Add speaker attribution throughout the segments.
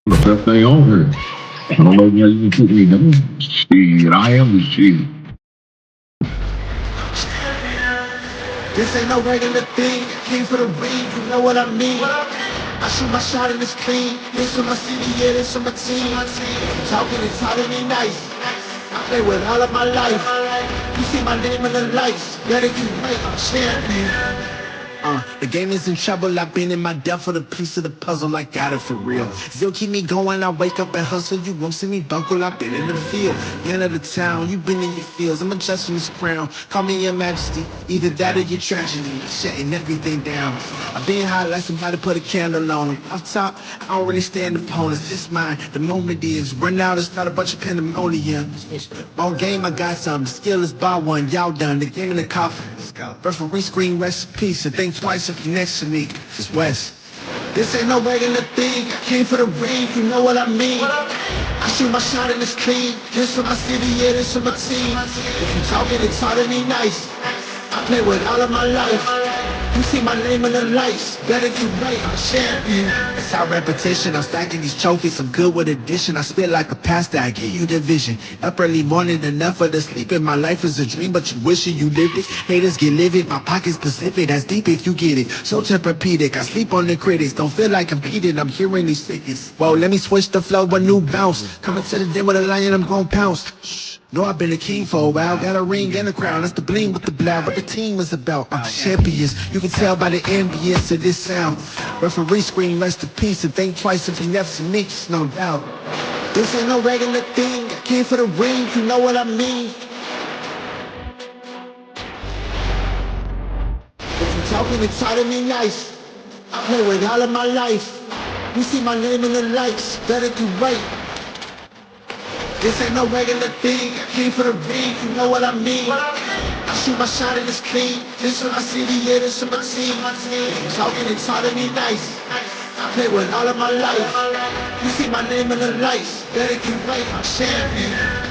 Speaker 1: The best thing on here. I don't know how you can put me down. Shit, I am the shit.
Speaker 2: This ain't no regular thing. I came for the ring, you know what I mean. I shoot my shot and it's clean. This for my city, yeah, this for my team. Talking and telling me nice. I play with all of my life. You see my name in the lights. Better get right, I'm champion. The game is in trouble, I've been in my depth for the piece of the puzzle, I got it for real. Still keep me going, I wake up and hustle, you won't see me buckle, I've been in the field. Man of the town, you been in your fields, I'm adjusting this crown. Call me your majesty, either that or your tragedy. Shutting everything down. I've been high like somebody put a candle on them. Up top, I don't really stand opponents, it's mine. The moment is, run out, it's not a bunch of pandemonium. Ball game, I got some, the skill is by one, y'all done, the game in the coffin. Referee screen recipe, so think twice if you're next to me. It's West. This ain't no regular thing. I came for the ring, you know what I mean. I shoot my shot and it's clean. This for my city, yeah, this for my team. If you talking, it's hard to be nice. I play with all of my life. You see my name in the lights. Better get right, I'm a champion. It's our repetition. I'm stacking these trophies. I'm good with addition. I spit like a pastor. I give you the vision. Up early morning, enough for the sleeping. My life is a dream, but you wishing you lived it. Haters get livid. My pocket's Pacific. That's deep if you get it. So Tempur-Pedic. I sleep on the critics. Don't feel like competing. I'm hearing these tickets. Whoa, let me switch the flow. A new bounce. Coming to the den with a lion. I'm gon' pounce. Shh. No, I've been a king for a while. Got a ring and a crown. That's the bling with the blow. What the team is about. I'm champions. You can tell by the ambience of this sound. Referee scream, rest in peace. And think twice if you never see me. No doubt. This ain't no regular thing. I came for the ring. You know what I mean. If you talking, it's hard to be nice. I play with all of my life. You see my name in the lights. Better do right. This ain't no regular thing. I came for the ring, you know what I mean. I shoot my shot and it's clean. This for my city, yeah, this for my team. Talking, it's hard to be nice. I play with all of my life. You see my name in the lights. Better get right, I'm champion.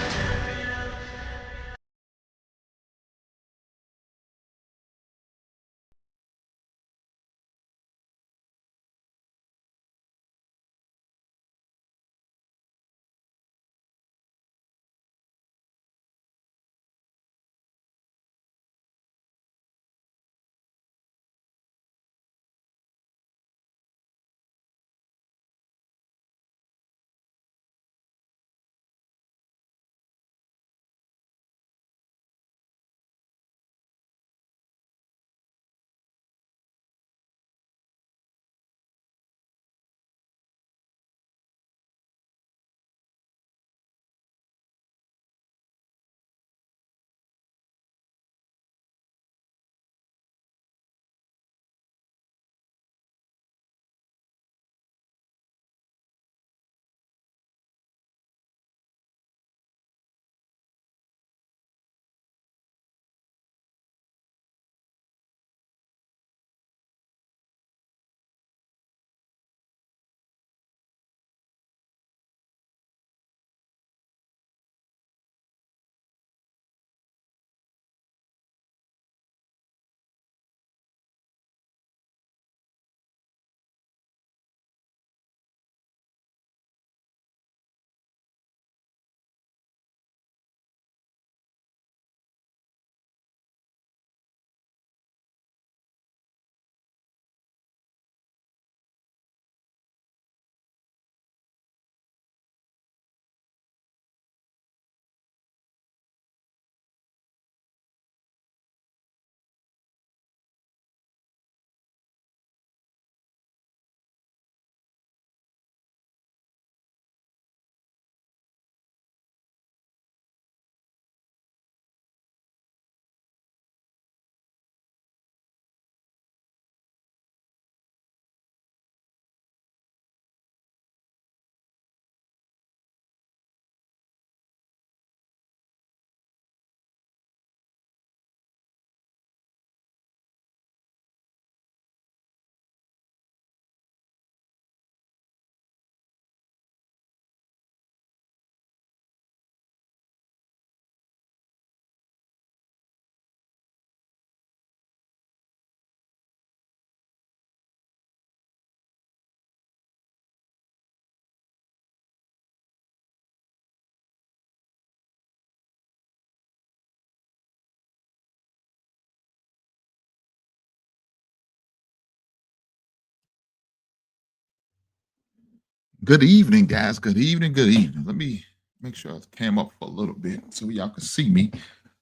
Speaker 3: Good evening, guys. Good evening. Good evening. Let me make sure I cam up for a little bit so y'all can see me.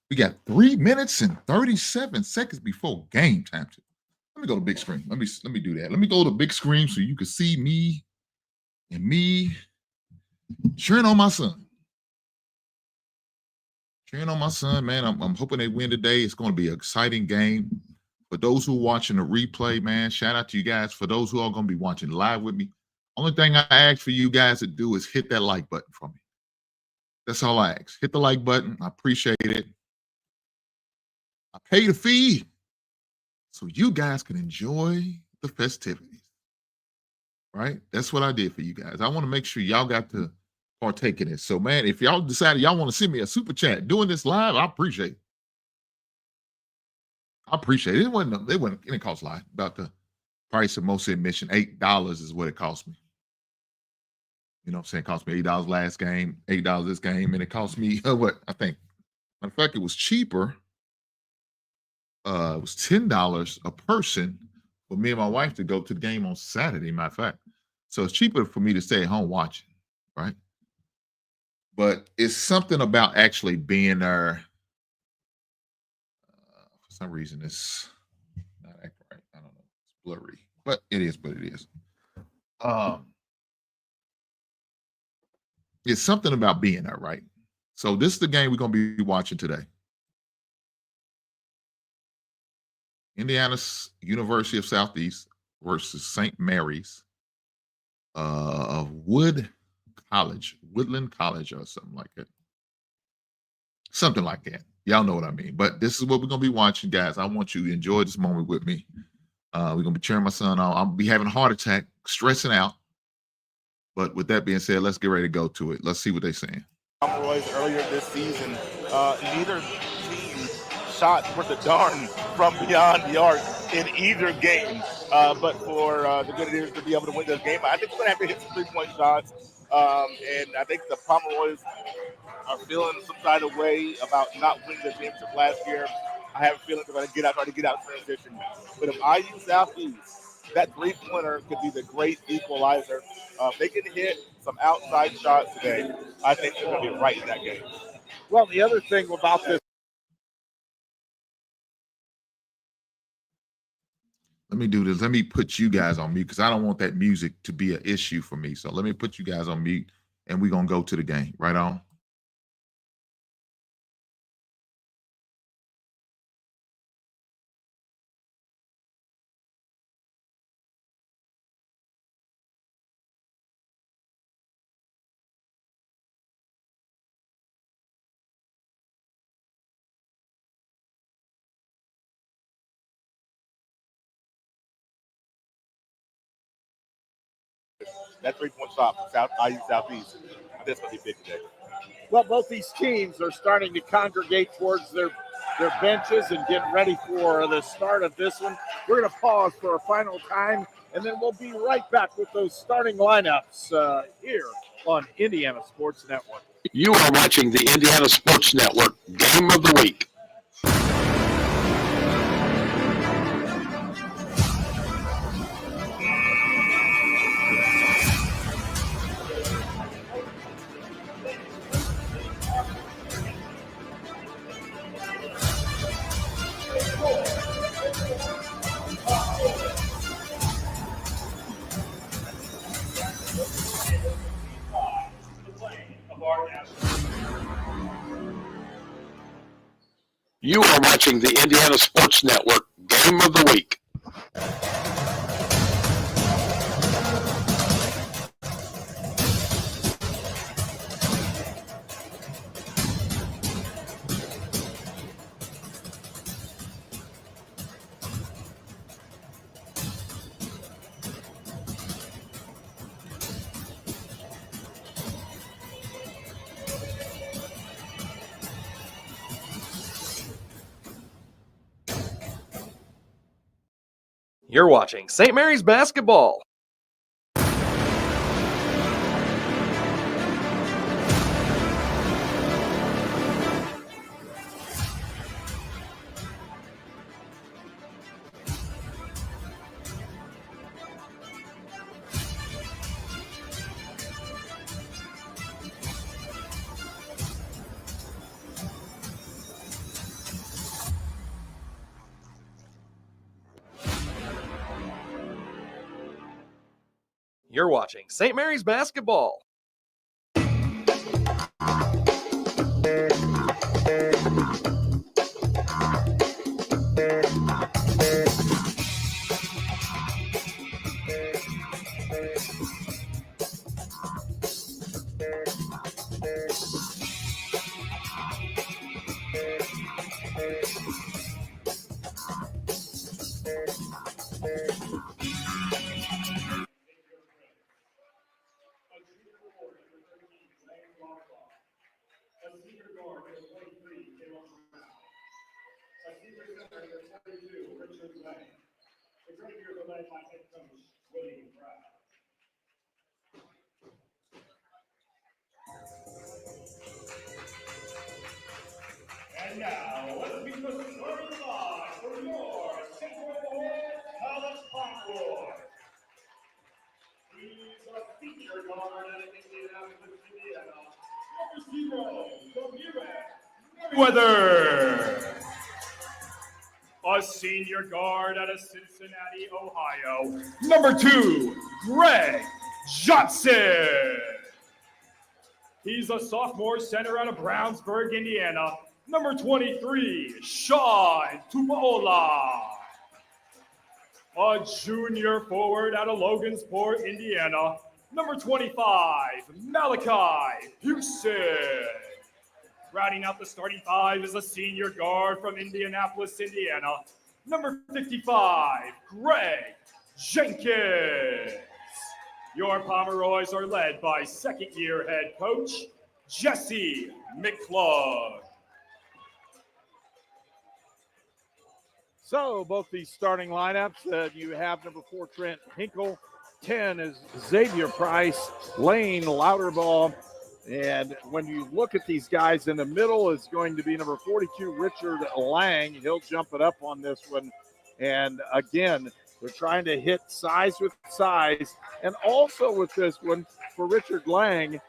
Speaker 3: We got 3 minutes and 37 seconds before game time. Let me go to big screen. Let me do that. Let me go to big screen so you can see me and me cheering on my son. Cheering on my son, man. I'm hoping they win today. It's going to be an exciting game. For those who are watching the replay, man, shout out to you guys. For those who are going to be watching live with me, only thing I ask for you guys to do is hit that like button for me. That's all I ask. Hit the like button. I appreciate it. I pay the fee so you guys can enjoy the festivities. Right? That's what I did for you guys. I want to make sure y'all got to partake in it. So, man, if y'all decided y'all want to send me a super chat doing this live, I appreciate it. I appreciate it. It didn't cost a lot. About the price of most admission, $8 is what it cost me. You know what I'm saying? It cost me $8 last game, $8 this game, and it cost me what I think. Matter of fact, it was cheaper. It was $10 a person for me and my wife to go to the game on Saturday, matter of fact. So it's cheaper for me to stay at home watching, right? But it's something about actually being there. For some reason, it's not acting right. I don't know. It's blurry, but it is what it is. It's something about being there, right? So this is the game we're going to be watching today. Indiana's University of Southeast versus St. Mary's of Woodland College or something like that. Something like that. Y'all know what I mean. But this is what we're going to be watching, guys. I want you to enjoy this moment with me. We're going to be cheering my son on. I'll be having a heart attack, stressing out. But with that being said, let's get ready to go to it. Let's see what they're saying.
Speaker 4: Earlier this season, neither team shot worth a darn from beyond the arc in either game. But for the Grenadiers to be able to win this game, I think we're going to have to hit some three-point shots. And I think the Pomeroys are feeling some kind of way about not winning the championship last year. I have a feeling they're going to try to get out transition. But if IU Southeast, that three-pointer could be the great equalizer. If they can hit some outside shots today, I think they're going to be right in that game.
Speaker 5: Well, the other thing about this.
Speaker 3: Let me do this. Let me put you guys on mute because I don't want that music to be an issue for me. So let me put you guys on mute, and we're going to go to the game. Right on.
Speaker 4: That three-point shot from IU Southeast, that's going to be big today.
Speaker 5: Well, both these teams are starting to congregate towards their benches and get ready for the start of this one. We're going to pause for a final time, and then we'll be right back with those starting lineups here on Indiana Sports Network.
Speaker 6: You are watching the Indiana Sports Network Game of the Week. You are watching the Indiana Sports Network Game of the Week.
Speaker 7: You're watching St. Mary's basketball. You're watching St. Mary's Basketball.
Speaker 8: And now, let's meet the starting five for your Central Florida College Concourse. He's a senior guard out of Indianapolis, Indiana. Number 0, Merriweather. A senior guard out of Cincinnati, Ohio. Number 2, Greg Johnson. He's a sophomore center out of Brownsburg, Indiana. Number 23, Sean Tupaola. A junior forward out of Logansport, Indiana. Number 25, Malachi Houston. Rounding out the starting five is a senior guard from Indianapolis, Indiana. Number 55, Greg Jenkins. Your Pomeroys are led by second-year head coach, Jesse McClung.
Speaker 5: So both these starting lineups, you have number 4, Trent Hinkle. 10 is Xavier Price, Lane Louderbaugh. And when you look at these guys, in the middle is going to be number 42, Richard Lang. He'll jump it up on this one. And again, they're trying to hit size with size. And also with this one, for Richard Lang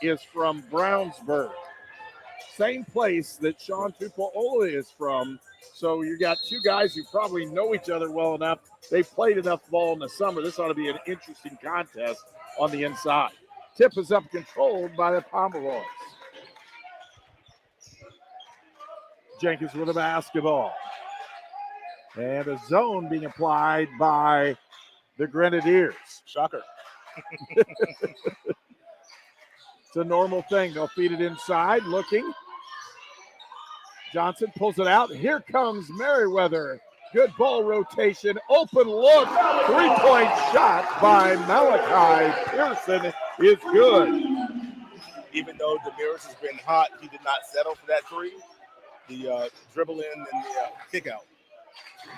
Speaker 5: is from Brownsburg. Same place that Sean Tupaola is from. So you got two guys who probably know each other well enough. They played enough ball in the summer. This ought to be an interesting contest on the inside. Tip is up controlled by the Pomeroys. Jenkins with a basketball. And a zone being applied by the Grenadiers.
Speaker 4: Shocker.
Speaker 5: It's a normal thing. They'll feed it inside, looking. Johnson pulls it out. Here comes Merriweather. Good ball rotation. Open look. Three-point shot by Malachi Pearson is good.
Speaker 4: Even though Demiris has been hot, he did not settle for that three. The dribble in and the kick out.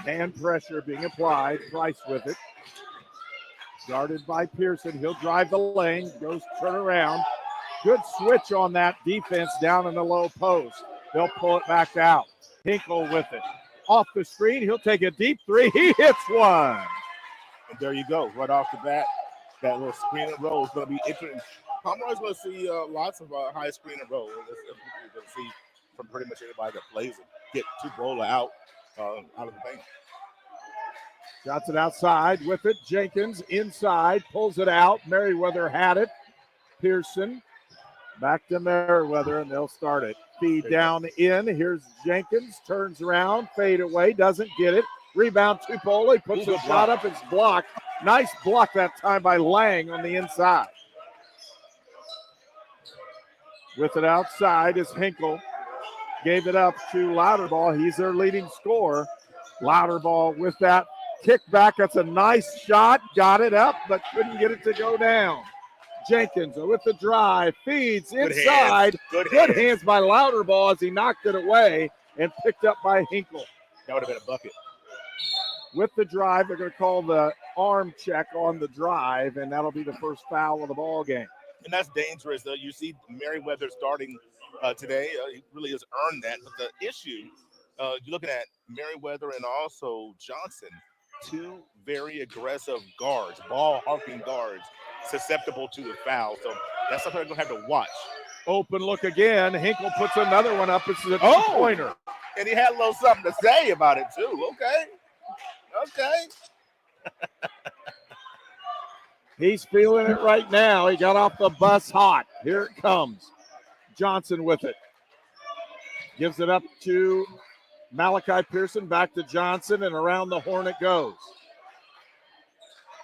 Speaker 5: Man pressure being applied. Price with it. Guarded by Pearson. He'll drive the lane. Goes turn around. Good switch on that defense down in the low post. They'll pull it back out. Hinkle with it. Off the screen. He'll take a deep three. He hits one.
Speaker 4: And there you go. Right off the bat, that little screen and roll is going to be interesting. Pomeroy's going to see lots of high screen and roll. You're going to see from pretty much anybody that plays it. Get Tupaola out of the paint.
Speaker 5: Johnson outside with it. Jenkins inside. Pulls it out. Merriweather had it. Pearson back to Merriweather, and they'll start it. Feed down in. Here's Jenkins. Turns around. Fade away. Doesn't get it. Rebound Tupaola. He puts the shot up. It's blocked. Nice block that time by Lang on the inside. With it outside is Hinkle. Gave it up to Louderbaugh. He's their leading scorer. Louderbaugh with that kickback. That's a nice shot. Got it up, but couldn't get it to go down. Jenkins with the drive. Feeds inside. Good hands by Louderbaugh as he knocked it away and picked up by Hinkle.
Speaker 4: That would have been a bucket.
Speaker 5: With the drive, they're going to call the arm check on the drive, and that'll be the first foul of the ball game.
Speaker 4: And that's dangerous. You see Merriweather starting today. He really has earned that. But the issue, you're looking at Merriweather and also Johnson, two very aggressive guards, ball-harking guards, susceptible to the foul. So that's something they're going to have to watch.
Speaker 5: Open look again. Hinkle puts another one up. It's a two-pointer.
Speaker 4: And he had a little something to say about it, too. Okay.
Speaker 5: He's feeling it right now. He got off the bus hot. Here it comes. Johnson with it. Gives it up to Malachi Pearson, back to Johnson, and around the horn it goes.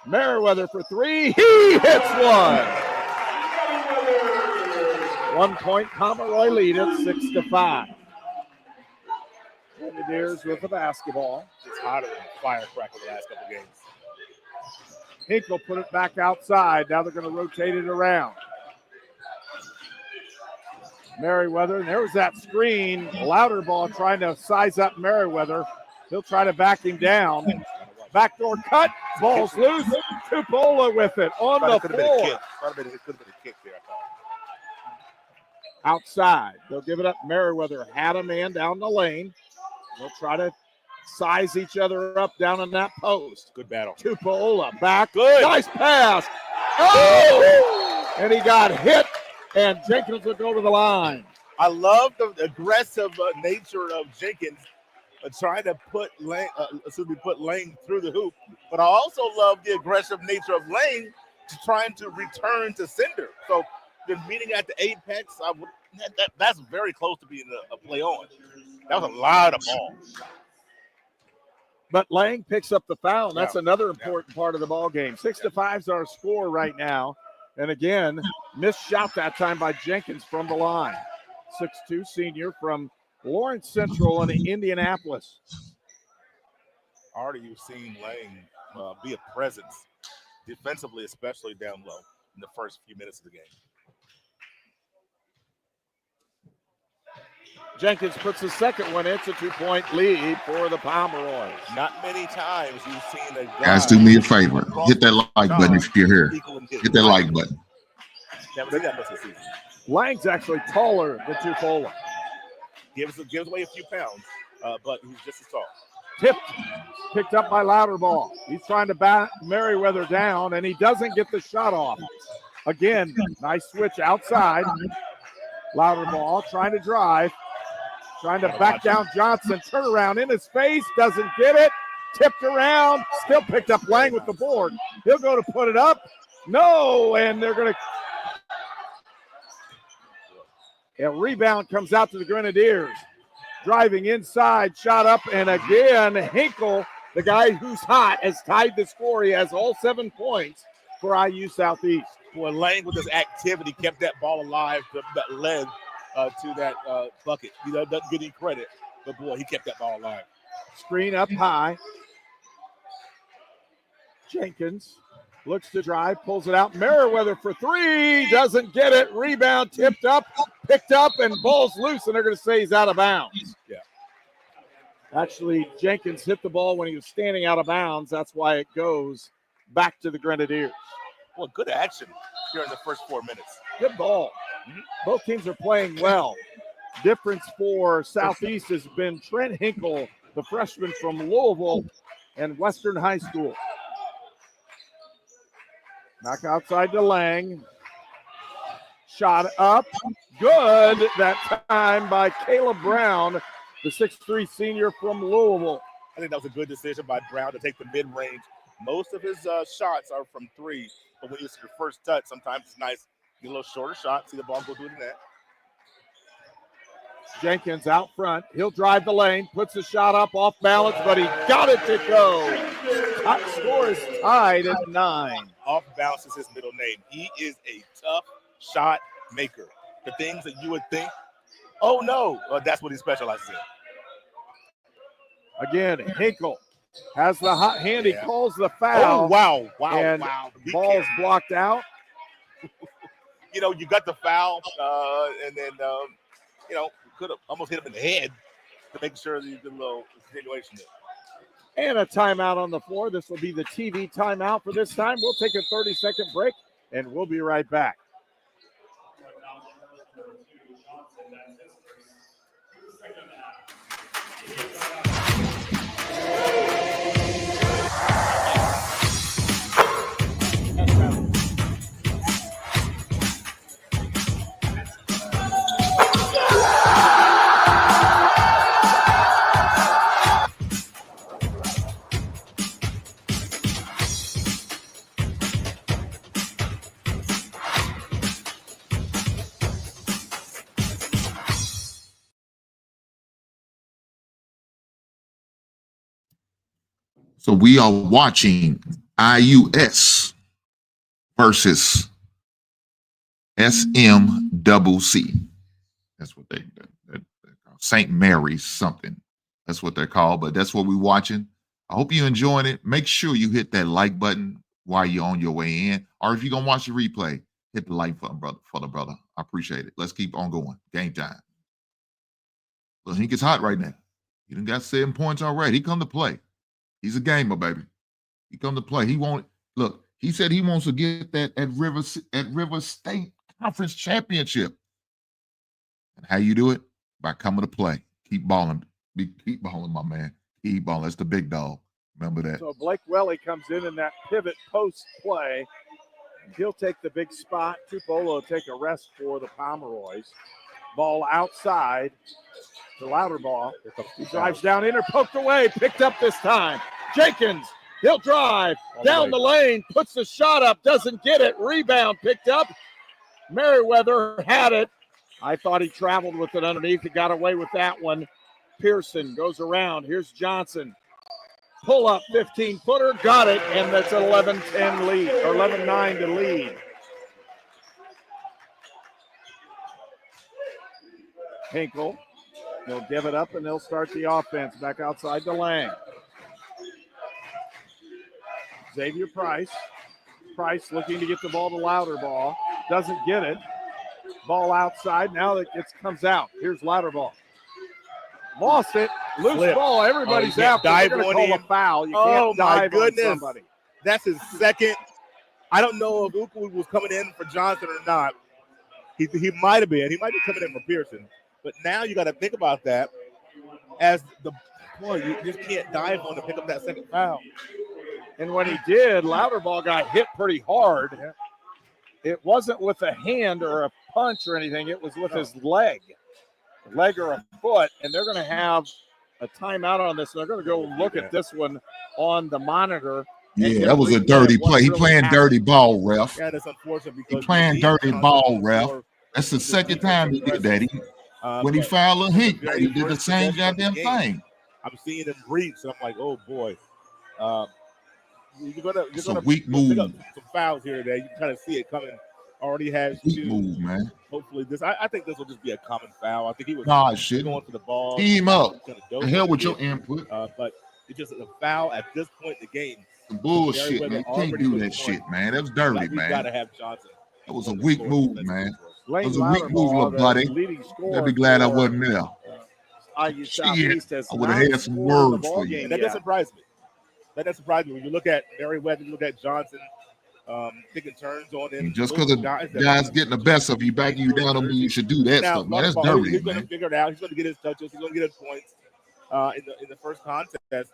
Speaker 5: Merriweather for three. He hits one. 1 point, Pomeroy lead it 6-5. Grenadiers with the basketball.
Speaker 4: It's hotter than a firecracker the last couple games.
Speaker 5: Hinkle put it back outside. Now they're going to rotate it around. Merriweather, and there was that screen. Louderbaugh trying to size up Merriweather. He'll try to back him down. Backdoor cut, ball's loose. Tupola with it on the floor.
Speaker 4: It could have been a kick there, I thought.
Speaker 5: Outside, they'll give it up. Merriweather had a man down the lane. They'll try to size each other up down on that post.
Speaker 4: Good battle.
Speaker 5: Tupola back.
Speaker 4: Good.
Speaker 5: Nice pass. Oh! And he got hit, and Jenkins will go to the line.
Speaker 4: I love the aggressive nature of Jenkins trying to put Lane through the hoop. But I also love the aggressive nature of Lane trying to return to sender. So the meeting at the apex, that's very close to being a play on. That was a lot of ball.
Speaker 5: But Lang picks up the foul. And that's another important part of the ball game. 6-5 is our score right now. And again, missed shot that time by Jenkins from the line. 6'2", senior from Lawrence Central in Indianapolis.
Speaker 4: Already you've seen Lang be a presence defensively, especially down low in the first few minutes of the game.
Speaker 5: Jenkins puts the second one. It's a 2-point lead for the Pomeroys.
Speaker 4: Not many times you've seen a guy.
Speaker 1: Guys, do me a favor. Hit that like button if you're here. Hit that like button.
Speaker 4: Never seen that much this season.
Speaker 5: Lang's actually taller than Tupola.
Speaker 4: Gives away a few pounds, but he's just as tall.
Speaker 5: Picked up by Louderbaugh. He's trying to bat Merriweather down, and he doesn't get the shot off. Again, nice switch outside. Louderbaugh trying to drive. Trying to back down Johnson. Turn around in his face. Doesn't get it. Tipped around. Still picked up Lang with the board. He'll go to put it up. No, and they're going to. A rebound comes out to the Grenadiers. Driving inside, shot up, and again, Hinkle, the guy who's hot, has tied the score. He has all 7 points for IU Southeast.
Speaker 4: Boy, Lang with his activity kept that ball alive that led to that bucket. He doesn't get any credit, but boy, he kept that ball alive.
Speaker 5: Screen up high. Jenkins looks to drive, pulls it out. Merriweather for three, doesn't get it. Rebound tipped up, picked up, and ball's loose, and they're going to say he's out of bounds.
Speaker 4: Yeah.
Speaker 5: Actually, Jenkins hit the ball when he was standing out of bounds. That's why it goes back to the Grenadiers.
Speaker 4: Well, good action here in the first 4 minutes.
Speaker 5: Good ball. Both teams are playing well. Difference for Southeast has been Trent Hinkle, the freshman from Louisville and Western High School. Back outside to Lang. Shot up. Good that time by Caleb Brown, the 6'3" senior from Louisville.
Speaker 4: I think that was a good decision by Brown to take the mid-range. Most of his shots are from three, but when it's your first touch, sometimes it's nice. Get a little shorter shot, see the ball go through the net.
Speaker 5: Jenkins out front. He'll drive the lane, puts the shot up off balance, but he got it to go. Top score is tied at 9.
Speaker 4: Off balance is his middle name. He is a tough shot maker. The things that you would think, oh no, that's what he specializes in.
Speaker 5: Again, Hinkle has the hot hand. He calls the foul.
Speaker 4: Oh, wow.
Speaker 5: And ball's blocked out.
Speaker 4: You know, you got the foul, and then, could have almost hit him in the head to make sure that you did a little continuation there.
Speaker 5: And a timeout on the floor. This will be the TV timeout for this time. We'll take a 30-second break, and we'll be right back.
Speaker 3: So we are watching IUS versus SMWC. That's what they're called. St. Mary's something. That's what they're called, but that's what we're watching. I hope you're enjoying it. Make sure you hit that like button while you're on your way in, or if you're going to watch the replay, hit the like button, brother, for the brother. I appreciate it. Let's keep on going. Game time. Well, he gets hot right now. He done got 7 points already. He come to play. He's a gamer, baby. He come to play. He won't look. He said he wants to get that at River State Conference Championship. And how you do it? By coming to play. Keep balling. Keep balling, my man. Keep balling. That's the big dog. Remember that.
Speaker 5: So Blake Welly comes in that pivot post play. He'll take the big spot. Tupolo will take a rest for the Pomeroys. Ball outside. The louder ball. He drives down in or poked away. Picked up this time. Jenkins. He'll drive down the lane. Puts the shot up. Doesn't get it. Rebound picked up. Merriweather had it. I thought he traveled with it underneath. He got away with that one. Pearson goes around. Here's Johnson. Pull up 15-footer. Got it. And that's an 11-10 lead, or 11-9 to lead. Hinkle. They'll give it up and they'll start the offense back outside to Lang. Xavier Price. Price looking to get the ball to Louderball. Doesn't get it. Ball outside. Now it comes out. Here's Louderball. Lost it. Loose
Speaker 4: Flip.
Speaker 5: ball. Everybody's out. They're going to call a foul. You can't dive on somebody.
Speaker 4: That's his second. I don't know if Ukwu was coming in for Johnson or not. He might have been. He might be coming in for Pearson. But now you got to think about that as the boy. You just can't dive on to pick up that second foul.
Speaker 5: And when he did, Louderball got hit pretty hard. It wasn't with a hand or a punch or anything. It was with his leg or a foot. And they're going to have a timeout on this. And they're going to go look at this one on the monitor.
Speaker 3: Yeah, that was a dirty play. He playing dirty ball, ref.
Speaker 4: Yeah, that's unfortunate
Speaker 3: He
Speaker 4: because
Speaker 3: playing dirty ball, ref. That's the second time he did that. When he fouled a Hink, he did the same goddamn thing.
Speaker 4: I'm seeing him breach, and I'm like, oh boy. You're gonna
Speaker 3: weak move.
Speaker 4: Pick up some fouls here today. You can kind of see it coming. Already has
Speaker 3: Weak
Speaker 4: two.
Speaker 3: move, man.
Speaker 4: Hopefully this. I think this will just be a common foul. I think he was
Speaker 3: shit.
Speaker 4: going for the ball.
Speaker 3: Team up.
Speaker 4: The
Speaker 3: hell with your input.
Speaker 4: But it's just a foul at this point in the game.
Speaker 3: Some bullshit, man. You can't do that shit, man. That was dirty,
Speaker 4: We
Speaker 3: man.
Speaker 4: gotta have Johnson.
Speaker 3: That was a weak move, man.
Speaker 5: Lane
Speaker 3: That was a weak move, little buddy. I'd be glad I wasn't there.
Speaker 5: IU
Speaker 3: Shit,
Speaker 5: Southeast has
Speaker 3: I would have had some words for you.
Speaker 4: And that doesn't surprise me. That doesn't surprise me. When you look at Merriweather, you look at Johnson, taking turns on him.
Speaker 3: And just because the guys getting the best of you, backing you down, don't mean you should do that stuff, man. That's dirty,
Speaker 4: He's going
Speaker 3: man.
Speaker 4: to figure it out. He's going to get his touches. He's going to get his points in the first contest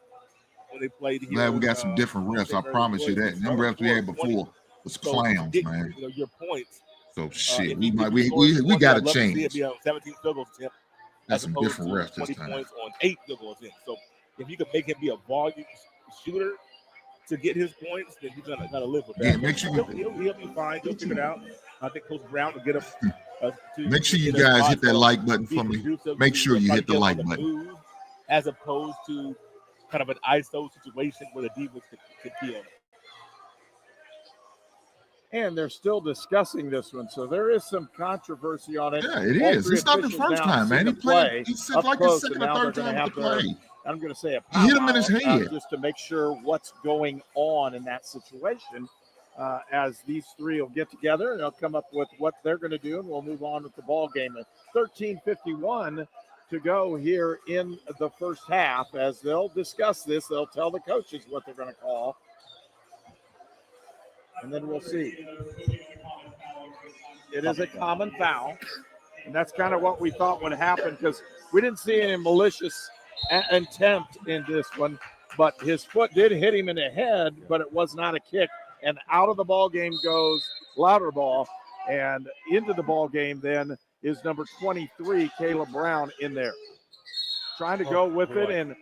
Speaker 4: when they played here.
Speaker 3: Glad we got some different refs. I promise you that. And them refs we had before was clowns, man.
Speaker 4: Your points.
Speaker 3: So shit, we got to change.
Speaker 4: 17 field goals attempt.
Speaker 3: That's some different refs this
Speaker 4: 20
Speaker 3: time.
Speaker 4: points on 8 field goal attempts. So if you can make him be a volume shooter to get his points, then he's gonna live with that.
Speaker 3: Yeah, make sure
Speaker 4: he'll be fine. He'll figure it out. I think Coach Brown will get him.
Speaker 3: Make sure you guys hit that like button for me. Make sure you hit the like button.
Speaker 4: As opposed to kind of an ISO situation where the defense can be on it.
Speaker 5: And they're still discussing this one, so there is some controversy on it.
Speaker 3: Yeah, it is. It's not the first time, man. He played. He said like his second or third time to play.
Speaker 5: I'm going to say
Speaker 3: he hit him in his head
Speaker 5: just to make sure what's going on in that situation. As these three will get together and they'll come up with what they're going to do, and we'll move on with the ball game. 13:51 to go here in the first half. As they'll discuss this, they'll tell the coaches what they're going to call. And then we'll see. It is a common foul. And that's kind of what we thought would happen because we didn't see any malicious attempt in this one. But his foot did hit him in the head, but it was not a kick. And out of the ball game goes Louderball. And into the ball game then is number 23, Caleb Brown, in there. Trying to go with it. And,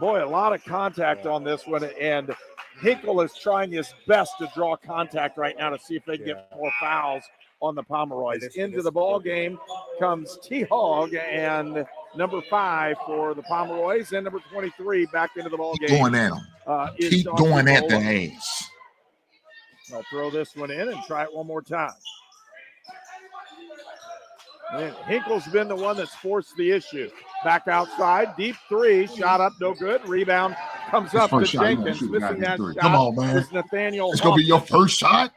Speaker 5: boy, a lot of contact on this one. And Hinkle is trying his best to draw contact right now to see if they can get more fouls on the Pomeroys. Into the ball game comes T-Hog and number 5 for the Pomeroys, and number 23 back into the ball game.
Speaker 3: Going at him.
Speaker 5: is
Speaker 3: Keep
Speaker 5: Sean
Speaker 3: going at the
Speaker 5: Picola.
Speaker 3: ass.
Speaker 5: They'll throw this one in and try it one more time. And Hinkle's been the one that's forced the issue. Back outside, deep three, shot up, no good. Rebound comes up to
Speaker 3: First shot, you gotta
Speaker 5: Jenkins.
Speaker 3: shoot
Speaker 5: Missing that
Speaker 3: three.
Speaker 5: shot.
Speaker 3: Come on, man.
Speaker 5: Is Nathaniel
Speaker 3: It's gonna be your
Speaker 5: Hoffman.
Speaker 3: first shot.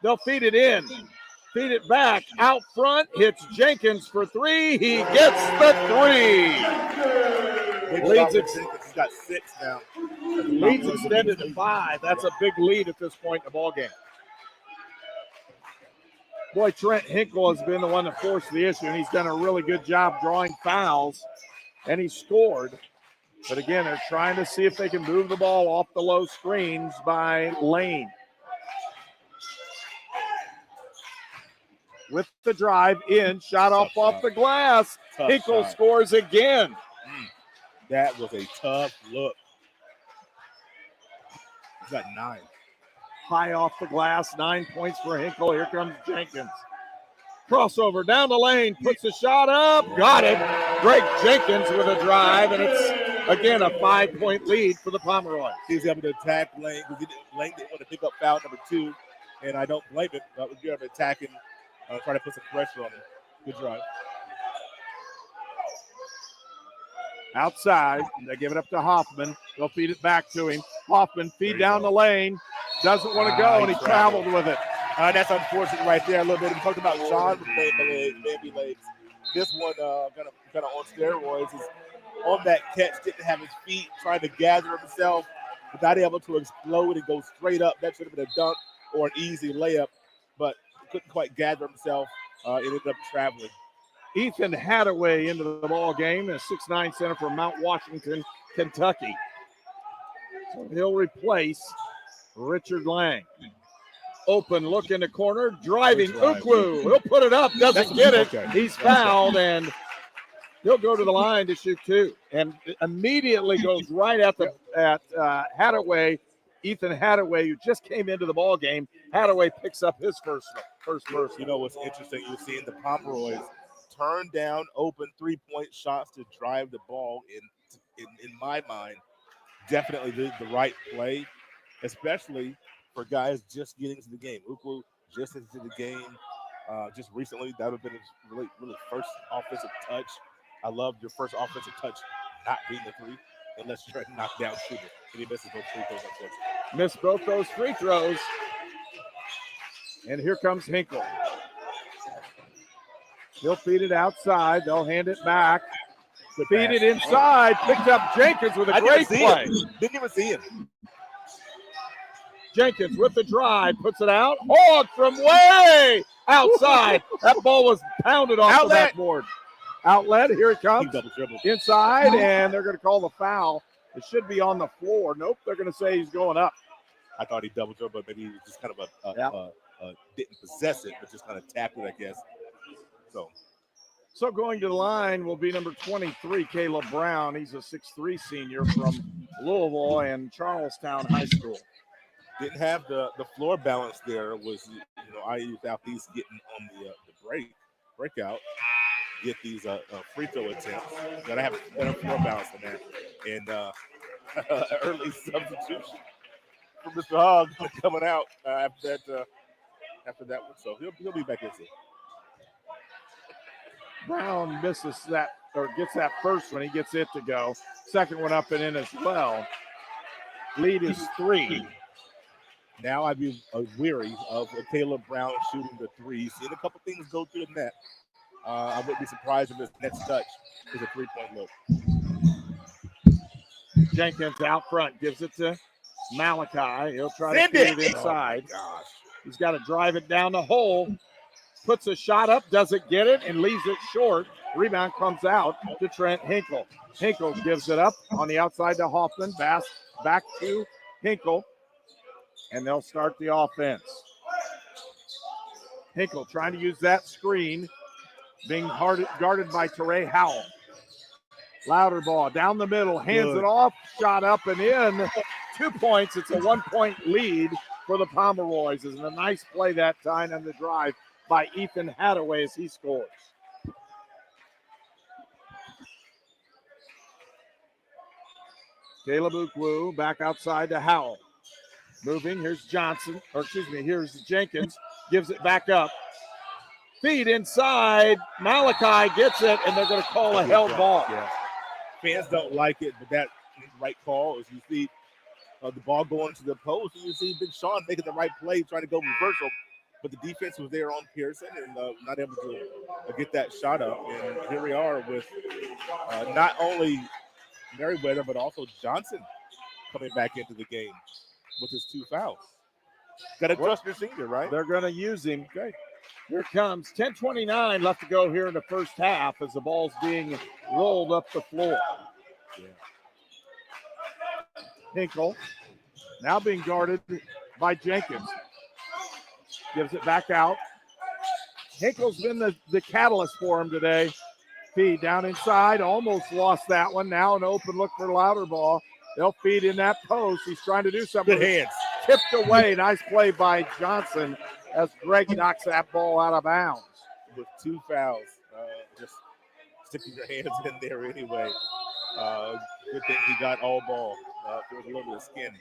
Speaker 5: They'll feed it in. Feed it back. Out front. Hits Jenkins for three. He gets the three. Leads
Speaker 4: He's got 6 now.
Speaker 5: Leads extended to 5. That's a big lead at this point in the ballgame. Boy, Trent Hinkle has been the one that forced the issue, and he's done a really good job drawing fouls, and he scored. But again, they're trying to see if they can move the ball off the low screens by Lane. With the drive in, shot off the glass.
Speaker 4: Tough
Speaker 5: Hinkle
Speaker 4: shot.
Speaker 5: scores again.
Speaker 4: That was a tough look. He's got 9.
Speaker 5: High off the glass, 9 points for Hinkle. Here comes Jenkins. Crossover down the lane, puts the shot up, got it. Greg Jenkins with a drive, and it's, again, a 5-point lead for the Pomeroys.
Speaker 4: He was able to attack Lane because Lane didn't want to pick up foul number 2, and I don't blame him. But was able to attack him, try to put some pressure on him. Good drive.
Speaker 5: Outside, they give it up to Hoffman. They'll feed it back to him. Hoffman feed down the lane. Doesn't want to go, and he traveled with it.
Speaker 4: That's unfortunate right there a little bit. We talked about Sean with baby legs. This one kind of on steroids. Is on that catch, didn't have his feet, trying to gather himself, but not able to explode and go straight up. That should have been a dunk or an easy layup, but couldn't quite gather himself. It ended up traveling.
Speaker 5: Ethan Hadaway into the ball game, a 6'9" center from Mount Washington, Kentucky. So he'll replace Richard Lang. Open look in the corner, driving Ukwu. He'll put it up, doesn't get it.
Speaker 4: Okay.
Speaker 5: He's fouled, and he'll go to the line to shoot 2. And immediately goes right at Hadaway, Ethan Hadaway, who just came into the ball game. Hadaway picks up his first personal.
Speaker 4: You know what's interesting? You're seeing the Pomeroys turn down open 3-point shots to drive the ball in my mind. Definitely the right play, especially for guys just getting into the game. Ukwu just into the game just recently. That would have been his really first offensive touch. I love your first offensive touch not being the 3 unless you're a knockdown shooter. And he misses those free throws, unfortunately.
Speaker 5: Missed both those free throws. And here comes Hinkle. He'll feed it outside. They'll hand it back. Feed it inside. Picked up Jenkins with a great play.
Speaker 4: Didn't even see him.
Speaker 5: Jenkins with the drive, puts it out. Hog from way outside. That ball was pounded off the backboard. Outlet, here it comes.
Speaker 4: He double dribbled.
Speaker 5: Inside, and they're going to call the foul. It should be on the floor. Nope, they're going to say he's going up.
Speaker 4: I thought he double dribbled, but maybe he was just kind of didn't possess it, but just kind of tapped it, I guess.
Speaker 5: So going to the line will be number 23, Caleb Brown. He's a 6'3" senior from Louisville and Charlestown High School.
Speaker 4: Didn't have the floor balance there. Was IU Southeast getting on the breakout, get these free throw attempts. Gotta have better floor balance than that. And early substitution for Mr. Hogg coming out after that one. So he'll be back in soon.
Speaker 5: Brown misses that, or gets that first one. He gets it to go. Second one up and in as well. Lead is 3.
Speaker 4: Now I'd be weary of Caleb Brown shooting the 3. Seen a couple things go through the net. I wouldn't be surprised if his next touch is a 3-point look.
Speaker 5: Jenkins out front, gives it to Malachi. He'll try to get it inside. He's got to drive it down the hole. Puts a shot up, doesn't get it, and leaves it short. Rebound comes out to Trent Hinkle. Hinkle gives it up on the outside to Hoffman. Back to Hinkle. And they'll start the offense. Hinkle trying to use that screen, being guarded by Teray Howell. Louder ball down the middle, hands it off, shot up and in. 2 points. It's a 1-point lead for the Pomeroys. It's a nice play that time on the drive by Ethan Hadaway as he scores. Caleb Ukwu back outside to Howell. Moving, here's Johnson, or excuse me, here's Jenkins, gives it back up. Feed inside, Malachi gets it, and they're going to call a held ball.
Speaker 4: Yeah. Fans don't like it, but that's the right call. As you see the ball going to the post, and you see Big Sean making the right play, trying to go reversal, but the defense was there on Pearson and not able to get that shot up. And here we are with not only Merriweather, but also Johnson coming back into the game with his 2 fouls. Got to trust your senior, right?
Speaker 5: They're going to use him. Okay. Here it comes. 10:29 left to go here in the first half as the ball's being rolled up the floor.
Speaker 4: Yeah.
Speaker 5: Hinkle now being guarded by Jenkins. Gives it back out. Hinkle's been the catalyst for him today. Feed down inside, almost lost that one. Now an open look for Louderbaugh. They'll feed in that post. He's trying to do something.
Speaker 4: Good hands.
Speaker 5: Tipped away. Nice play by Johnson as Greg knocks that ball out of bounds.
Speaker 4: With 2 fouls, just sticking your hands in there anyway. Good thing he got all ball. If there was a little bit of skin,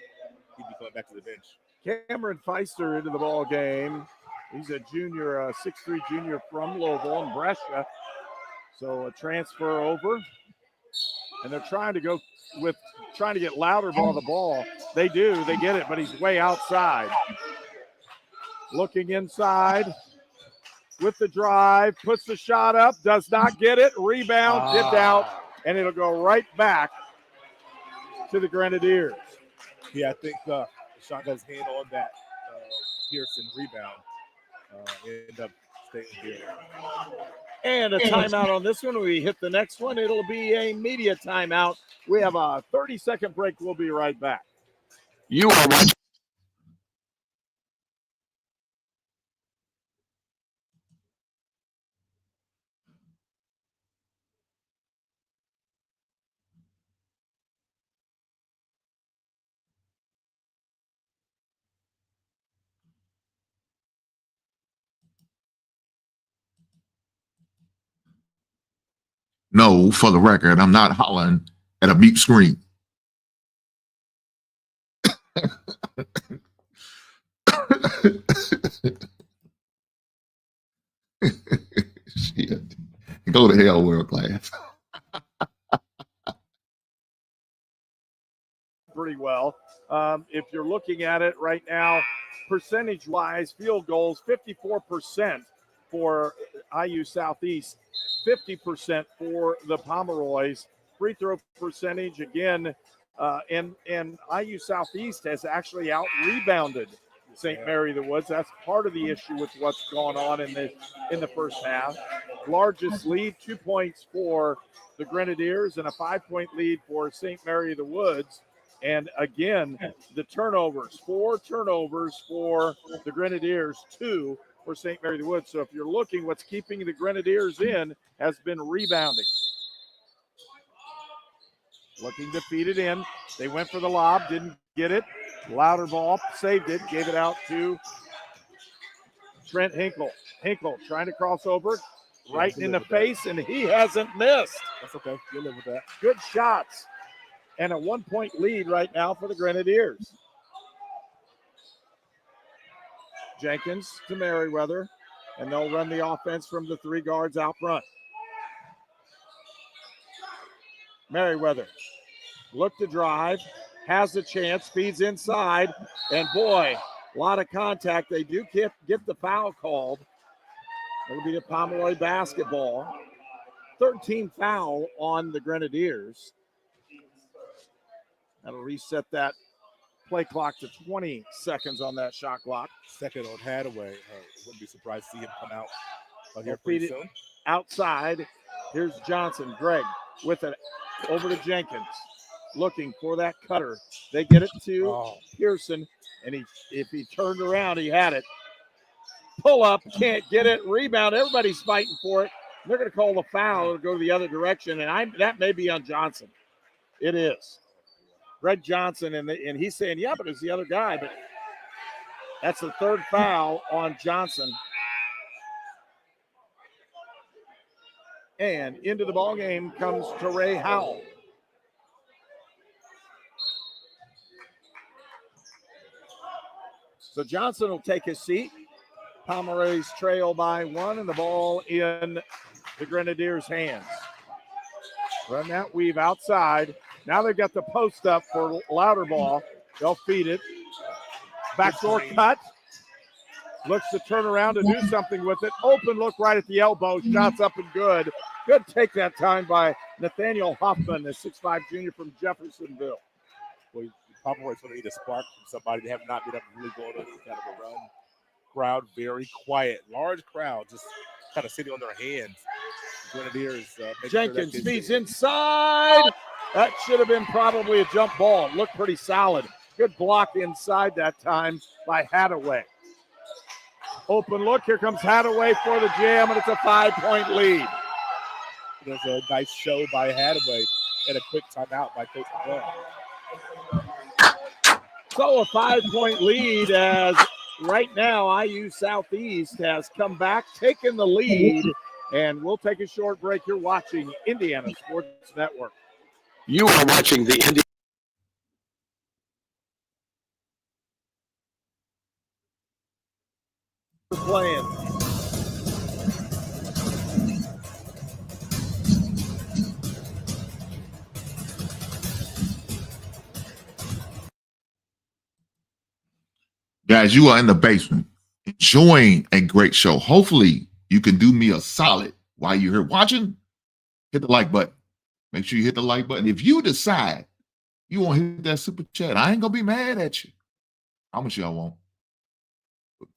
Speaker 4: he'd be coming back to the bench.
Speaker 5: Cameron Feister into the ball game. He's a junior, 6'3" junior from Louisville and Brescia. So a transfer over. And they're trying to get Louderbaugh the ball. They do, they get it, but he's way outside. Looking inside with the drive, puts the shot up, does not get it, rebound, tipped out, and it'll go right back to the Grenadiers.
Speaker 4: Yeah, I think Sean got his hand on that Pearson rebound. Ended up staying here.
Speaker 5: And a timeout on this one. We hit the next one. It'll be a media timeout. We have a 30-second break. We'll be right back.
Speaker 6: You are watching.
Speaker 3: No, for the record, I'm not hollering at a beep screen. Shit. Go to hell, world class.
Speaker 5: Pretty well. If you're looking at it right now, percentage-wise, field goals, 54% for IU Southeast, 50% for the Pomeroys. Free throw percentage, again, and IU Southeast has actually out-rebounded St. Mary the Woods. That's part of the issue with what's gone on in the first half. Largest lead, 2 points for the Grenadiers and a 5-point lead for St. Mary the Woods. And again, the turnovers, 4 turnovers for the Grenadiers, 2 for St. Mary the Woods. So if you're looking, what's keeping the Grenadiers in has been rebounding. Looking to feed it in. They went for the lob, didn't get it. Louderbaugh saved it, gave it out to Trent Hinkle. Hinkle trying to cross over, right in the face, and he hasn't missed.
Speaker 4: That's okay. You'll live with that.
Speaker 5: Good shots. And a 1-point lead right now for the Grenadiers. Jenkins to Merriweather, and they'll run the offense from the 3 guards out front. Merriweather look to drive, has the chance, feeds inside, and boy, a lot of contact. They do get the foul called. It'll be the Pomeroy basketball. 13 foul on the Grenadiers. That'll reset that play clock to 20 seconds on that shot clock.
Speaker 4: Second on Hadaway. Wouldn't be surprised to see him come out here
Speaker 5: Feed
Speaker 4: pretty
Speaker 5: it
Speaker 4: soon.
Speaker 5: outside. Here's Johnson. Greg with it over to Jenkins. Looking for that cutter. They get it to Pearson, and if he turned around, he had it. Pull up, can't get it. Rebound. Everybody's fighting for it. They're going to call the foul. It'll go the other direction, and that may be on Johnson. It is. Greg Johnson, and he's saying, yeah, but it's the other guy. But that's the 3rd foul on Johnson. And into the ball game comes Teray Howell. So Johnson will take his seat. Pomeroy's trail by 1, and the ball in the Grenadiers' hands. Run that weave outside. Now they've got the post up for Louderbaugh. They'll feed it. Backdoor cut. Looks to turn around to do something with it. Open look right at the elbow. Shots up and good. Good take that time by Nathaniel Hoffman, the 6'5" junior from Jeffersonville.
Speaker 4: Well, Pomeroy's going to need a spark from somebody. They have not been able to really go on any kind of a run. Crowd very quiet. Large crowd just kind of sitting on their hands. Grenadiers.
Speaker 5: Jenkins feeds inside. That should have been probably a jump ball. It looked pretty solid. Good block inside that time by Hadaway. Open look. Here comes Hadaway for the jam, and it's a 5-point lead.
Speaker 4: There's a nice show by Hadaway and a quick timeout by Coach Bell.
Speaker 5: So a 5-point lead as right now IU Southeast has come back, taken the lead, and we'll take a short break. You're watching Indiana Sports Network.
Speaker 6: You are watching the Indiana.
Speaker 5: Playing.
Speaker 3: Guys, you are in the basement enjoying a great show. Hopefully, you can do me a solid while you're here watching. Hit the like button. Make sure you hit the like button. If you decide you want to hit that super chat, I ain't going to be mad at you. How much y'all want?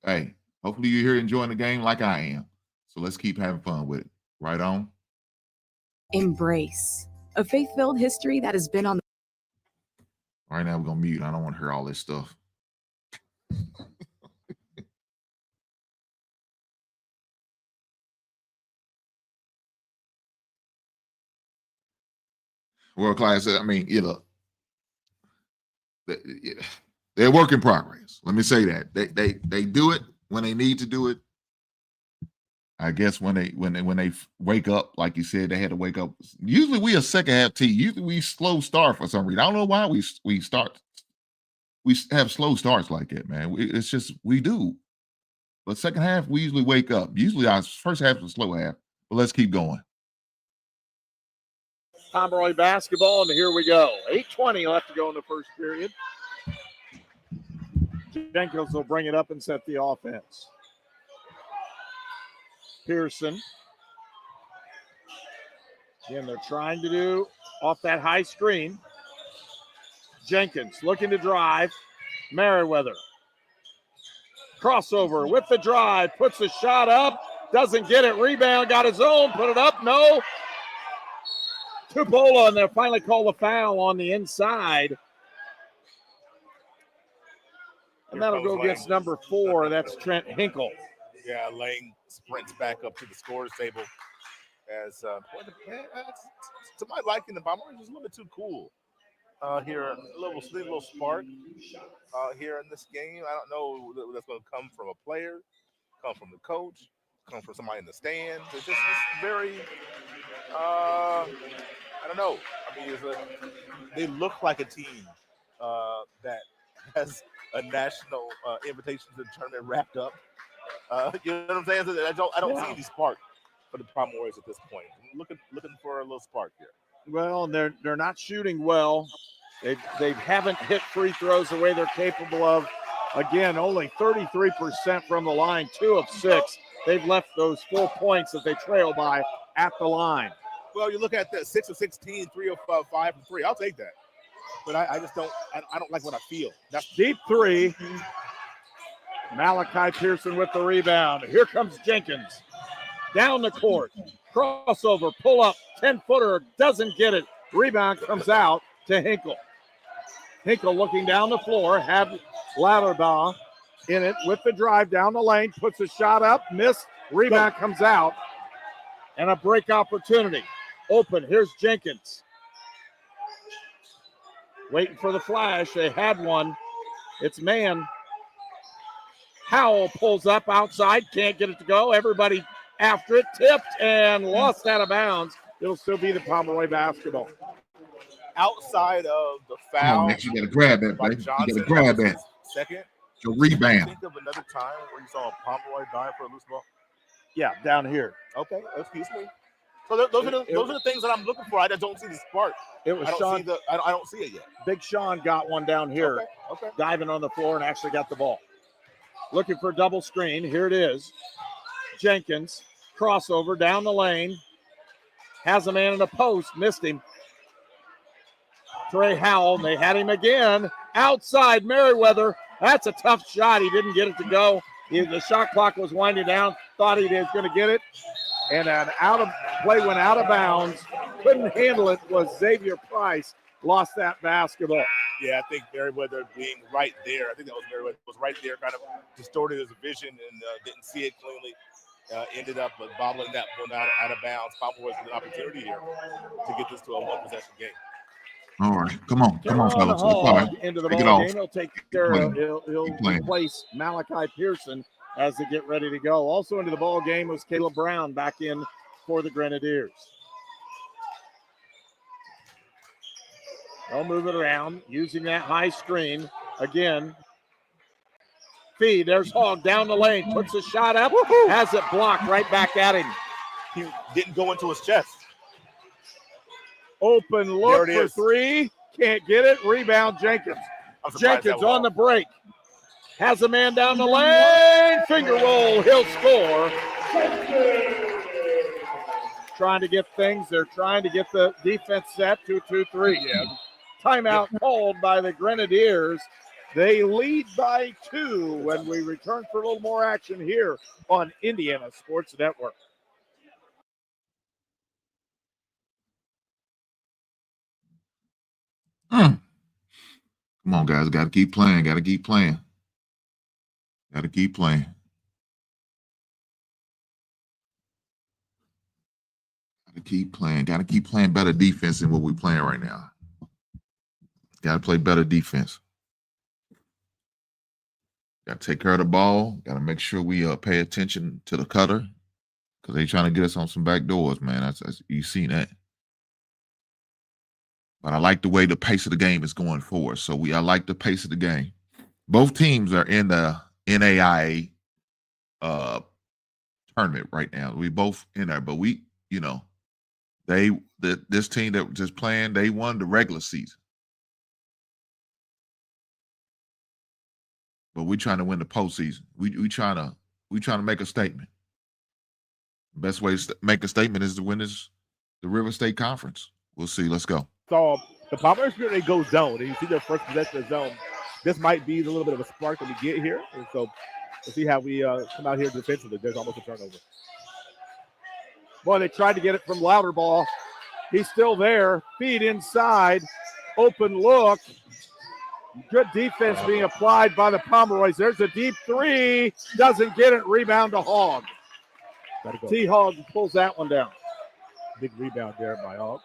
Speaker 3: Hey, hopefully you're here enjoying the game like I am. So let's keep having fun with it. Right on.
Speaker 9: Embrace a faith-filled history that has been on.
Speaker 3: All right, now we're going to mute. I don't want to hear all this stuff. World class, I mean, you know, they're work in progress. Let me say that. They do it when they need to do it. I guess when they wake up, like you said, they had to wake up. Usually we a second half team. Usually we slow start for some reason. I don't know why we have slow starts like that, man. It's just we do. But second half, we usually wake up. Usually our first half is a slow half. But let's keep going.
Speaker 5: Pomeroy basketball, and here we go. 8:20 left to go in the first period. Jenkins will bring it up and set the offense. Pearson. Again, they're trying to do off that high screen. Jenkins looking to drive. Merriweather. Crossover with the drive. Puts the shot up. Doesn't get it. Rebound. Got his own. Put it up. No. Tupola, and they'll finally call a foul on the inside. And that'll go against number 4. That's Trent Hinkle.
Speaker 4: Yeah, Lang sprints back up to the scorer's table. As to my liking, the Bombers is a little bit too cool. Here, a little spark here in this game. I don't know whether that's going to come from a player, come from the coach, come from somebody in the stands. It's very, I don't know. I mean, they look like a team that has a national invitation to the tournament wrapped up. You know what I'm saying? I don't see any spark for the Pomeroys at this point. I'm looking for a little spark here.
Speaker 5: Well, they're not shooting well. They haven't hit free throws the way they're capable of. Again, only 33% from the line, 2 of 6. They've left those 4 points that they trail by at the line.
Speaker 4: Well, you look at that 6 of 16, 3 of 5 from 3. I'll take that. But I just don't. I don't like what I feel.
Speaker 5: That's deep 3. Malachi Pearson with the rebound. Here comes Jenkins. Down the court. Crossover, pull up, 10-footer, doesn't get it. Rebound comes out to Hinkle. Hinkle looking down the floor, had Louderbaugh in it with the drive down the lane, puts a shot up, missed, rebound comes out, and a break opportunity. Open, here's Jenkins. Waiting for the flash, they had one. It's man. Howell pulls up outside, can't get it to go. Everybody after it, tipped and lost out of bounds. It'll still be the Pomeroy basketball.
Speaker 4: Outside of the foul.
Speaker 3: Next, you got to grab that, buddy. You got to grab that.
Speaker 4: Second.
Speaker 3: a rebound.
Speaker 4: Think of another time where you saw a Pomeroy dive for a loose ball.
Speaker 5: Yeah, down here.
Speaker 4: Okay, excuse me. So those are the things that I'm looking for. I just don't see the spark.
Speaker 5: It was
Speaker 4: I don't
Speaker 5: Sean.
Speaker 4: see the. I don't see it yet.
Speaker 5: Big Sean got one down here,
Speaker 4: Okay.
Speaker 5: diving on the floor and actually got the ball. Looking for a double screen. Here it is. Jenkins, crossover down the lane. Has a man in the post, missed him. Trey Howell, they had him again. Outside Merriweather. That's a tough shot. He didn't get it to go. The shot clock was winding down. Thought he was going to get it. And an play went out of bounds. Couldn't handle it was Xavier Price. Lost that basketball.
Speaker 4: Yeah, I think Merriweather being right there. I think that was Merriweather was right there, kind of distorted his vision and didn't see it cleanly. Ended up bobbling that one out of bounds. Pomeroy with an opportunity here to get this to a one-possession game.
Speaker 3: All right, come on, fellas.
Speaker 5: Hall
Speaker 3: All right.
Speaker 5: into the
Speaker 3: Take it
Speaker 5: ball
Speaker 3: off.
Speaker 5: game. He'll take care of. He'll
Speaker 3: playing.
Speaker 5: replace Malachi Pearson as they get ready to go. Also into the ball game was Caleb Brown back in for the Grenadiers. They'll move it around using that high screen again. Feed. There's Hogg down the lane. Puts a shot up. Has it blocked right back at him.
Speaker 4: He didn't go into his chest.
Speaker 5: Open look
Speaker 4: There it
Speaker 5: for three. Can't get it. Rebound Jenkins. Jenkins on the break. Has a man down the lane. Finger roll. He'll score. Trying to get things. They're trying to get the defense set. 2-2-3. Yeah. Timeout called by the Grenadiers. They lead by 2 when we return for a little more action here on Indiana Sports Network.
Speaker 3: Come on, guys. Got to keep playing. Got to keep playing. Got to keep playing. Got to keep playing. Got to keep playing better defense than what we're playing right now. Got to play better defense. Got to take care of the ball. Got to make sure we pay attention to the cutter because they're trying to get us on some back doors, man. That's you seen that. But I like the way the pace of the game is going forward. So I like the pace of the game. Both teams are in the NAIA tournament right now. We both in there, but this team that was just playing, they won the regular season. But we're trying to win the postseason. We trying to make a statement. The best way to make a statement is to win the River State Conference. We'll see. Let's go.
Speaker 4: So the Pomeroy Spirit, they go zone, and you see their first possession of zone. This might be a little bit of a spark that we get here, and so we'll see how we come out here defensively. There's almost a turnover.
Speaker 5: Boy, they tried to get it from Louderball. He's still there. Feed inside. Open look. Good defense being applied by the Pomeroys. There's a deep three. Doesn't get it. Rebound to Hogg. T-Hogg pulls that one down.
Speaker 4: Big rebound there by Hogg.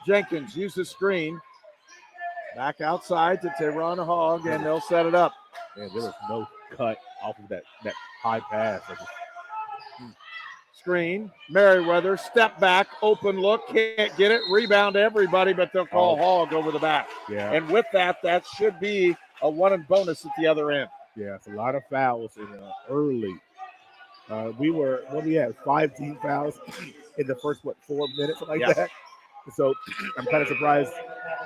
Speaker 5: Jenkins uses screen. Back outside to Teron Hogg, and they'll set it up.
Speaker 4: Man, there was no cut off of that high pass.
Speaker 5: Screen. Merriweather, step back, open look, can't get it. Rebound everybody, but they'll call Hogg over the back.
Speaker 4: Yeah.
Speaker 5: And with that should be a 1 bonus at the other end.
Speaker 4: Yeah, it's a lot of fouls early. We had 5 team fouls in the first 4 minutes, something like that. So I'm kind of surprised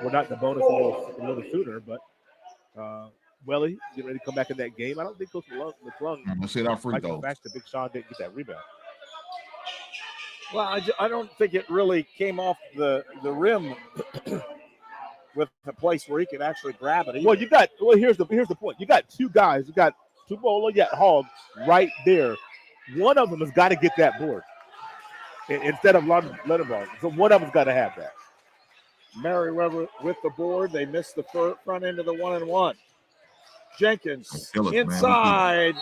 Speaker 4: we're not in the bonus a little sooner, but Welly getting ready to come back in that game. I don't think Coach McClung
Speaker 3: Let's hit our free
Speaker 4: might
Speaker 3: throws.
Speaker 4: come back to Big Sean didn't get that rebound.
Speaker 5: Well, I don't think it really came off the rim with the place where he could actually grab it.
Speaker 4: Well, here's the point. You got 2 guys. You got Tupolo, you got Hogg right there. One of them has got to get that board instead of Letterball. So one of them's got to have that.
Speaker 5: Merriweather with the board. They missed the front end of the 1-and-1. Jenkins inside.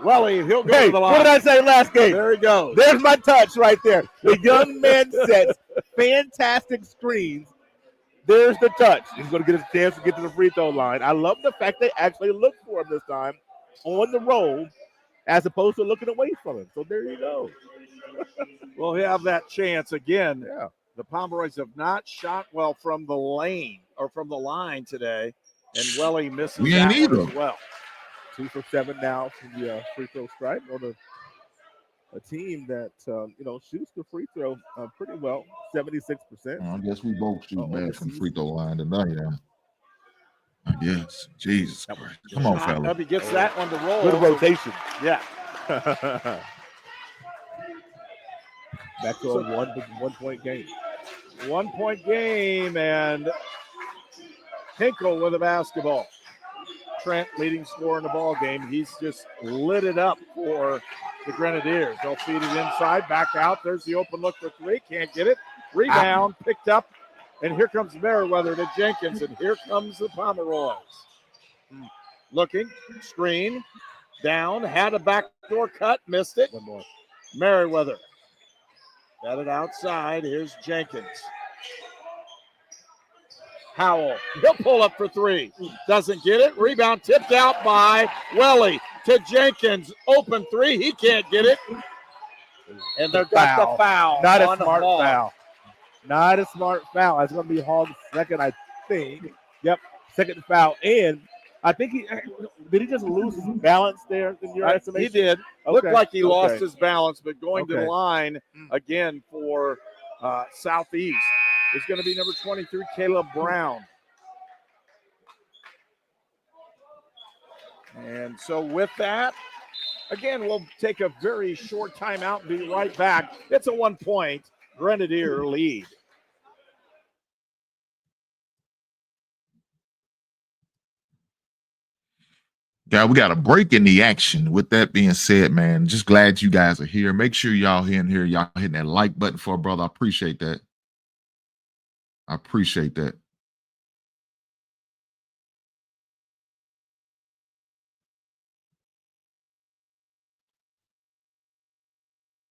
Speaker 5: Welly, he'll go to the line.
Speaker 4: What did I say last game?
Speaker 5: There he goes.
Speaker 4: There's my touch right there. The young man sets fantastic screens. There's the touch. He's going to get a chance to get to the free throw line. I love the fact they actually looked for him this time on the roll as opposed to looking away from him. So there you go.
Speaker 5: We'll have that chance again.
Speaker 4: Yeah.
Speaker 5: The Pomeroys have not shot well from the lane or from the line today. And Welly misses
Speaker 3: We ain't
Speaker 5: that one
Speaker 3: either.
Speaker 5: as well.
Speaker 10: 2 for 7 now from the free throw stripe on a team that shoots the free throw pretty well, 76%.
Speaker 3: I guess we both shoot
Speaker 10: on
Speaker 3: bad
Speaker 10: the
Speaker 3: from
Speaker 10: season.
Speaker 3: free throw line tonight. Yeah. I guess. Jesus Christ. Come on, fella.
Speaker 5: Hubby gets that one to roll.
Speaker 10: Good rotation.
Speaker 5: Yeah.
Speaker 10: Back to a 1 point game.
Speaker 5: 1 point game, and Hinkle with a basketball. Trent leading scorer in the ball game. He's just lit it up for the Grenadiers. They'll feed it inside, back out. There's the open look for three. Can't get it. Rebound picked up, and here comes Merriweather to Jenkins, and here comes the Pomeroys. Looking, screen, down, had a backdoor cut, missed it.
Speaker 10: One more.
Speaker 5: Merriweather got it outside. Here's Jenkins. Howell, he'll pull up for three. Doesn't get it. Rebound tipped out by Welly to Jenkins. Open three. He can't get it. And they've got the foul.
Speaker 10: Not a
Speaker 5: on
Speaker 10: smart
Speaker 5: Hogg.
Speaker 10: foul. Not a smart foul. It's going to be Hogg's second, I think. Yep, second foul. And I think did he just lose his balance there in your estimation?
Speaker 5: He did.
Speaker 10: Okay.
Speaker 5: Looked like he lost
Speaker 10: Okay.
Speaker 5: his balance, but going to the
Speaker 10: Okay.
Speaker 5: line again for Southeast is going to be number 23, Caleb Brown. And so with that, again, we'll take a very short timeout and be right back. It's a 1 point Grenadier lead.
Speaker 3: Yeah, we got a break in the action. With that being said, man, just glad you guys are here. Make sure y'all in here. Y'all hitting that like button for a brother. I appreciate that. I appreciate that.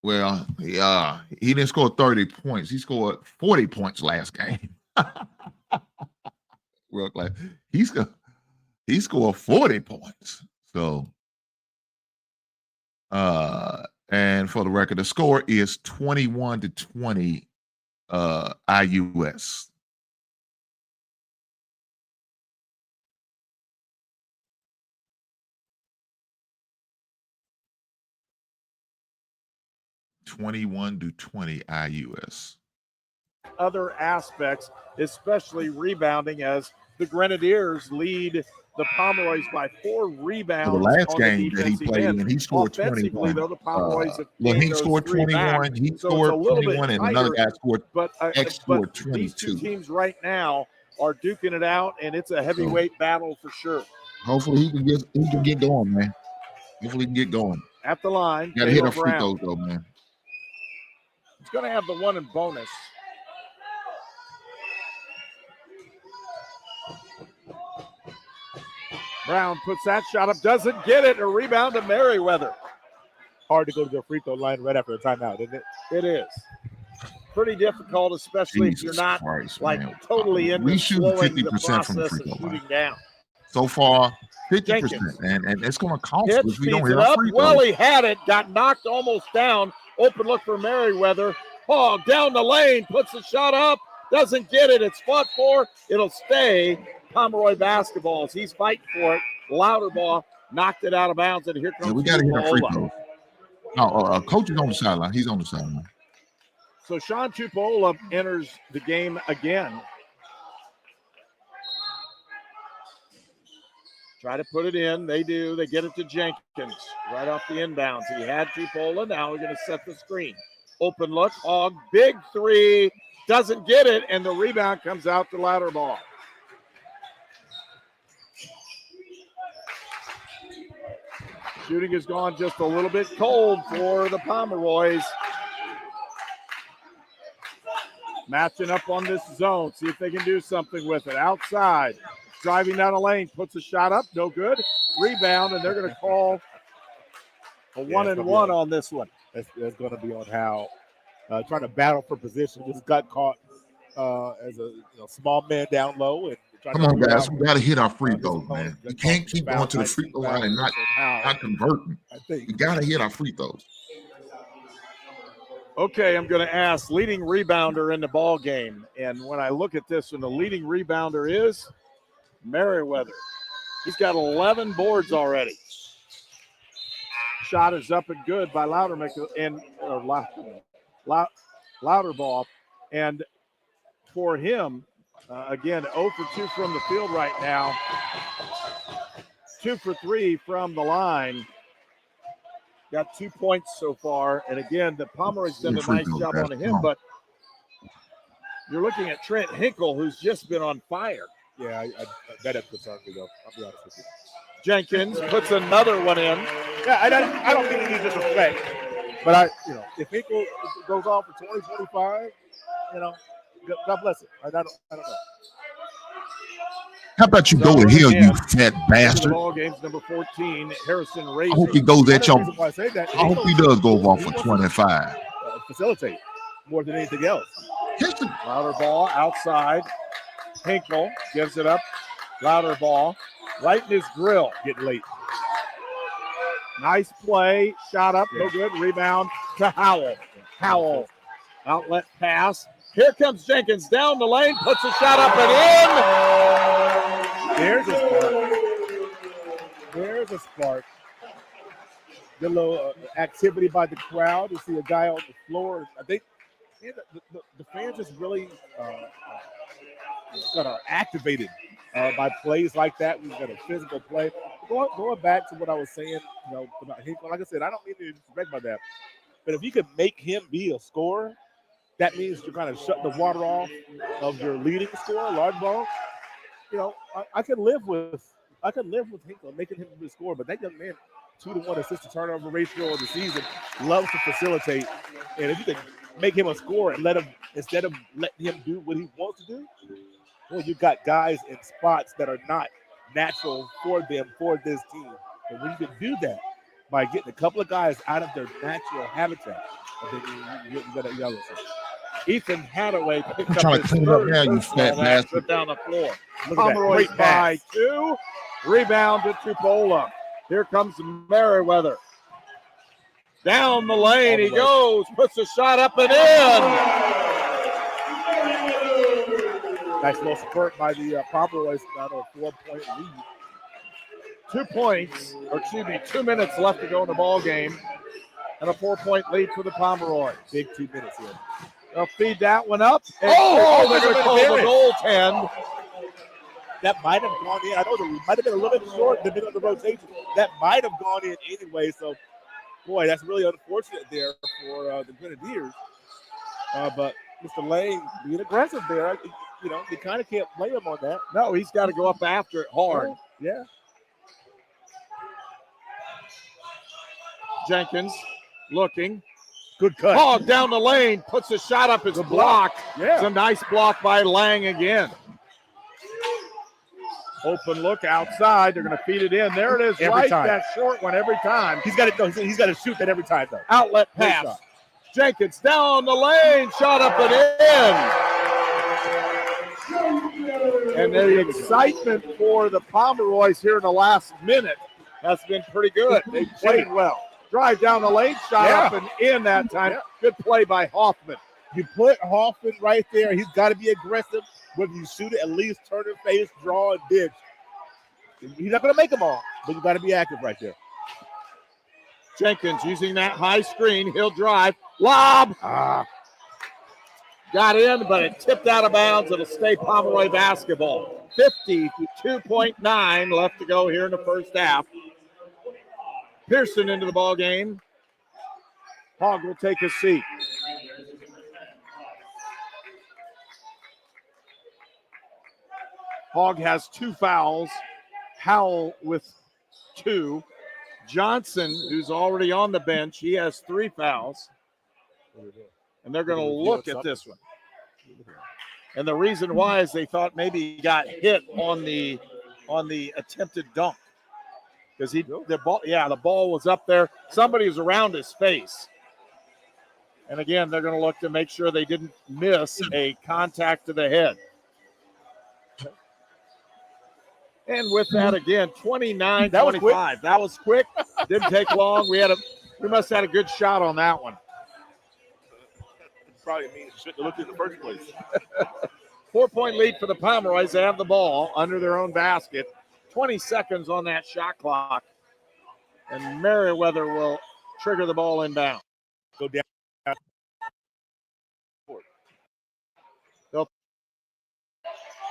Speaker 3: Well, yeah, he didn't score 30 points. He scored 40 points last game. Real like he scored 40 points. So and for the record, the score is 21-20 IUS. (21-20 IUS).
Speaker 5: Other aspects, especially rebounding, as the Grenadiers lead the Pomeroys by 4 rebounds.
Speaker 3: So the last
Speaker 5: on
Speaker 3: game
Speaker 5: the
Speaker 3: that he
Speaker 5: defensive
Speaker 3: played
Speaker 5: end.
Speaker 3: in, he scored
Speaker 5: Offensively,
Speaker 3: 21.
Speaker 5: though, the Pomeroys have
Speaker 3: Well,
Speaker 5: gained
Speaker 3: he
Speaker 5: those
Speaker 3: scored
Speaker 5: 3 back.
Speaker 3: 21. He
Speaker 5: So it's a
Speaker 3: scored
Speaker 5: little bit
Speaker 3: 21, and another
Speaker 5: tighter,
Speaker 3: guy scored.
Speaker 5: But
Speaker 3: X scored
Speaker 5: these two
Speaker 3: 22.
Speaker 5: teams right now are duking it out, and it's a heavyweight battle for sure.
Speaker 3: Hopefully he can get going, man. Hopefully he can get going.
Speaker 5: At the line,
Speaker 3: Got to hit
Speaker 5: Caleb
Speaker 3: our free
Speaker 5: Brown.
Speaker 3: throws though, man.
Speaker 5: He's going to have the one in bonus. Brown puts that shot up, doesn't get it. A rebound to Merriweather.
Speaker 10: Hard to go to the free throw line right after a timeout, isn't it?
Speaker 5: It is. Pretty difficult, especially if you're not
Speaker 3: Christ,
Speaker 5: like
Speaker 3: man.
Speaker 5: totally into
Speaker 3: We shoot
Speaker 5: slowing the
Speaker 3: 50% from the
Speaker 5: process
Speaker 3: free
Speaker 5: of
Speaker 3: throw line.
Speaker 5: shooting down.
Speaker 3: So far, 50%,
Speaker 5: Jenkins.
Speaker 3: and it's going to cost us
Speaker 5: Hitch
Speaker 3: if we don't
Speaker 5: feeds
Speaker 3: hit
Speaker 5: it
Speaker 3: our
Speaker 5: up.
Speaker 3: free throws.
Speaker 5: Welly had it, got knocked almost down. Open look for Merriweather. Hogg down the lane, puts the shot up, doesn't get it. It's fought for. It'll stay Pomeroy basketball as he's fighting for it. Louderbaugh knocked it out of bounds, and here comes
Speaker 3: Yeah, we got to hit our free
Speaker 5: Tupola.
Speaker 3: throws. No, coach is on the sideline. He's on the sideline.
Speaker 5: So Sean Tupola enters the game again. Try to put it in. They do. They get it to Jenkins right off the inbounds. He had Tupola. Now we're going to set the screen. Open look. Hogg, big three. Doesn't get it, and the rebound comes out to Louderbaugh. Shooting has gone just a little bit cold for the Pomeroys. Matching up on this zone. See if they can do something with it. Outside. Driving down the lane. Puts a shot up. No good. Rebound, and they're going to call a 1-and-1 on this one.
Speaker 10: That's going to be on how trying to battle for position. Just got caught as a small man down low. And
Speaker 3: Come on, guys. We got to hit our free throws, man. We can't keep going to the free throw line and not converting. We got to hit our free throws.
Speaker 5: Okay, I'm going to ask leading rebounder in the ball game. And when I look at this one, the leading rebounder is Merriweather. He's got 11 boards already. Shot is up and good by Loudermilk and Louderbaugh. And for him, again, 0 for 2 from the field right now. 2 for 3 from the line. Got 2 points so far. And again, the Pomeroy's done a nice job on him, but you're looking at Trent Hinkle, who's just been on fire.
Speaker 10: Yeah, that has concerned me, though. I'll be honest with you.
Speaker 5: Jenkins puts another one in.
Speaker 10: Yeah, I don't think he needs disrespect. But if Hinkle goes off for 20, 25, God bless it. I don't know.
Speaker 3: How about you go to hell, you fat bastard?
Speaker 5: Ball game's number 14, Harrison Razor.
Speaker 3: I hope he goes at your.
Speaker 10: I
Speaker 3: hope he does go off for 25.
Speaker 10: Facilitate more than anything else.
Speaker 5: Louder ball outside. Hinkle gives it up. Louder ball right in his grill.
Speaker 10: Getting late.
Speaker 5: Nice play. Shot up. No good. Rebound to Howell. Howell. Outlet pass. Here comes Jenkins down the lane. Puts a shot up and in.
Speaker 10: There's a spark. There's a spark. Good little activity by the crowd to see a guy on the floor. I think the fans just really kind of activated by plays like that. We've got a physical play. Going back to what I was saying, about Hinkle, like I said, I don't mean to disrespect by that, but if you could make him be a scorer, that means you're kind of shut the water off of your leading scorer, Louderbaugh. I could live with Hinkle making him be a scorer, but that young man, 2-to-1 assist to turnover ratio of the season, loves to facilitate. And if you could make him a scorer and instead of letting him do what he wants to do, well, you've got guys in spots that are not natural for them, for this team. And when you can do that by getting a couple of guys out of their natural habitat, I think you got to listen.
Speaker 5: Ethan Hadaway picked up
Speaker 3: Trying to
Speaker 5: his
Speaker 3: clean up
Speaker 5: third
Speaker 3: now, you
Speaker 5: personal
Speaker 3: fat bastard.
Speaker 5: down the floor.
Speaker 10: Look at that.
Speaker 5: Pomeroy's
Speaker 10: Great
Speaker 5: by
Speaker 10: pass.
Speaker 5: 2. Rebound to Tupola. Here comes Merriweather. Down the lane he goes. Puts a shot up and in.
Speaker 10: Nice little spurt by the Pomeroys. Now a 4-point lead.
Speaker 5: 2 minutes left to go in the ball game. And a 4-point lead for the Pomeroys.
Speaker 10: Big 2 minutes here.
Speaker 5: They'll feed that one up. And
Speaker 10: they're
Speaker 5: going to call the goaltend.
Speaker 10: That might have gone in. I know it might have been a little bit short depending on the rotation. That might have gone in anyway. So, boy, that's really unfortunate there for the Grenadiers. But Mr. Lane being aggressive there, you kind of can't blame him on that.
Speaker 5: No, he's got to go up after it hard.
Speaker 10: Yeah.
Speaker 5: Jenkins looking.
Speaker 10: Good cut.
Speaker 5: Hog down the lane, puts a shot up. It's a block.
Speaker 10: Yeah.
Speaker 5: It's a nice block by Lang again. Open look outside. They're going to feed it in. There it is.
Speaker 10: Every time.
Speaker 5: That short one every time.
Speaker 10: He's got to shoot that every time, though.
Speaker 5: Outlet pass. Jenkins down the lane. Shot up and in. And the excitement for the Pomeroys here in the last minute has been pretty good. They played well. Drive down the lane, shot up and in that time. Good play by Hoffman.
Speaker 10: You put Hoffman right there. He's got to be aggressive. Whether you shoot it, at least turn and face, draw, and ditch. He's not going to make them all, but you got to be active right there.
Speaker 5: Jenkins using that high screen. He'll drive. Lob. Got in, but it tipped out of bounds. It'll stay Pomeroy basketball. 52.9 left to go here in the first half. Pearson into the ball game. Hogg will take his seat. Hogg has 2 fouls. Howell with 2. Johnson, who's already on the bench, he has 3 fouls. And they're going to look at this one. And the reason why is they thought maybe he got hit on the attempted dunk. Because the ball was up there. Somebody was around his face. And again, they're going to look to make sure they didn't miss a contact to the head. And with that, again, 29-25. That was quick. Didn't take long. We must have had a good shot on that one.
Speaker 10: Probably means shouldn't have looked in the first place.
Speaker 5: 4-point lead for the Pomeroys. They have the ball under their own basket. 20 seconds on that shot clock. And Merriweather will trigger the ball inbound.
Speaker 10: Go down.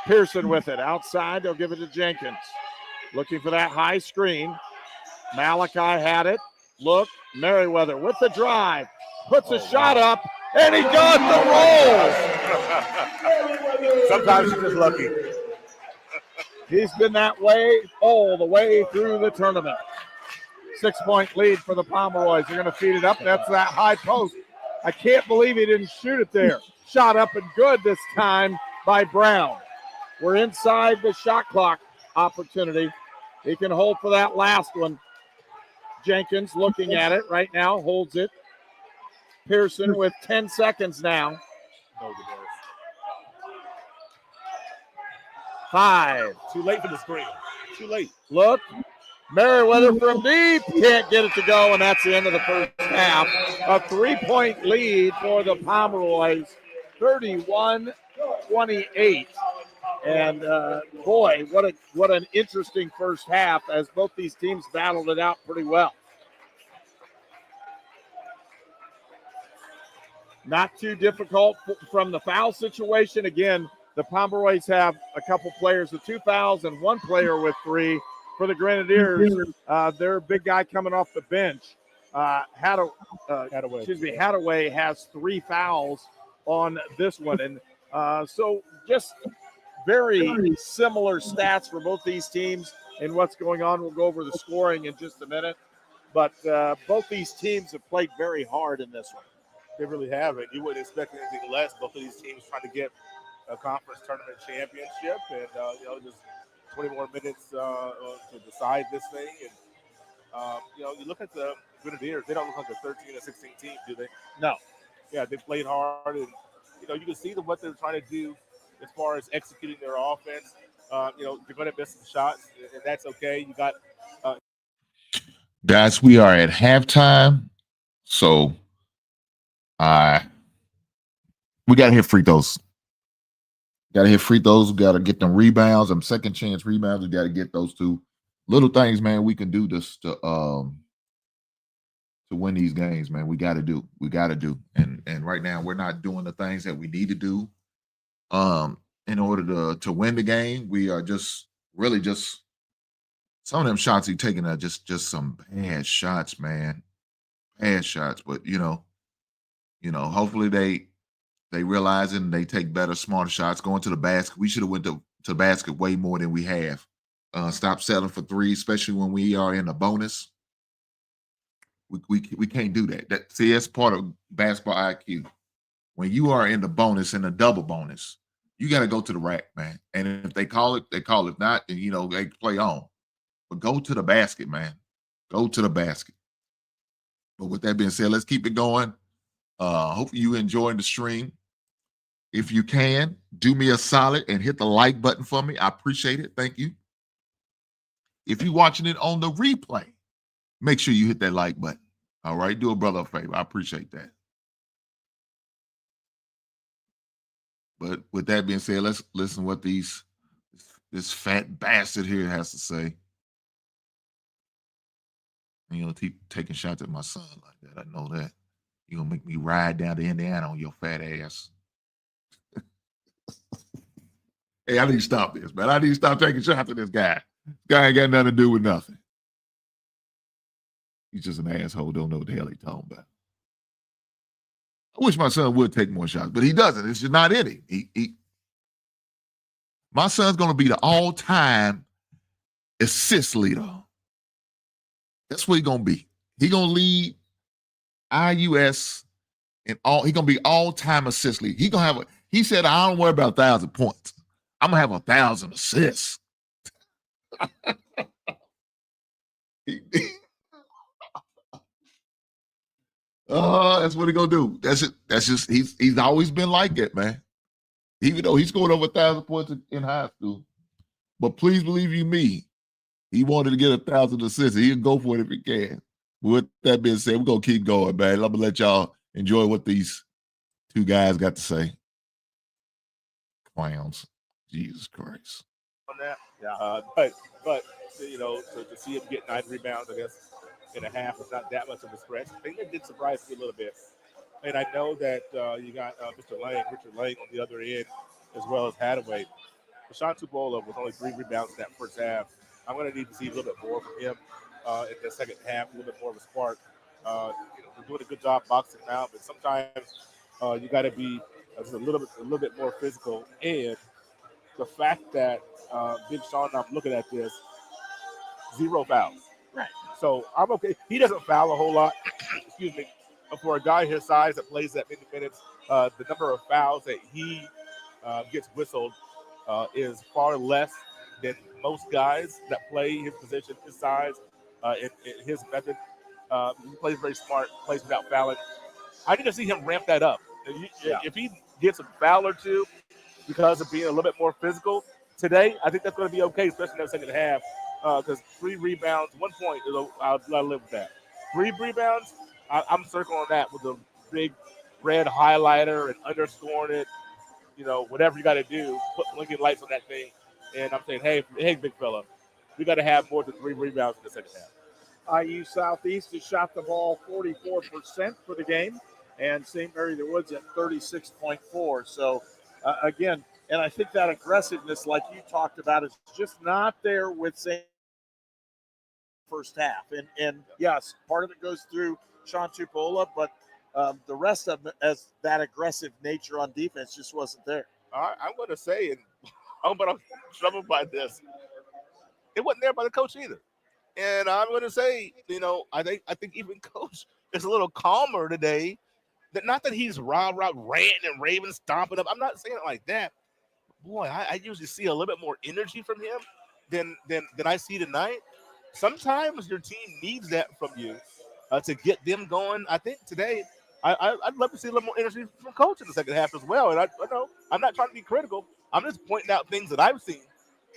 Speaker 5: Pearson with it. Outside, they'll give it to Jenkins. Looking for that high screen. Malachi had it. Look, Merriweather with the drive. Puts a shot up, and he got the roll.
Speaker 10: Sometimes you're just lucky.
Speaker 5: He's been that way all the way through the tournament. 6-point lead for the Pomeroys. They're going to feed it up. That's that high post. I can't believe he didn't shoot it there. Shot up and good this time by Brown. We're inside the shot clock opportunity. He can hold for that last one. Jenkins looking at it right now, holds it. Pearson with 10 seconds now. 5.
Speaker 10: Too late for the screen. Too late.
Speaker 5: Look. Merriweather from deep. Can't get it to go, and that's the end of the first half. A 3-point lead for the Pomeroys. 31-28. And, boy, what an interesting first half as both these teams battled it out pretty well. Not too difficult from the foul situation. Again, the Pomeroys have a couple players with 2 fouls and 1 player with 3. For the Grenadiers, their big guy coming off the bench, Hadaway has 3 fouls on this one. And so just very similar stats for both these teams and what's going on. We'll go over the scoring in just a minute. But both these teams have played very hard in this one.
Speaker 10: They really haven't. You wouldn't expect anything less. Both of these teams trying to get a conference tournament championship, and just 20 more minutes to decide this thing. And you look at the Grenadiers; they don't look like a 13 or 16 team, do they?
Speaker 5: No.
Speaker 10: Yeah, they played hard, and you can see what they're trying to do as far as executing their offense. They're going to miss some shots, and that's okay. You got
Speaker 3: guys. We are at halftime, so we got to hit free throws. Got to hit free throws. We got to get them rebounds, them second chance rebounds. We got to get those 2 little things, man. We can do this to win these games, man. We got to do. And right now we're not doing the things that we need to do in order to win the game. We are just some of them shots he's taking are just some bad shots, man. Bad shots, but hopefully they realize it and they take better, smarter shots. Going to the basket. We should have went to the basket way more than we have. Stop settling for 3, especially when we are in the bonus. We can't do that. That's part of basketball IQ. When you are in the bonus and the double bonus, you got to go to the rack, man. And if they call it, they call it. Not, and they play on. But go to the basket, man. Go to the basket. But with that being said, let's keep it going. Hopefully you enjoying the stream. If you can, do me a solid and hit the like button for me. I appreciate it. Thank you. If you're watching it on the replay, make sure you hit that like button. All right? Do a brother a favor. I appreciate that. But with that being said, let's listen what this fat bastard here has to say. And keep taking shots at my son like that. I know that. You're going to make me ride down to Indiana on your fat ass. Hey, I need to stop this, man. I need to stop taking shots at this guy. This guy ain't got nothing to do with nothing. He's just an asshole. Don't know what the hell he's talking about. I wish my son would take more shots, but he doesn't. It's just not in him. My son's going to be the all-time assist leader. That's what he's going to be. He's going to lead IUS and he's going to be all-time assist leader. He said, I don't worry about 1,000 points. I'm going to have 1,000 assists. That's what he's going to do. That's just he's always been like that, man. Even though he scored over 1,000 points in high school. But please believe you me, he wanted to get 1,000 assists. He can go for it if he can. With that being said, we're going to keep going, man. I'm going to let y'all enjoy what these 2 guys got to say. Clowns. Jesus Christ.
Speaker 4: On that.
Speaker 10: Yeah. But you know, to see him get 9 rebounds, I guess, in a half is not that much of a stretch. I think it did surprise me a little bit. And I know that you got Mr. Lang, Richard Lang on the other end, as well as Hadaway. Sean Tubola with only 3 rebounds in that first half. I'm going to need to see a little bit more from him in the second half, a little bit more of a spark. We're doing a good job boxing him out, but sometimes you got to be just a little bit more physical. And the fact that Big Sean, I'm looking at this, 0 fouls.
Speaker 5: Right.
Speaker 10: So I'm okay. He doesn't foul a whole lot. Excuse me. But for a guy his size that plays that many minutes, the number of fouls that he gets whistled is far less than most guys that play his position, his size, in his method. He plays very smart, plays without fouling. I need to see him ramp that up. If he gets a foul or two because of being a little bit more physical today, I think that's going to be okay, especially in that second half. Because 3 rebounds, 1 point, I'll live with that. 3 rebounds, I'm circling that with a big red highlighter and underscoring it. You know, whatever you got to do, put blinking lights on that thing. And I'm saying, hey, big fella, we got to have more than 3 rebounds in the second half.
Speaker 5: IU Southeast has shot the ball 44% for the game, and St. Mary the Woods at 36.4. So, again, and I think that aggressiveness, like you talked about, is just not there with St. first half. And yes, part of it goes through Sean Tupola, but the rest of it, as that aggressive nature on defense, just wasn't there.
Speaker 10: I'm going to say, and I'm troubled by this, it wasn't there by the coach either. And I'm going to say, I think even coach is a little calmer today. That not that he's ranting and raving, stomping up. I'm not saying it like that. Boy, I usually see a little bit more energy from him than I see tonight. Sometimes your team needs that from you to get them going. I think today I'd love to see a little more energy from coach in the second half as well. And I know I'm not trying to be critical. I'm just pointing out things that I've seen.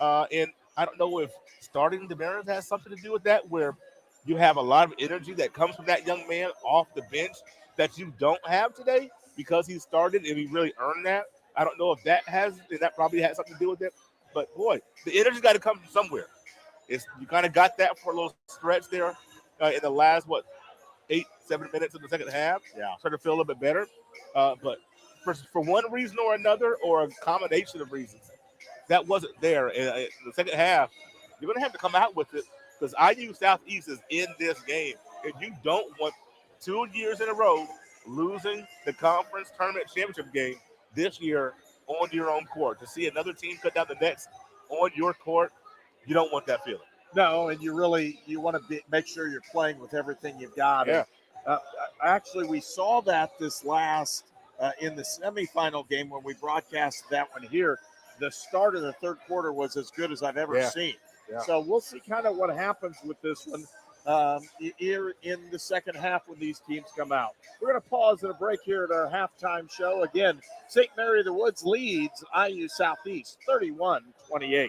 Speaker 10: And I don't know if starting DeMarins has something to do with that, where you have a lot of energy that comes from that young man off the bench that you don't have today because he started and he really earned that. I don't know if that probably has something to do with it. But, boy, the energy's got to come from somewhere. You kind of got that for a little stretch there in the last, 8-7 minutes of the second half.
Speaker 5: Yeah.
Speaker 10: Started to feel a little bit better. But for one reason or another, or a combination of reasons, that wasn't there. In the second half, you're going to have to come out with it because IU Southeast is in this game. And you don't want 2 years in a row losing the conference tournament championship game this year on your own court. To see another team cut down the nets on your court, you don't want that feeling.
Speaker 5: No, and you want to make sure you're playing with everything you've got.
Speaker 10: Yeah.
Speaker 5: And, actually, we saw that this last in the semifinal game when we broadcasted that one here. The start of the third quarter was as good as I've ever seen.
Speaker 10: Yeah.
Speaker 5: So we'll see kind of what happens with this one here in the second half when these teams come out. We're going to pause at a break here at our halftime show. Again, St. Mary the Woods leads IU Southeast 31-28.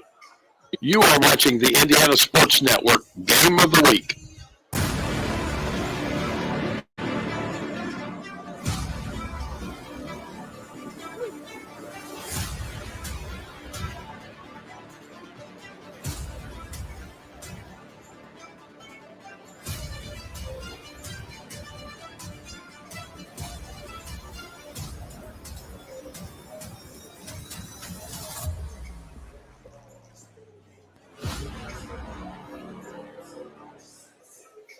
Speaker 6: You are watching the Indiana Sports Network Game of the Week.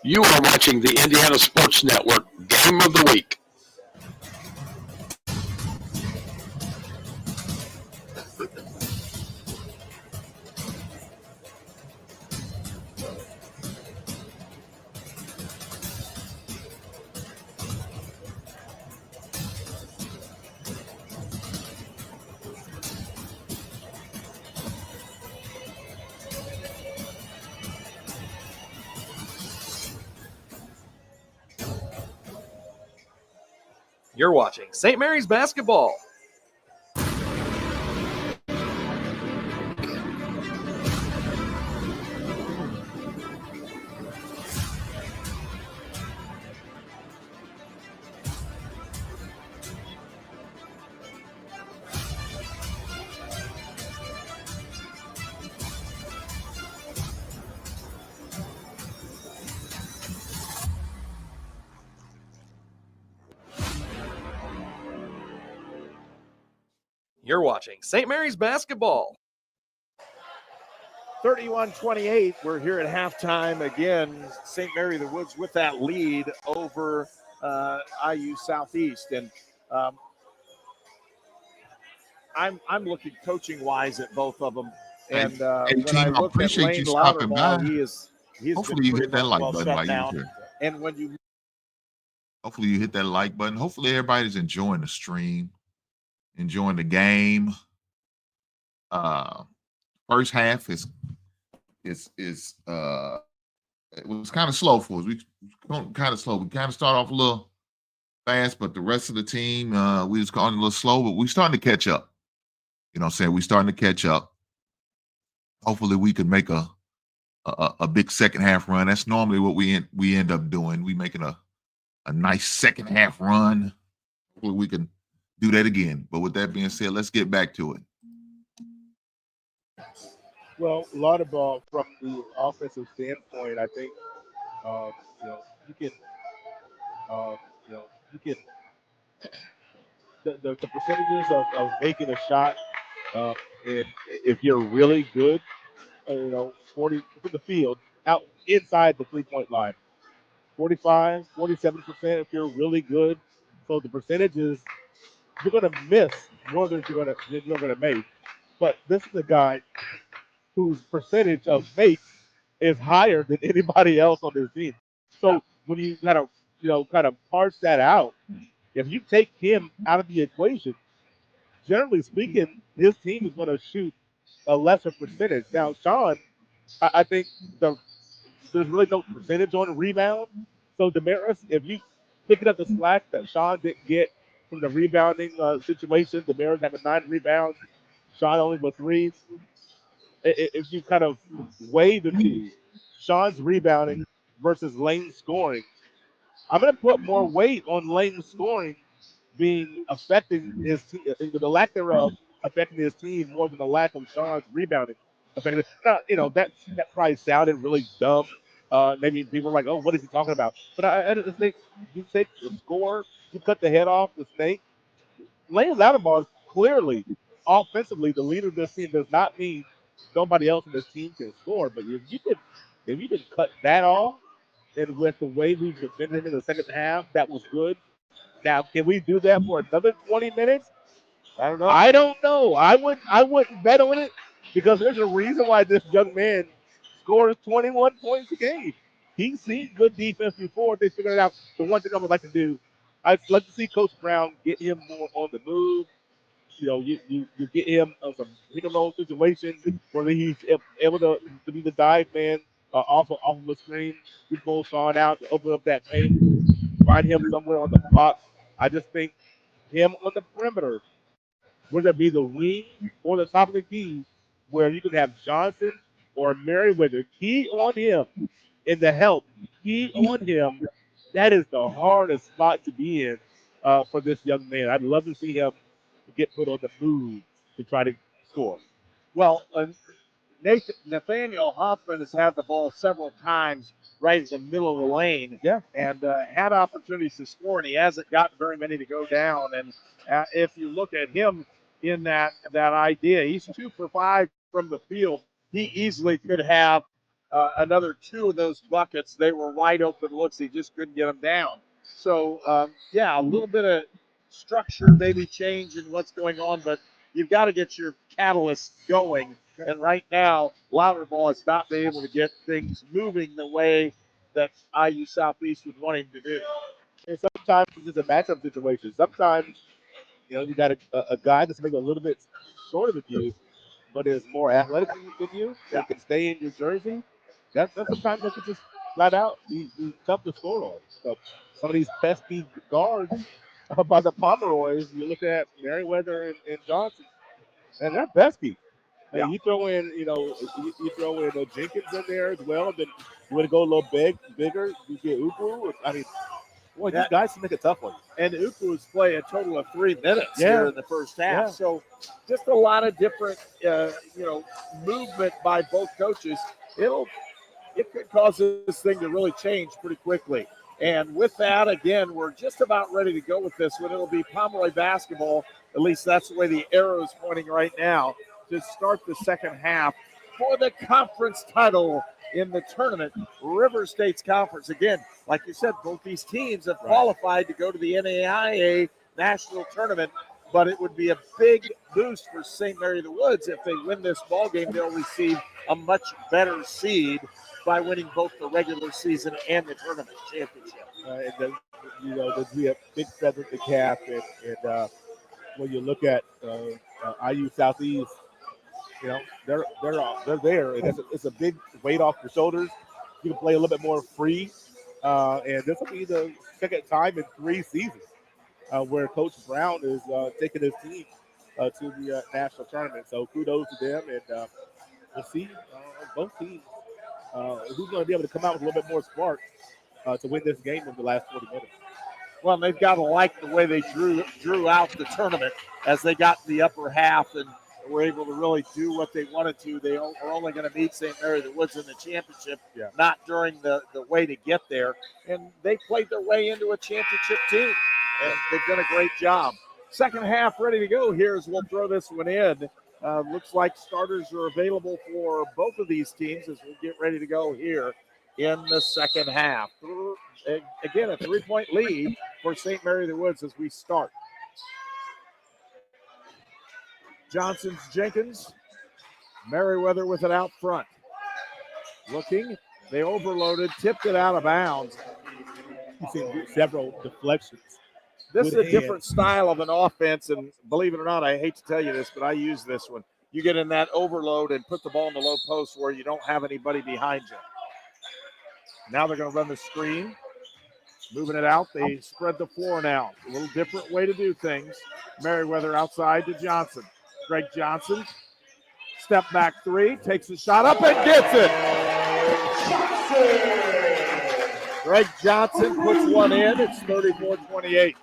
Speaker 6: You are watching the Indiana Sports Network Game of the Week.
Speaker 7: You're watching St. Mary's basketball. You're watching St. Mary's Basketball.
Speaker 5: 31-28. We're here at halftime again. St. Mary the Woods with that lead over IU Southeast, and I'm looking coaching wise at both of them. And
Speaker 3: Hey,
Speaker 5: when I
Speaker 3: team, I
Speaker 5: look at
Speaker 3: appreciate
Speaker 5: Lane
Speaker 3: you stopping by.
Speaker 5: Loudermilk, he's
Speaker 3: Hopefully
Speaker 5: been
Speaker 3: you
Speaker 5: pretty
Speaker 3: hit that
Speaker 5: much
Speaker 3: like
Speaker 5: well
Speaker 3: button
Speaker 5: shut
Speaker 3: while you was
Speaker 5: down.
Speaker 3: here.
Speaker 5: And when you
Speaker 3: Hopefully you hit that like button. Hopefully everybody's enjoying the stream, enjoying the game. First half is it was kind of slow for us. We kind of slow. We kind of start off a little fast, but the rest of the team, we was going a little slow, but we starting to catch up. You know what I'm saying? We starting to catch up. Hopefully we could make a big second half run. That's normally what we end up doing. We making a nice second half run. Hopefully we can do that again. But with that being said, let's get back to it.
Speaker 10: Well, a lot of from the offensive standpoint, I think you can the percentages of making a shot, if you're really good, 40 from the field out inside the 3-point line, 45, 47% if you're really good. So the percentages, you're going to miss more than you're going to make. But this is a guy whose percentage of make is higher than anybody else on this team. So when you kind of parse that out, if you take him out of the equation, generally speaking, his team is going to shoot a lesser percentage. Now, Sean, I think there's really no percentage on the rebound. So Damaris, if you picking up the slack that Sean didn't get from the rebounding situation, Damaris having 9 rebounds, Sean only with 3. If you kind of weigh the two, Sean's rebounding versus Lane's scoring, I'm going to put more weight on Lane's scoring being affecting his the lack thereof affecting his team more than the lack of Sean's rebounding affecting it. Now, that probably sounded really dumb. Maybe people were like, "Oh, what is he talking about?" But I just think you take the score, you cut the head off the snake. Lane Loudermilk is clearly offensively the leader of this team. Does not mean nobody else in this team can score, but if you can cut that off, and with the way we defended in the second half, that was good. Now, can we do that for another 20 minutes?
Speaker 5: I don't know.
Speaker 10: I don't know. I wouldn't bet on it because there's a reason why this young man scores 21 points a game. He's seen good defense before. They figured it out. The one thing I would like to do, I'd like to see Coach Brown get him more on the move. You get him some pick and roll situations where he's able to be the dive man off of the screen. We pull Sean out to open up that paint, find him somewhere on the block. I just think him on the perimeter, whether it be the wing or the top of the key, where you could have Johnson or Merriweather key on him in the help, key on him. That is the hardest spot to be in for this young man. I'd love to see him get put on the move to try to score.
Speaker 5: well, Nathaniel Hoffman has had the ball several times right in the middle of the lane, and had opportunities to score, and he hasn't gotten very many to go down. And if you look at him in that idea, he's 2 for 5 from the field. He easily could have another 2 of those buckets. They were wide open looks. He just couldn't get them down. So, a little bit of structure, maybe change in what's going on, but you've got to get your catalyst going. And right now, Loudermilk has not been able to get things moving the way that IU Southeast would want him to do.
Speaker 10: And sometimes it's just a matchup situation. Sometimes, you got a guy that's maybe a little bit shorter than you, but is more athletic than you, that can stay in your jersey. That's sometimes that could just flat out he's tough to score on. So some of these pesky guards by the Pomeroys, you look at Merriweather and Johnson, and they're pesky. And you throw in, you throw in Jenkins in there as well. Then you want to go a little bigger. You get Upu. I mean, boy, these guys can make it tough on you.
Speaker 5: And Upu was playing a total of 3 minutes here in the first half.
Speaker 10: Yeah.
Speaker 5: So just a lot of different, movement by both coaches. It could cause this thing to really change pretty quickly. And with that, again, we're just about ready to go with this one. It'll be Pomeroy basketball. At least that's the way the arrow is pointing right now to start the second half for the conference title in the tournament, River State's conference. Again, like you said, both these teams have qualified to go to the NAIA national tournament, but it would be a big boost for St. Mary of the Woods. If they win this ball game, they'll receive a much better seed by winning both the regular season and the tournament championship.
Speaker 10: We have big feather in the cap, and when you look at IU Southeast, they're there, and it's a big weight off your shoulders. You can play a little bit more free, and this will be the second time in 3 seasons where Coach Brown is taking his team to the national tournament. So kudos to them, and we'll see both teams who's going to be able to come out with a little bit more spark to win this game in the last 40 minutes.
Speaker 5: Well, they've got to like the way they drew out the tournament as they got the upper half and were able to really do what they wanted to. They are only going to meet St. Mary of the Woods in the championship, not during the way to get there. And they played their way into a championship team, and they've done a great job. Second half ready to go here as we'll throw this one in. Looks like starters are available for both of these teams as we get ready to go here in the second half. Again, a 3-point lead for St. Mary of the Woods as we start. Johnson's Jenkins. Merriweather with it out front. Looking. They overloaded, tipped it out of bounds.
Speaker 10: You've seen several deflections.
Speaker 5: This is a different style of an offense, and believe it or not, I hate to tell you this, but I use this one. You get in that overload and put the ball in the low post where you don't have anybody behind you. Now they're going to run the screen. Moving it out. They spread the floor now. A little different way to do things. Merriweather outside to Johnson. Greg Johnson. Step back 3. Takes the shot up and gets it. Greg Johnson puts one in. It's 34-28.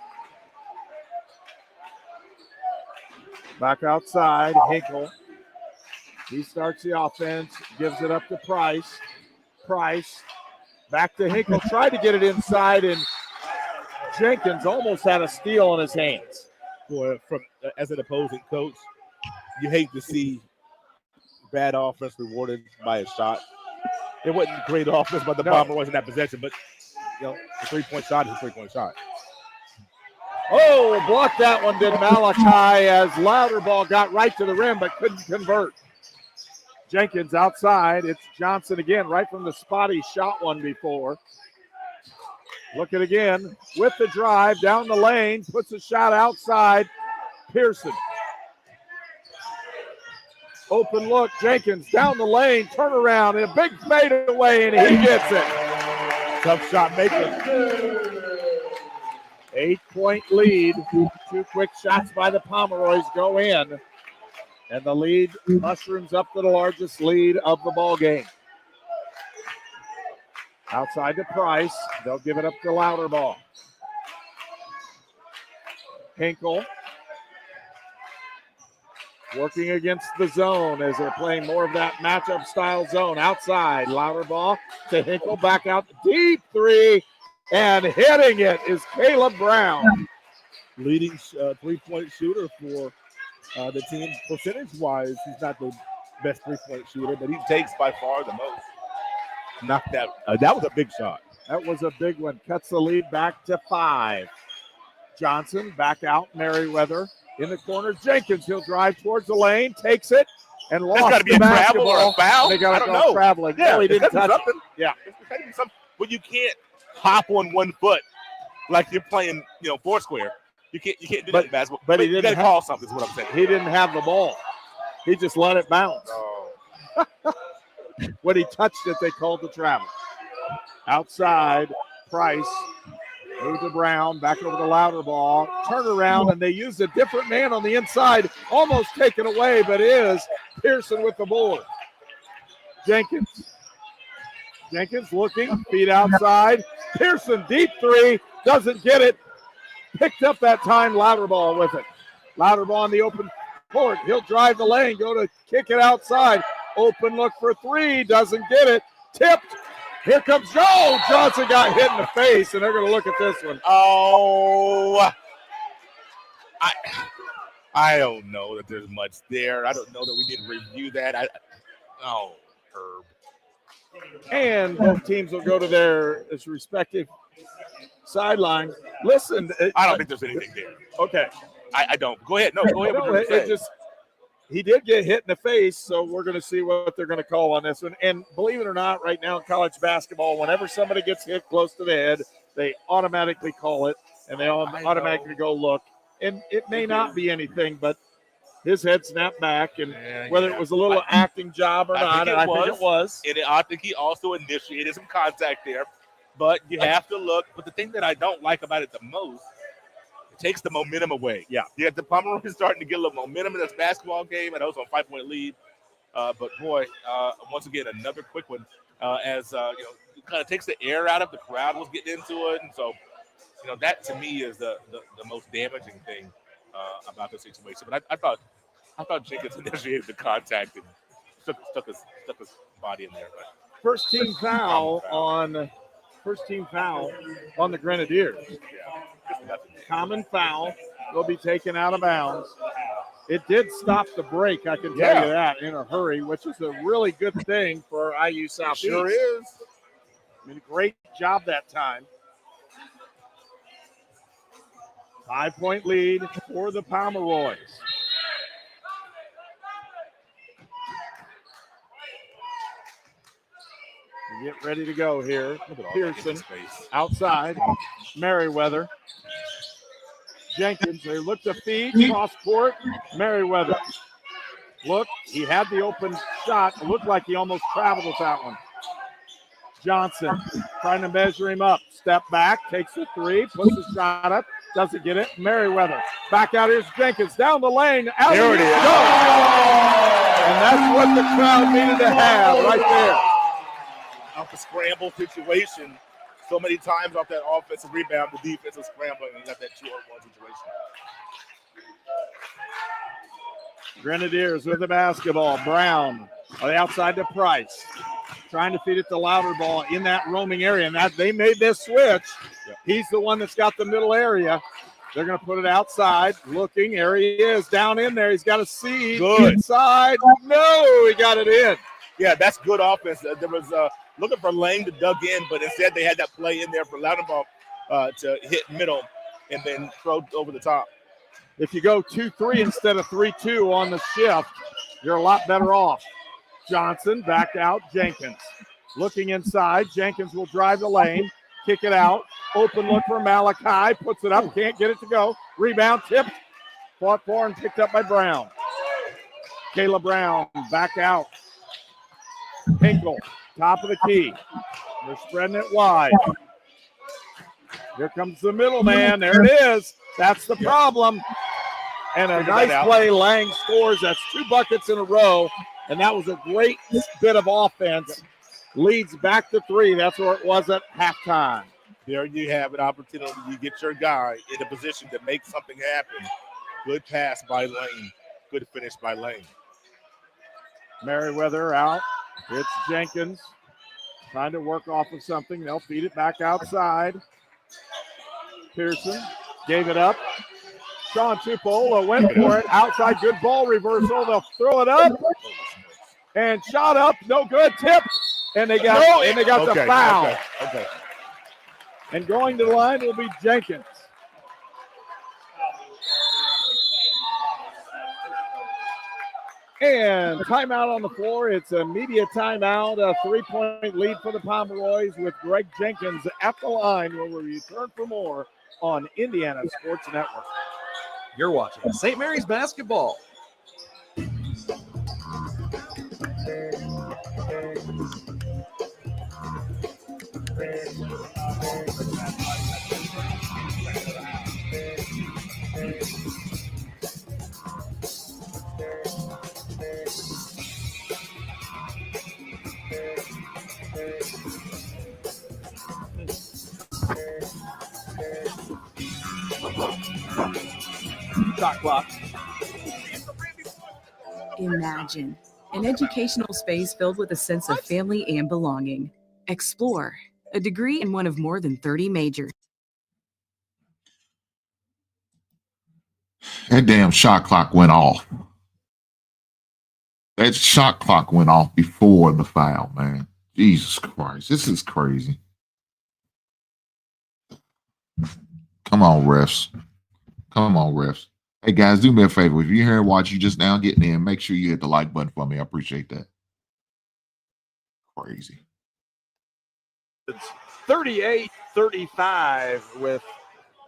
Speaker 5: Back outside. Hinkle. He starts the offense. Gives it up to Price. Price. Back to Hinkle, tried to get it inside, and Jenkins almost had a steal in his hands.
Speaker 10: Boy, as an opposing coach, you hate to see bad offense rewarded by a shot. It wasn't great offense, but the Bomber wasn't in that possession. But a 3-point shot is a 3-point shot.
Speaker 5: Oh, blocked that one, did Malachi, as Louderball got right to the rim but couldn't convert. Jenkins outside. It's Johnson again, right from the spot he shot one before. Look at again with the drive down the lane, puts a shot outside. Pearson. Open look, Jenkins down the lane, turn around, and a big fadeaway, and he gets it.
Speaker 10: Tough shot maker.
Speaker 5: 8-point lead. 2 quick shots by the Pomeroys go in. And the lead mushrooms up to the largest lead of the ball game. Outside to Price. They'll give it up to Louderball. Hinkle. Working against the zone as they're playing more of that matchup style zone. Outside, Louderball to Hinkle. Back out. Deep 3. And hitting it is Caleb Brown.
Speaker 10: Leading 3-point shooter for the team. Percentage-wise, he's not the best 3-point shooter, but he takes by far the most. Knocked that. That was a big shot.
Speaker 5: That was a big one. Cuts the lead back to 5. Johnson back out. Merriweather in the corner. Jenkins, he'll drive towards the lane, takes it, and lost
Speaker 4: got to be
Speaker 5: the
Speaker 4: a
Speaker 5: basketball.
Speaker 4: travel or a foul.
Speaker 5: They got to go
Speaker 4: know.
Speaker 5: traveling.
Speaker 4: Yeah,
Speaker 5: no, he didn't touch
Speaker 4: something.
Speaker 5: Yeah.
Speaker 4: But you can't hop on one foot like you're playing, foursquare. You can't do that in basketball.
Speaker 5: But he
Speaker 4: you
Speaker 5: didn't
Speaker 4: got to call something. Is what I'm saying.
Speaker 5: He didn't have the ball. He just let it bounce. When he touched it, they called the travel. Outside, Price. Move to Brown, back over to Louderball. Turn around, and they used a different man on the inside. Almost taken away, but it is Pearson with the board. Jenkins looking, feet outside. Pearson, deep 3, doesn't get it. Picked up that time, Louderball with it. Louderball in the open court. He'll drive the lane, go to kick it outside. Open look for 3, doesn't get it. Tipped, Here comes Joe. Johnson got hit in the face, and they're going to look at this one.
Speaker 4: Oh, I don't know that there's much there. I don't know that we need to review that. Herb.
Speaker 5: And both teams will go to their respective sidelines. Listen.
Speaker 4: I don't think there's anything there.
Speaker 5: Okay.
Speaker 4: I don't. Go ahead. No, go ahead.
Speaker 5: No, he did get hit in the face, so we're going to see what they're going to call on this one. And believe it or not, right now in college basketball, whenever somebody gets hit close to the head, they automatically call it, and they automatically go look. And it may not be anything, but his head snapped back, and whether it was a little acting job or not, I think it was.
Speaker 4: And I think he also initiated some contact there. But you have to look. But the thing that I don't like about it the most, it takes the momentum away.
Speaker 5: Yeah.
Speaker 4: You have the Pomeroy starting to get a little momentum in this basketball game. I know it's on a 5-point lead. But, boy, once again, another quick one as, it kind of takes the air out of the crowd was getting into it. And so, that to me is the most damaging thing about the situation. But I thought Jenkins initiated the contact and stuck his body in there. But
Speaker 5: First team foul on the Grenadiers.
Speaker 4: Yeah.
Speaker 5: Common foul will be taken out of bounds. It did stop the break, I can tell you that, in a hurry, which is a really good thing for IU Southeast.
Speaker 4: It sure is.
Speaker 5: I mean, great job that time. 5-point lead for the Pomeroys. We get ready to go here. Pearson outside. Merriweather. Jenkins, they look to feed, cross court. Merriweather. Look, he had the open shot. It looked like he almost traveled with that one. Johnson trying to measure him up. Step back, takes the three, puts the shot up, doesn't get it. Merriweather. Back out, here's Jenkins. Down the lane. Out
Speaker 4: there it is.
Speaker 5: And that's what the crowd needed to have right there.
Speaker 4: Off a scramble situation. So many times off that offensive rebound, the defense is scrambling, and you got that 2-on-1 situation.
Speaker 5: Grenadiers with the basketball. Brown on the outside to Price. Trying to feed it to Louderball in that roaming area. And that they made this switch. He's the one that's got the middle area. They're going to put it outside. Looking. There he is down in there. He's got a seed.
Speaker 4: Good.
Speaker 5: Inside. No, he got it in.
Speaker 4: Yeah, that's good offense. There was looking for Lang to dug in, but instead they had that play in there for Louderball to hit middle and then throw over the top.
Speaker 5: If you go 2-3 instead of 3-2 on the shift, you're a lot better off. Johnson back out. Jenkins looking inside. Jenkins will drive the lane, kick it out. Open look for Malachi. Puts it up. Can't get it to go. Rebound tipped. Fought for and picked up by Brown. Kayla Brown back out. Hinkle, top of the key. They're spreading it wide. Here comes the middle man. There it is. That's the problem. And a nice play. Lang scores. That's 2 buckets in a row. And that was a great bit of offense. Leads back to 3. That's where it was at halftime.
Speaker 4: There you have an opportunity. You get your guy in a position to make something happen. Good pass by Lane. Good finish by Lane.
Speaker 5: Merriweather out. It's Jenkins trying to work off of something. They'll feed it back outside. Pearson gave it up. Sean Tupola went for it. Outside, good ball reversal. They'll throw it up. And shot up. No good. Tip. And they got, the foul.
Speaker 4: Okay.
Speaker 5: And going to the line will be Jenkins. And timeout on the floor. It's a media timeout, a 3-point lead for the Pomeroys with Greg Jenkins at the line where we return for more on Indiana Sports Network.
Speaker 7: You're watching St. Mary's basketball.
Speaker 5: Shot clock.
Speaker 9: Imagine an educational space filled with a sense of family and belonging. Explore, a degree in one of more than 30 majors.
Speaker 3: That damn shot clock went off. That shot clock went off before the foul, man. Jesus Christ. This is crazy. Come on, refs. Come on, refs. Hey, guys, do me a favor. If you're here and watch, you just now getting in, make sure you hit the like button for me. I appreciate that. Crazy.
Speaker 5: It's 38-35 with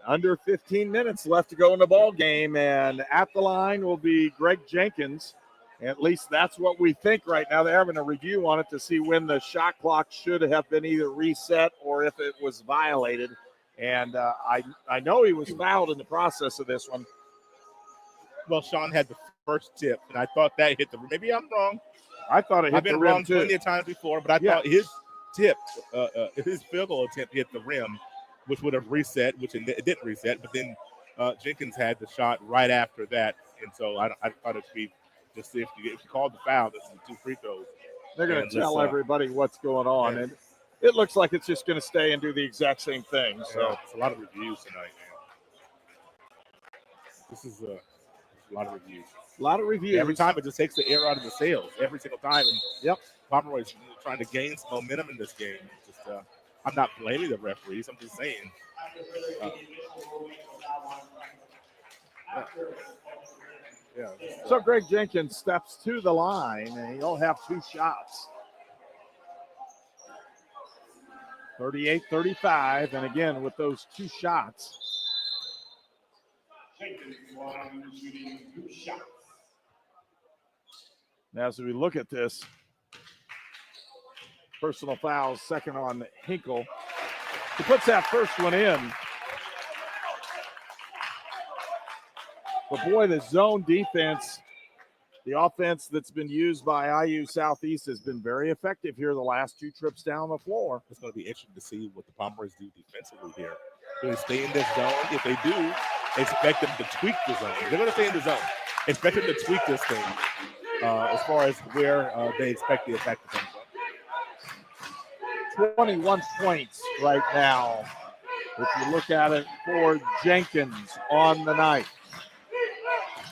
Speaker 5: under 15 minutes left to go in the ball game, and at the line will be Greg Jenkins. At least that's what we think right now. They're having a review on it to see when the shot clock should have been either reset or if it was violated. And I know he was fouled in the process of this one.
Speaker 10: Well, Sean had the first tip, and I thought that hit the rim. Maybe I'm wrong.
Speaker 5: I thought it hit the rim,
Speaker 10: I've been wrong
Speaker 5: too.
Speaker 10: plenty of times before, but I thought his tip, his field goal attempt hit the rim, which would have reset, which it didn't reset. But then Jenkins had the shot right after that, and so I thought it would be just if you called the foul, this is the 2 free throws.
Speaker 5: They're going to tell everybody what's going on, and it looks like it's just going to stay and do the exact same thing. So
Speaker 10: it's a lot of reviews tonight, man. This is a lot of reviews.
Speaker 5: A lot of reviews.
Speaker 10: Every time it just takes the air out of the sails. Every single time. And Pomeroy's trying to gain some momentum in this game. Just, I'm not blaming the referees. I'm just saying.
Speaker 5: So Greg Jenkins steps to the line, and he'll have 2 shots. 38-35, and again, with those 2 shots. As we look at this, personal foul, second on Hinkle. He puts that first one in. But boy, the zone defense, the offense that's been used by IU Southeast has been very effective here the last 2 trips down the floor.
Speaker 10: It's going to be interesting to see what the Pomeroys do defensively here. Do they stay in this zone? If they do, expect them to tweak the zone. They're going to stay in the zone. Expect them to tweak this thing as far as where they expect the attack to come from.
Speaker 5: 21 points right now, if you look at it, for Jenkins on the night.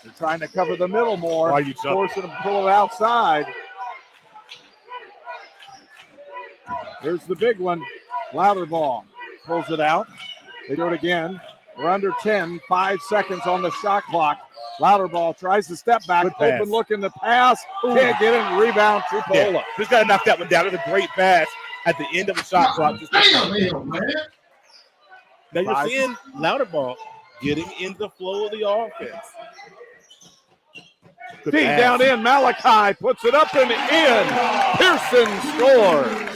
Speaker 5: They're trying to cover the middle more.
Speaker 10: Why are you
Speaker 5: forcing them to pull it outside. Here's the big one. Louderball pulls it out. They do it again. We're under 10, 5 seconds on the shot clock. Louderball tries to step back, open looking to pass. Can't get it, rebound, Tupola.
Speaker 10: Yeah. Just got to knock that one down. It was a great pass at the end of the shot clock. Now you're seeing Louderball getting in the flow of the offense.
Speaker 5: Deep down in, Malachi puts it up and in. Pearson scores.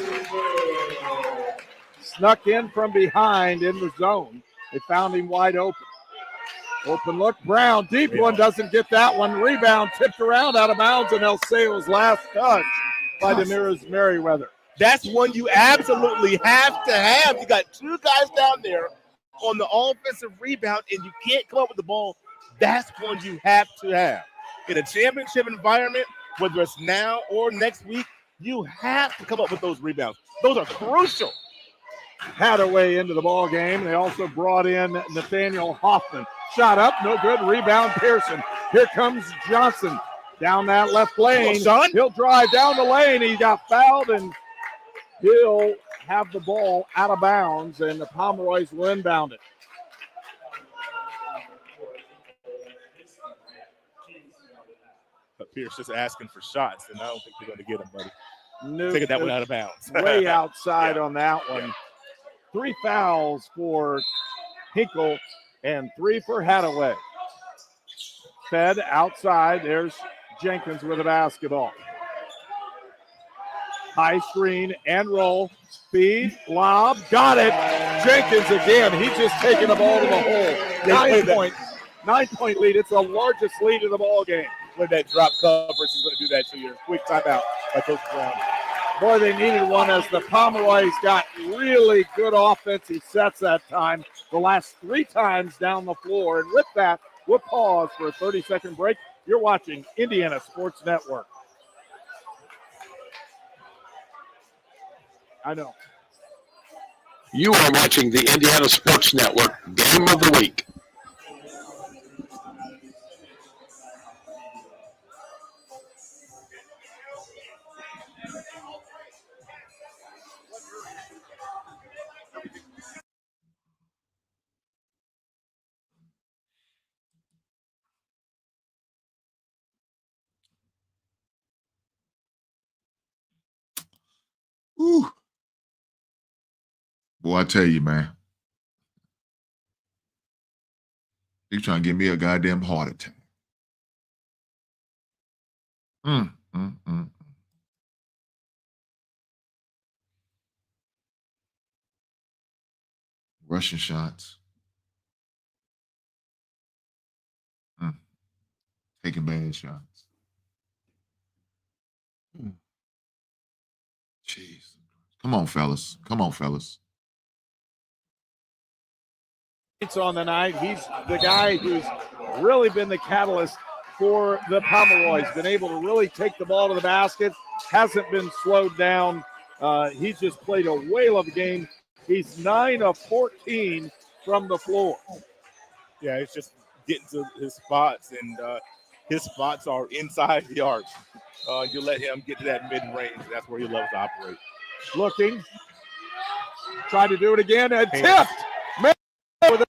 Speaker 5: Snuck in from behind in the zone. They found him wide open. Open look, Brown, deep one, doesn't get that one. Rebound tipped around out of bounds, and Elseo's last touch by Demiris Merriweather.
Speaker 10: That's one you absolutely have to have. You got 2 guys down there on the offensive rebound, and you can't come up with the ball. That's one you have to have. In a championship environment, whether it's now or next week, you have to come up with those rebounds. Those are crucial.
Speaker 5: Hadaway into the ball game. They also brought in Nathaniel Hoffman. Shot up, no good. Rebound, Pearson. Here comes Johnson down that left lane. He'll drive down the lane. He got fouled, and he'll have the ball out of bounds, and the Pomeroys will inbound it.
Speaker 10: But Pierce just asking for shots, and I don't think they're going to get them, buddy.
Speaker 5: No,
Speaker 10: taking that one out of bounds.
Speaker 5: Way outside on that one. 3 fouls for Hinkle and 3 for Hadaway. Fed outside. There's Jenkins with a basketball. High screen and roll. Speed, lob, got it. Jenkins again. He's just taking the ball to the hole. 9-point lead. It's the largest lead of the ball game.
Speaker 10: With that drop coverage, he's going to do that to you. Quick timeout by Coach Brown.
Speaker 5: Boy, they needed one as the Pomeroys got really good offensive sets that time. The last 3 times down the floor. And with that, we'll pause for a 30-second break. You're watching Indiana Sports Network. I know.
Speaker 6: You are watching the Indiana Sports Network Game of the Week.
Speaker 3: Whew. Boy, I tell you, man. He's trying to give me a goddamn heart attack. Russian shots. Taking bad shots. Jeez. Come on, fellas. Come on, fellas.
Speaker 5: It's on the night. He's the guy who's really been the catalyst for the Pomeroy's, been able to really take the ball to the basket, hasn't been slowed down. He's just played a whale of a game. He's 9 of 14 from the floor.
Speaker 4: Yeah, it's just getting to his spots, and his spots are inside the arc. You let him get to that mid-range. That's where he loves to operate.
Speaker 5: Looking. Try to do it again, and tipped. With a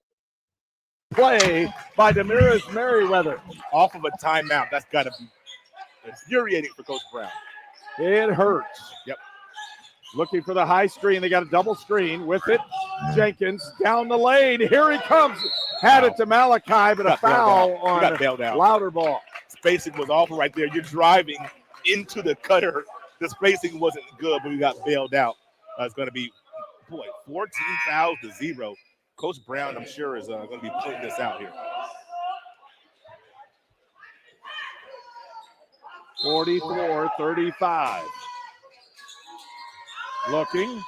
Speaker 5: play by Damaris Merriweather.
Speaker 4: Off of a timeout. That's got to be infuriating for Coach Brown.
Speaker 5: It hurts.
Speaker 4: Yep.
Speaker 5: Looking for the high screen. They got a double screen with it. Jenkins down the lane. Here he comes. Had it to Malachi, but a foul on Louderbaugh.
Speaker 4: Spacing was awful right there. You're driving into the cutter. The spacing wasn't good, but we got bailed out. It's going to be, 14 fouls to 0. Coach Brown, I'm sure, is going to be putting this out here.
Speaker 5: 44-35. Looking.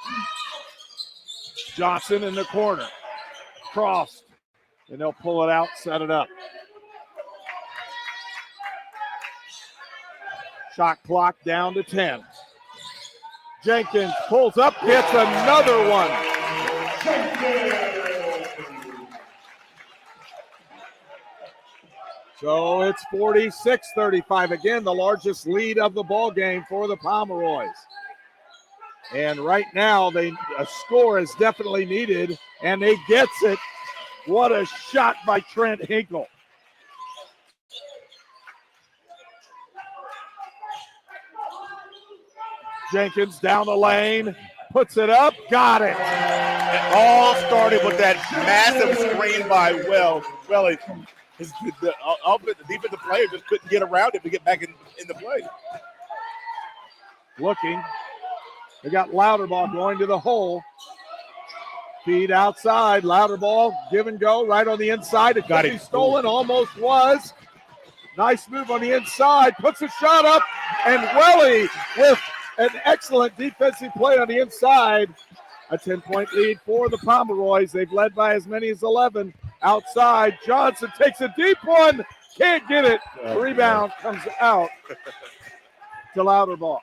Speaker 5: Johnson in the corner. Crossed. And they'll pull it out, set it up. Shot clock down to 10. Jenkins pulls up, gets another one. So it's 46-35. Again, the largest lead of the ball game for the Pomeroys. And right now, a score is definitely needed, and they gets it. What a shot by Trent Hinkle. Jenkins down the lane, puts it up, got it.
Speaker 4: It all started with that massive screen by Wells. Well, the defensive player just couldn't get around it to get back in the play.
Speaker 5: Looking. They got Louderbaugh going to the hole. Feed outside. Louderbaugh, give and go right on the inside. It got stolen, almost was. Nice move on the inside. Puts a shot up, and Welly with an excellent defensive play on the inside. A 10-point lead for the Pomeroys. They've led by as many as 11. Outside, Johnson takes a deep one. Can't get it. Rebound comes out to Louderbaugh.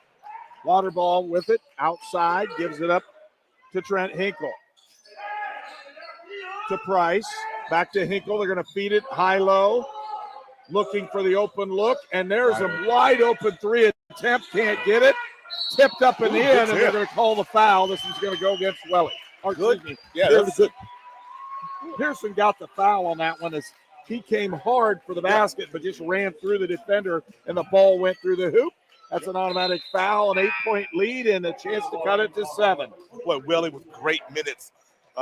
Speaker 5: Louderbaugh with it. Outside, gives it up to Trent Hinkle. To Price. Back to Hinkle. They're going to feed it high-low. Looking for the open look. And there's a wide-open three attempt. Can't get it. Tipped up and in, and they're going to call the foul. This is going to go against Welly.
Speaker 4: Good. Yeah, that was good.
Speaker 5: Pearson got the foul on that one as he came hard for the basket, but just ran through the defender, and the ball went through the hoop. That's an automatic foul, an 8-point lead, and a chance to cut it to 7.
Speaker 4: Boy, Welly with great minutes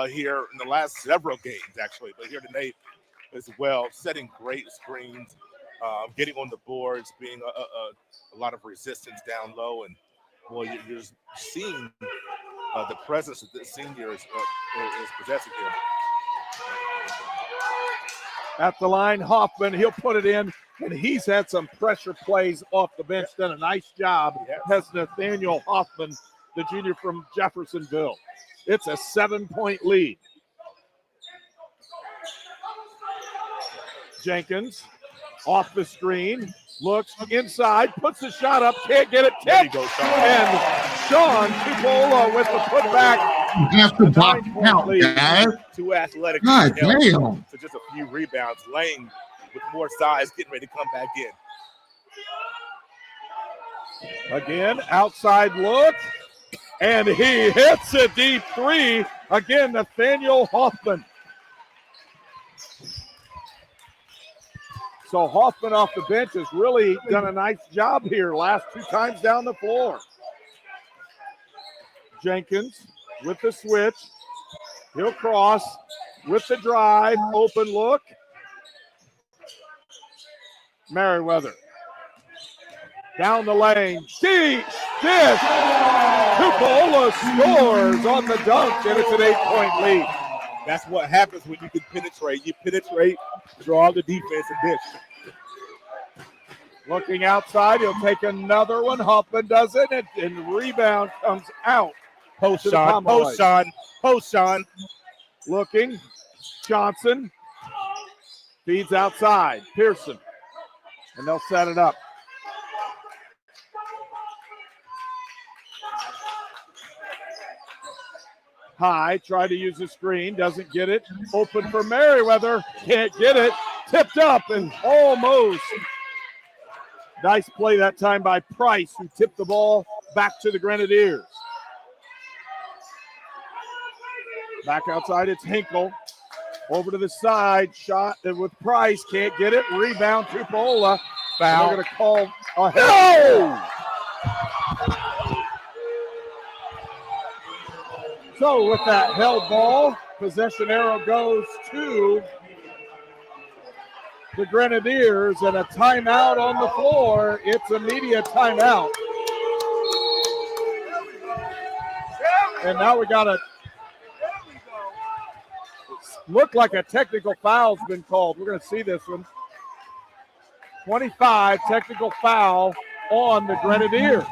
Speaker 4: here in the last several games, actually, but here today as well, setting great screens, getting on the boards, being a lot of resistance down low, and boy, you're seeing the presence that this senior is possessing here.
Speaker 5: At the line, Hoffman, he'll put it in, and he's had some pressure plays off the bench, done a nice job. Has Nathaniel Hoffman, the junior from Jeffersonville. It's a 7-point lead. Jenkins off the screen, looks inside, puts the shot up, can't get it, tipped, and Sean Tupola with the putback.
Speaker 3: You have to
Speaker 5: A
Speaker 3: box
Speaker 5: 9-point
Speaker 3: out,
Speaker 5: lead.
Speaker 3: guys.
Speaker 4: Too athletic.
Speaker 3: God
Speaker 4: to help.
Speaker 3: damn.
Speaker 4: So just a few rebounds. Lane with more size getting ready to come back in.
Speaker 5: Again, outside look. And he hits a deep three. Again, Nathaniel Hoffman. So Hoffman off the bench has really done a nice job here last 2 times down the floor. Jenkins with the switch. He'll cross with the drive. Open look. Merriweather. Down the lane. Deep dish. Tupola scores on the dunk, and it's an 8-point lead.
Speaker 4: That's what happens when you can penetrate. You penetrate, draw the defense, and dish.
Speaker 5: Looking outside, he'll take another one. Hoffman does it, and rebound comes out.
Speaker 4: Post Sean.
Speaker 5: Looking. Johnson feeds outside. Pearson. And they'll set it up. High, tried to use the screen, doesn't get it. Open for Merriweather, can't get it. Tipped up and almost. Nice play that time by Price, who tipped the ball back to the Grenadiers. Back outside, it's Hinkle. Over to the side, shot with Price, can't get it. Rebound, Tupola. Foul. They're going to call a no! So with that held ball, possession arrow goes to the Grenadiers and a timeout on the floor. It's a media timeout. And now we got a look like a technical foul's been called. We're going to see this one. 25, technical foul on the Grenadiers.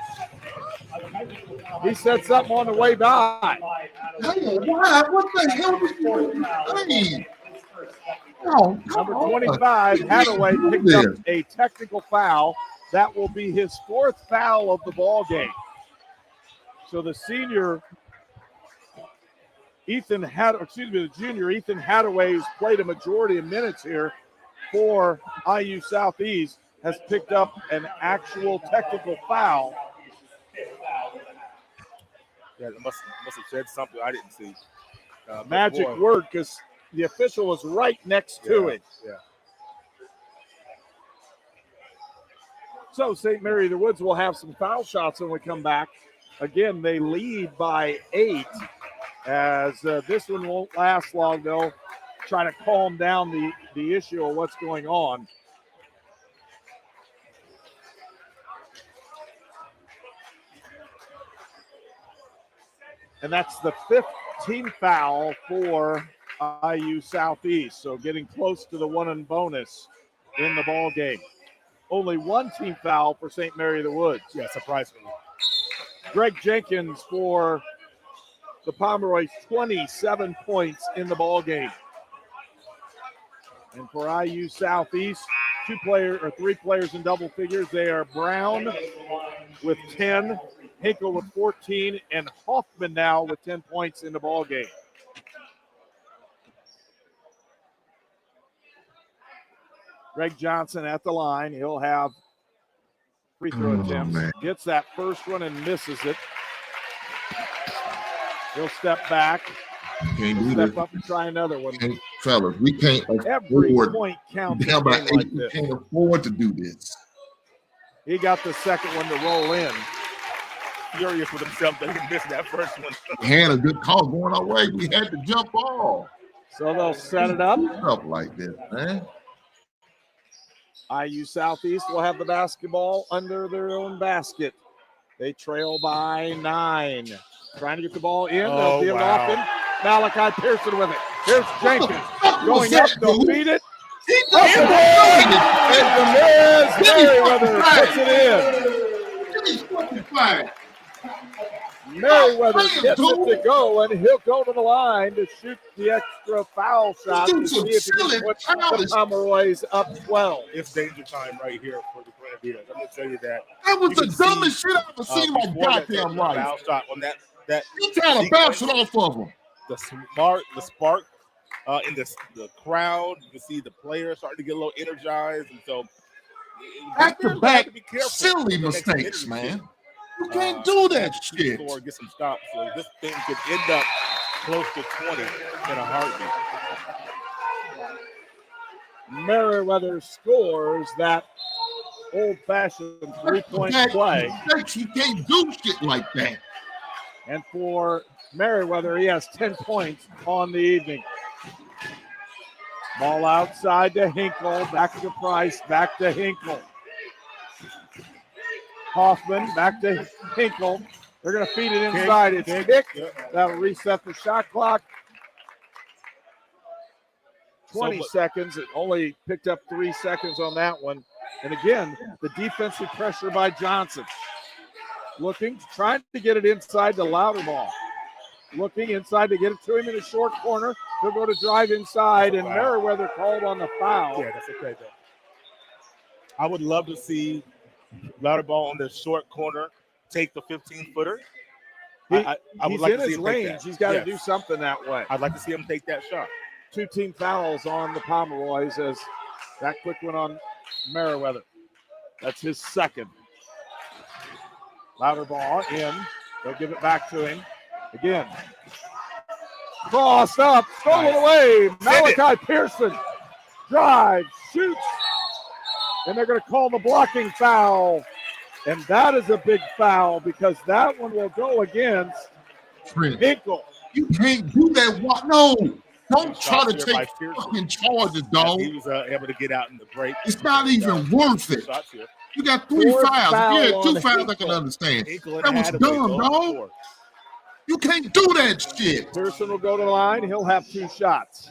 Speaker 5: He said something on the way by.
Speaker 3: Hey, what the hell was going on?
Speaker 5: Number 25, Hadaway picked up a technical foul. That will be his 4th foul of the ball game. So the senior, the junior Ethan Hadaway, who's played a majority of minutes here for IU Southeast, has picked up an actual technical foul.
Speaker 4: Yeah, it must have said something I didn't see.
Speaker 5: Magic word, because the official was right next to it.
Speaker 10: Yeah.
Speaker 5: So St. Mary of the Woods will have some foul shots when we come back. Again, they lead by 8. As this one won't last long, they'll try to calm down the issue of what's going on. And that's the 5th team foul for IU Southeast. So getting close to the 1 and bonus in the ball game. Only 1 team foul for St. Mary of the Woods.
Speaker 10: Yeah, surprisingly.
Speaker 5: Greg Jenkins for the Pomeroys, 27 points in the ball game. And for IU Southeast, 3 players in double figures. They are Brown with 10, Hinkle with 14, and Hoffman now with 10 points in the ball game. Greg Johnson at the line. He'll have free throw attempts.
Speaker 3: Man.
Speaker 5: Gets that first one and misses it. He'll step back.
Speaker 3: Can't do
Speaker 5: Step
Speaker 3: this.
Speaker 5: up and try another one.
Speaker 3: Fellas, we can't
Speaker 5: Every
Speaker 3: afford.
Speaker 5: point counts.
Speaker 3: Damn,
Speaker 5: in a game like
Speaker 3: we
Speaker 5: this.
Speaker 3: can't afford to do this.
Speaker 5: He got the second one to roll in.
Speaker 4: Furious with himself that he missed that first one.
Speaker 3: We had a good call going our way. We had to jump off.
Speaker 5: So they'll set it up.
Speaker 3: Stuff like this, man.
Speaker 5: IU Southeast will have the basketball under their own basket. They trail by 9. Trying to get the ball in. They'll be off in. Malachi Pearson with it. Here's Jenkins going up. They'll feed it. Up and Merriweather puts it in. Merriweather gets it to go, and he'll go to the line to shoot the extra foul shot to see if he can put the Pomeroys up 12.
Speaker 4: It's danger time right here for the interference. I'm going to tell you that.
Speaker 3: That was
Speaker 4: You
Speaker 3: the
Speaker 4: can see,
Speaker 3: dumbest shit I've ever seen in my
Speaker 4: before that
Speaker 3: goddamn
Speaker 4: foul
Speaker 3: life.
Speaker 4: shot on that
Speaker 3: You trying to bounce it off of him.
Speaker 4: the spark in the crowd. You can see the players starting to get a little energized, and so
Speaker 3: Back to
Speaker 4: have
Speaker 3: back,
Speaker 4: to be careful
Speaker 3: silly
Speaker 4: for the next
Speaker 3: mistakes,
Speaker 4: minute or two.
Speaker 3: man. You can't do that
Speaker 4: to
Speaker 3: shit.
Speaker 4: Score, get some stops. So this thing could end up close to 20 in a heartbeat.
Speaker 5: Meriwether scores that old-fashioned three-point play.
Speaker 3: He can't do shit like that.
Speaker 5: And for Meriwether, he has 10 points on the evening. Ball outside to Hinkle, back to Price, back to Hinkle. Hoffman, back to Hinkle. They're going to feed it inside. It's kicked. That'll reset the shot clock. 20 seconds. It only picked up 3 seconds on that one. And again, the defensive pressure by Johnson. Looking, trying to get it inside to Louderbaugh. Looking inside to get it to him in a short corner. He'll go to drive inside, and Meriwether called on the foul.
Speaker 4: Yeah, that's okay, though. I would love to see Louderbaugh on the short corner take the 15-footer. I would
Speaker 5: He's
Speaker 4: like
Speaker 5: in
Speaker 4: to see
Speaker 5: his
Speaker 4: him take
Speaker 5: range.
Speaker 4: that.
Speaker 5: He's got to
Speaker 4: Yes.
Speaker 5: do something that way.
Speaker 4: I'd like to see him take that shot.
Speaker 5: 2 team fouls on the Pomeroys as that quick one on Meriwether. That's his second. Louderbaugh in. They'll give it back to him. Again. Crossed up. Stolen away. Malachi Pearson. Drive. Shoots. And they're going to call the blocking foul. And that is a big foul because that one will go against Hinkle.
Speaker 3: You can't do that. No. Don't try to take fucking charges, dog.
Speaker 4: He was able to get out in the break.
Speaker 3: It's not even worth it. You got 3 fouls. If you had 2 fouls, I can understand. That was dumb, dog. You can't do that shit.
Speaker 5: Pearson will go to the line. He'll have 2 shots.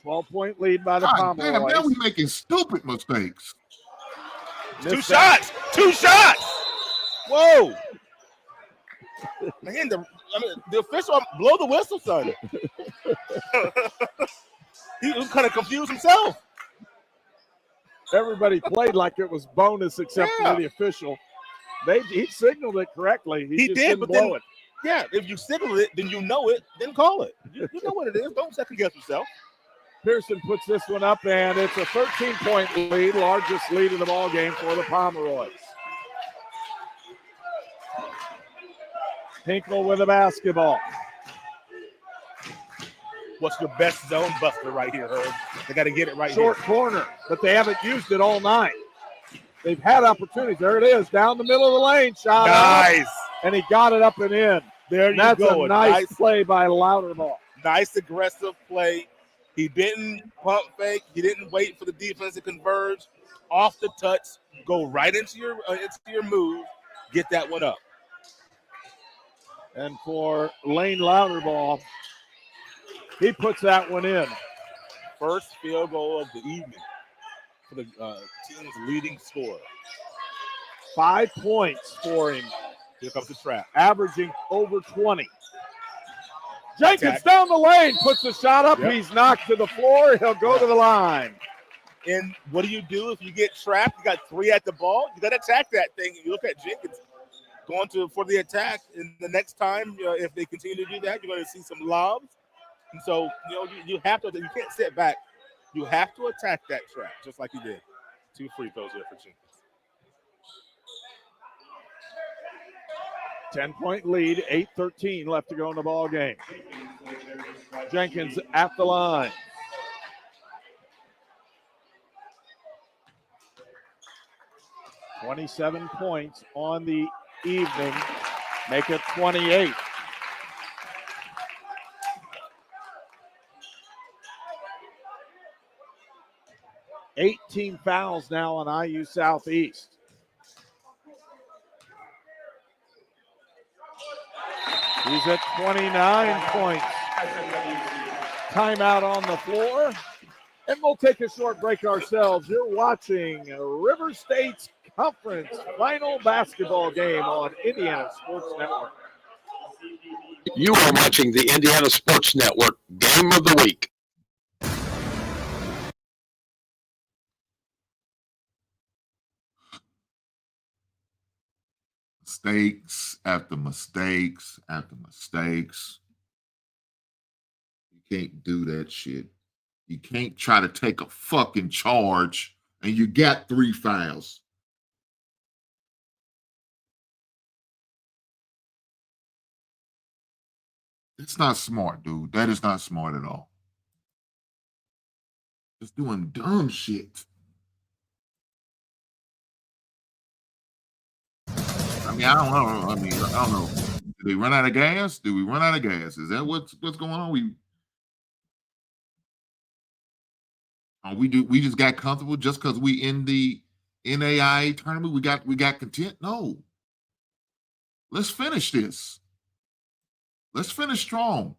Speaker 5: 12-point lead by the Pomeroys.
Speaker 3: Damn, now we making stupid mistakes.
Speaker 4: 2 shots. 2 shots. Whoa. Man, the official blow the whistle, son. He was kind of confused himself.
Speaker 5: Everybody played like it was bonus except for the official. He signaled it correctly. He just didn't blow it.
Speaker 4: Yeah, if you signal it, then you know it, then call it. You know what it is. Don't second guess yourself.
Speaker 5: Pearson puts this one up, and it's a 13-point lead, largest lead in the ball game for the Pomeroys. Hinkle with the basketball.
Speaker 4: What's your best zone buster right here, Herb? They got to get it right
Speaker 5: Short corner, but they haven't used it all night. They've had opportunities. There it is, down the middle of the lane. Shot
Speaker 4: nice.
Speaker 5: Up, and he got it up and in.
Speaker 4: There you
Speaker 5: That's
Speaker 4: go.
Speaker 5: a nice play by Louderbaugh.
Speaker 4: Nice aggressive play. He didn't pump fake. He didn't wait for the defense to converge. Off the touch, go right into your move. Get that one up.
Speaker 5: And for Lane Louderbaugh, he puts that one in.
Speaker 4: First field goal of the evening for the team's leading scorer.
Speaker 5: 5 points for him.
Speaker 4: Here comes the trap.
Speaker 5: Averaging over 20. Jenkins down the lane, puts the shot up.
Speaker 4: Yep.
Speaker 5: He's knocked to the floor. He'll go to the line.
Speaker 4: And what do you do if you get trapped? You got 3 at the ball. You got to attack that thing. You look at Jenkins going for the attack. And the next time, if they continue to do that, you're going to see some lobs. And so, you have to. You can't sit back. You have to attack that trap, just like he did. 2 free throws there for Jenkins.
Speaker 5: 10-point lead, 8:13 left to go in the ball game. Jenkins at the line. $27 points on the evening. Make it 28. $18 fouls now on IU Southeast. He's at 29 points. Timeout on the floor. And we'll take a short break ourselves. You're watching River State's conference final basketball game on Indiana Sports Network.
Speaker 6: You are watching the Indiana Sports Network Game of the Week.
Speaker 3: mistakes after mistakes after mistakes. You can't do that shit. You can't try to take a fucking charge and you got 3 fouls. That's not smart, dude. That is not smart at all. Just doing dumb shit. I mean, I don't know. I don't know. Did they run out of gas? Did we run out of gas? Is that what's going on? We just got comfortable just because we in the NAIA tournament. We got content. No. Let's finish this. Let's finish strong.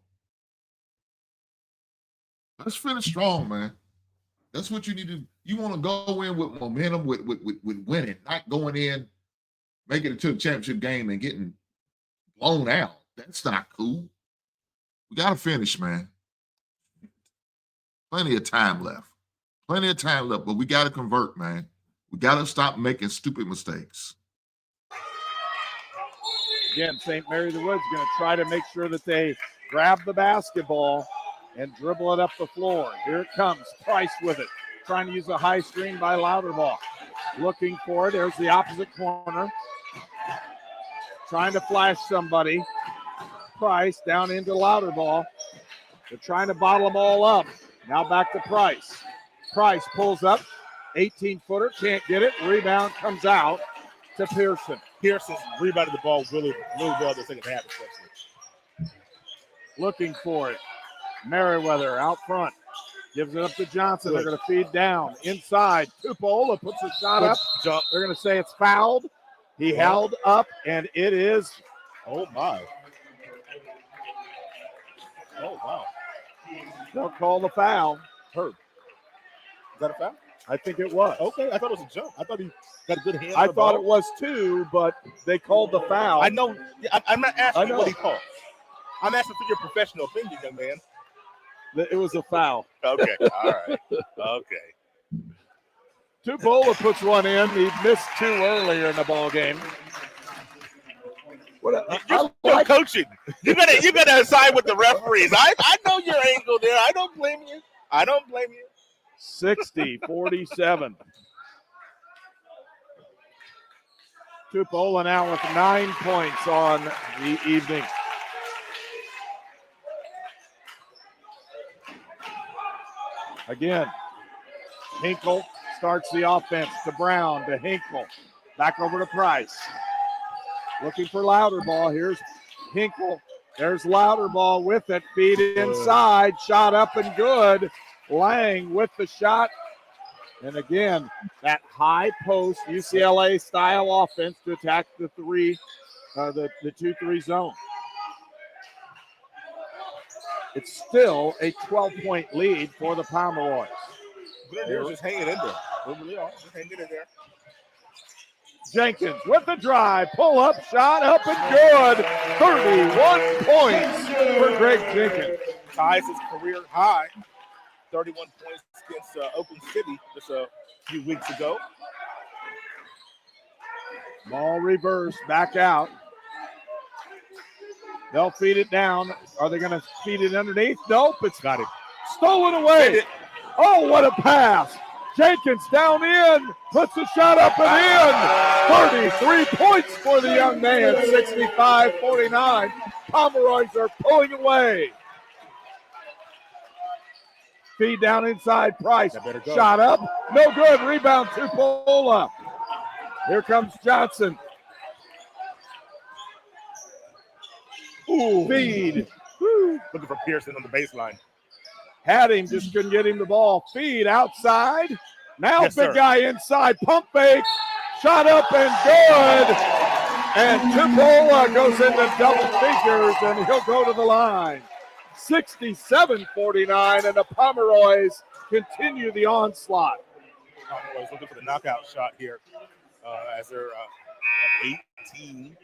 Speaker 3: Let's finish strong, man. That's what you need to. You want to go in with momentum, with winning, not going in, making it to the championship game and getting blown out. That's not cool. We got to finish, man. Plenty of time left. Plenty of time left, but we got to convert, man. We got to stop making stupid mistakes.
Speaker 5: Again, St. Mary the Woods going to try to make sure that they grab the basketball and dribble it up the floor. Here it comes. Price with it. Trying to use a high screen by Louderbaugh. Looking for it. There's the opposite corner. Trying to flash somebody. Price down into Louderbaugh. They're trying to bottle them all up. Now back to Price. Price pulls up. 18-footer. Can't get it. Rebound comes out to Pearson.
Speaker 10: Pearson rebounded the ball really well the second half, especially.
Speaker 5: Looking for it. Merriweather out front. Gives it up to Johnson. They're going to feed down. Inside. Tupola puts a shot up.
Speaker 10: Jump.
Speaker 5: They're going to say it's fouled. He held up, and it is.
Speaker 10: Oh, my. Oh, wow.
Speaker 5: They'll call the foul.
Speaker 10: Herb. Is that a foul?
Speaker 5: I think it was.
Speaker 10: Okay, I thought it was a jump. I thought he got a good hand.
Speaker 5: I thought it was too, but they called the foul.
Speaker 10: I know. I'm not asking what he called. I'm asking for your professional opinion, young man.
Speaker 5: It was a foul.
Speaker 10: Okay, all right. Okay.
Speaker 5: Tupola puts one in. He missed 2 earlier in the ball game.
Speaker 10: You're coaching. You gotta side with the referees. I know your angle there. I don't blame you.
Speaker 5: 60-47. Tupola now with 9 points on the evening. Again, Hinkle starts the offense to Brown, to Hinkle. Back over to Price. Looking for Louderbaugh. Here's Hinkle. There's Louderbaugh with it. Feed inside. Shot up and good. Lang with the shot. And again, that high post UCLA style offense to attack the 2-3 zone. It's still a 12-point lead for the Pomeroys.
Speaker 10: They're just hanging in there. They really are. Just hanging in there.
Speaker 5: Jenkins with the drive. Pull up, shot up and good. 31 points for Greg Jenkins.
Speaker 10: Ties his career high. 31 points against Oakland City just a few weeks ago.
Speaker 5: Ball reversed, back out. They'll feed it down. Are they going to feed it underneath? Nope, it's got it. Stolen away. Oh, what a pass. Jenkins down in, puts the shot up and in. 33 points for the young man, 65-49. Pomeroys are pulling away. Feed down inside, Price. Shot up, no good. Rebound to Tupola. Here comes Johnson.
Speaker 10: Ooh.
Speaker 5: Feed.
Speaker 10: Looking for Pearson on the baseline.
Speaker 5: Had him, just couldn't get him the ball. Feed outside. Now
Speaker 10: Yes,
Speaker 5: big
Speaker 10: sir.
Speaker 5: guy inside. Pump fake. Shot up and good. And Tupola goes into double figures, and he'll go to the line. 67-49, and the Pomeroys continue the onslaught.
Speaker 10: Pomeroys looking for the knockout shot here as they're at 18.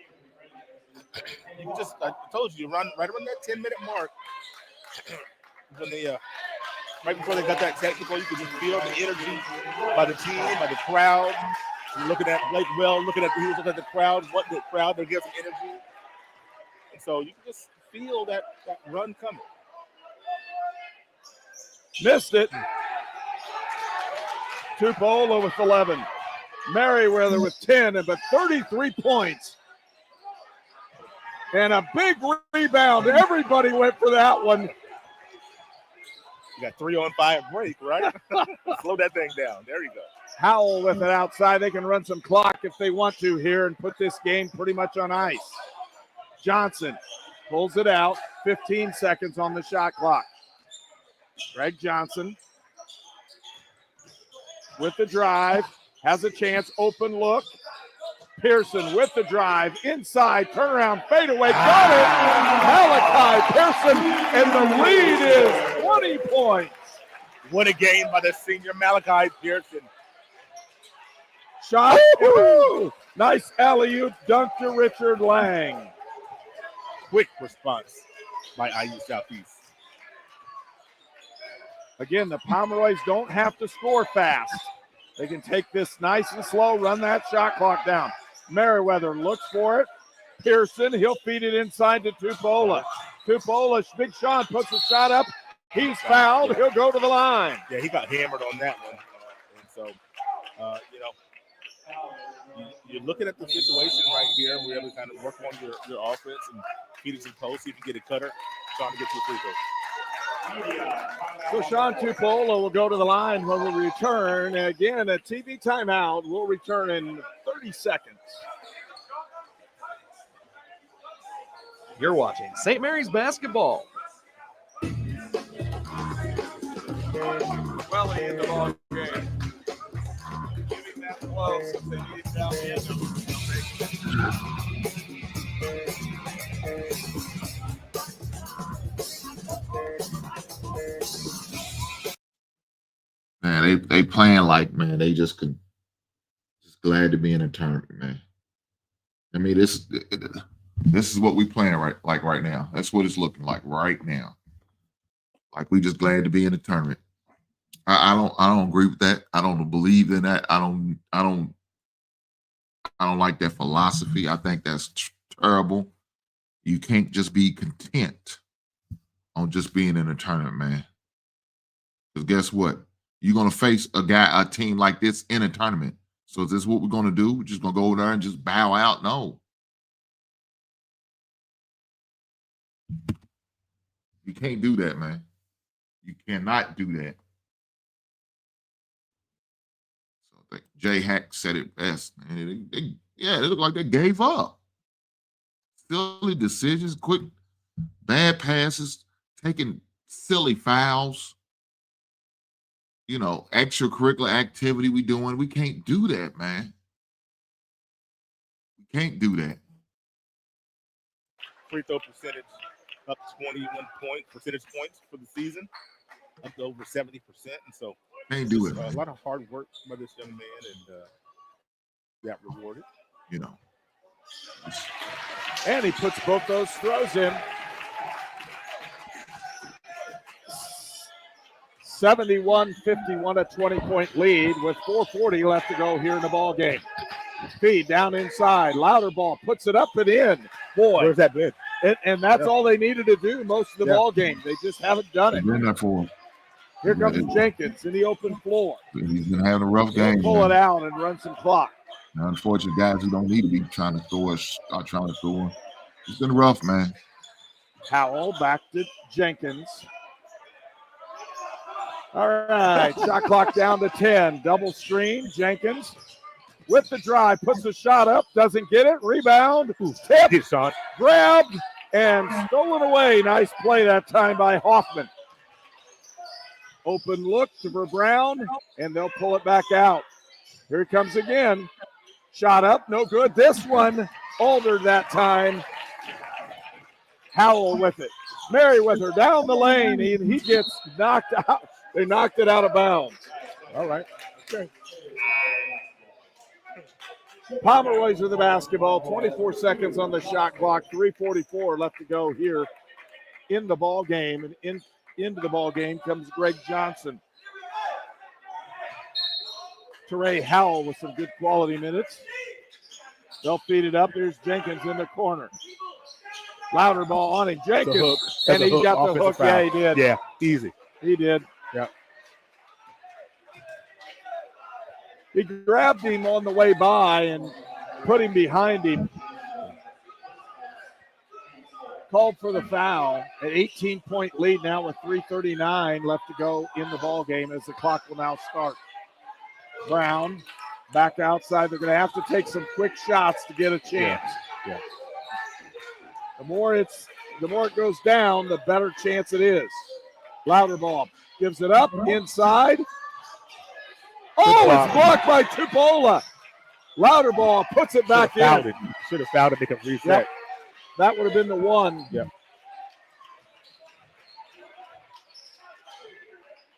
Speaker 10: I told you, run right around that 10-minute mark. When they, right before they got that technical, you could just feel the energy by the team, by the crowd. Looking at Blake Well, he was looking at the crowd, what the crowd, they'll get some energy. And so you can just feel that run coming.
Speaker 5: Missed it. Tupola with 11. Merriweather with 10, but 33 points. And a big rebound. Everybody went for that one.
Speaker 10: You got 3-on-5 break, right? Slow that thing down. There you go.
Speaker 5: Howell with it outside. They can run some clock if they want to here and put this game pretty much on ice. Johnson pulls it out. 15 seconds on the shot clock. Greg Johnson with the drive. Has a chance. Open look. Pearson with the drive. Inside. Turnaround. Fadeaway. Got it. Malachi Pearson. And the lead is 20 points.
Speaker 10: What a game by the senior Malachi Pearson.
Speaker 5: Shot. Woo! Nice alley-oop dunk to Richard Lang.
Speaker 10: Quick response by IU Southeast.
Speaker 5: Again, the Pomeroys don't have to score fast. They can take this nice and slow, run that shot clock down. Merriweather looks for it. Pearson, he'll feed it inside to Tupola. Tupola, Big Sean puts the shot up. He's fouled. He'll go to the line.
Speaker 10: Yeah, he got hammered on that one. And so, you're looking at the situation right here. We're able to kind of work on your offense and feed it some post, see if you can get a cutter, trying to get to the free throw.
Speaker 5: So Sean Tupola will go to the line when we return. Again, a TV timeout. We'll return in 30 seconds.
Speaker 7: You're watching St. Mary's basketball.
Speaker 5: Well in the ball game. Giving that close if they need it down the end.
Speaker 3: Man, they playing like, man, they just glad to be in a tournament, man. I mean, this is what we playing right now. That's what it's looking like right now. Like we just glad to be in a tournament. I don't agree with that. I don't believe in that. I don't like that philosophy. I think that's terrible. You can't just be content on just being in a tournament, man. Because guess what? You're going to face a team like this in a tournament. So is this what we're going to do? We're just going to go over there and just bow out? No. You can't do that, man. You cannot do that. So I think Jay Hack said it best. Man. They look like they gave up. Silly decisions, quick, bad passes, taking silly fouls. You know, extracurricular activity we doing. We can't do that, man. We can't do that.
Speaker 10: Free throw percentage up 21 percentage points for the season, up to over 70%. And so
Speaker 3: can't do it.
Speaker 10: A lot of hard work by this young man, and that rewarded.
Speaker 3: You know.
Speaker 5: And he puts both those throws in. 71-51, a 20-point lead with 4:40 left to go here in the ball game. Feed down inside. Louder ball puts it up and in. Boy,
Speaker 10: where's that been?
Speaker 5: And that's all they needed to do most of the ball game. They just haven't done it. Here comes Jenkins in the open floor.
Speaker 3: He's been having a rough game.
Speaker 5: Pull it out and run some clock.
Speaker 3: Now, unfortunate guys who don't need to be trying to throw us are trying to throw him. It's been rough, man.
Speaker 5: Howell back to Jenkins. All right, shot clock down to 10. Double screen, Jenkins with the drive, puts the shot up, doesn't get it. Rebound, tip, grabbed, and stolen away. Nice play that time by Hoffman. Open look to Brown, and they'll pull it back out. Here it comes again. Shot up, no good. This one altered that time. Howell with it. Merriweather down the lane, and he gets knocked out. They knocked it out of bounds. All right. Okay. Pomeroys with the basketball. 24 seconds on the shot clock. 3:44 left to go here in the ball game. And into the ball game comes Greg Johnson. Teray Howell with some good quality minutes. They'll feed it up. Here's Jenkins in the corner. Louder ball on him. Jenkins. And he got the hook. Yeah, he did.
Speaker 10: Yeah, easy.
Speaker 5: He did.
Speaker 10: Yeah.
Speaker 5: He grabbed him on the way by and put him behind him. Called for the foul. An 18-point lead now with 3:39 left to go in the ball game as the clock will now start. Brown back outside. They're going to have to take some quick shots to get a chance.
Speaker 10: Yeah.
Speaker 5: The more it goes down, the better chance it is. Louder ball gives it up inside. Oh, it's blocked by Tupola. Louder ball puts it back in.
Speaker 10: Should have fouled it. They could reset.
Speaker 5: Yep. That would have been the one.
Speaker 10: Yep.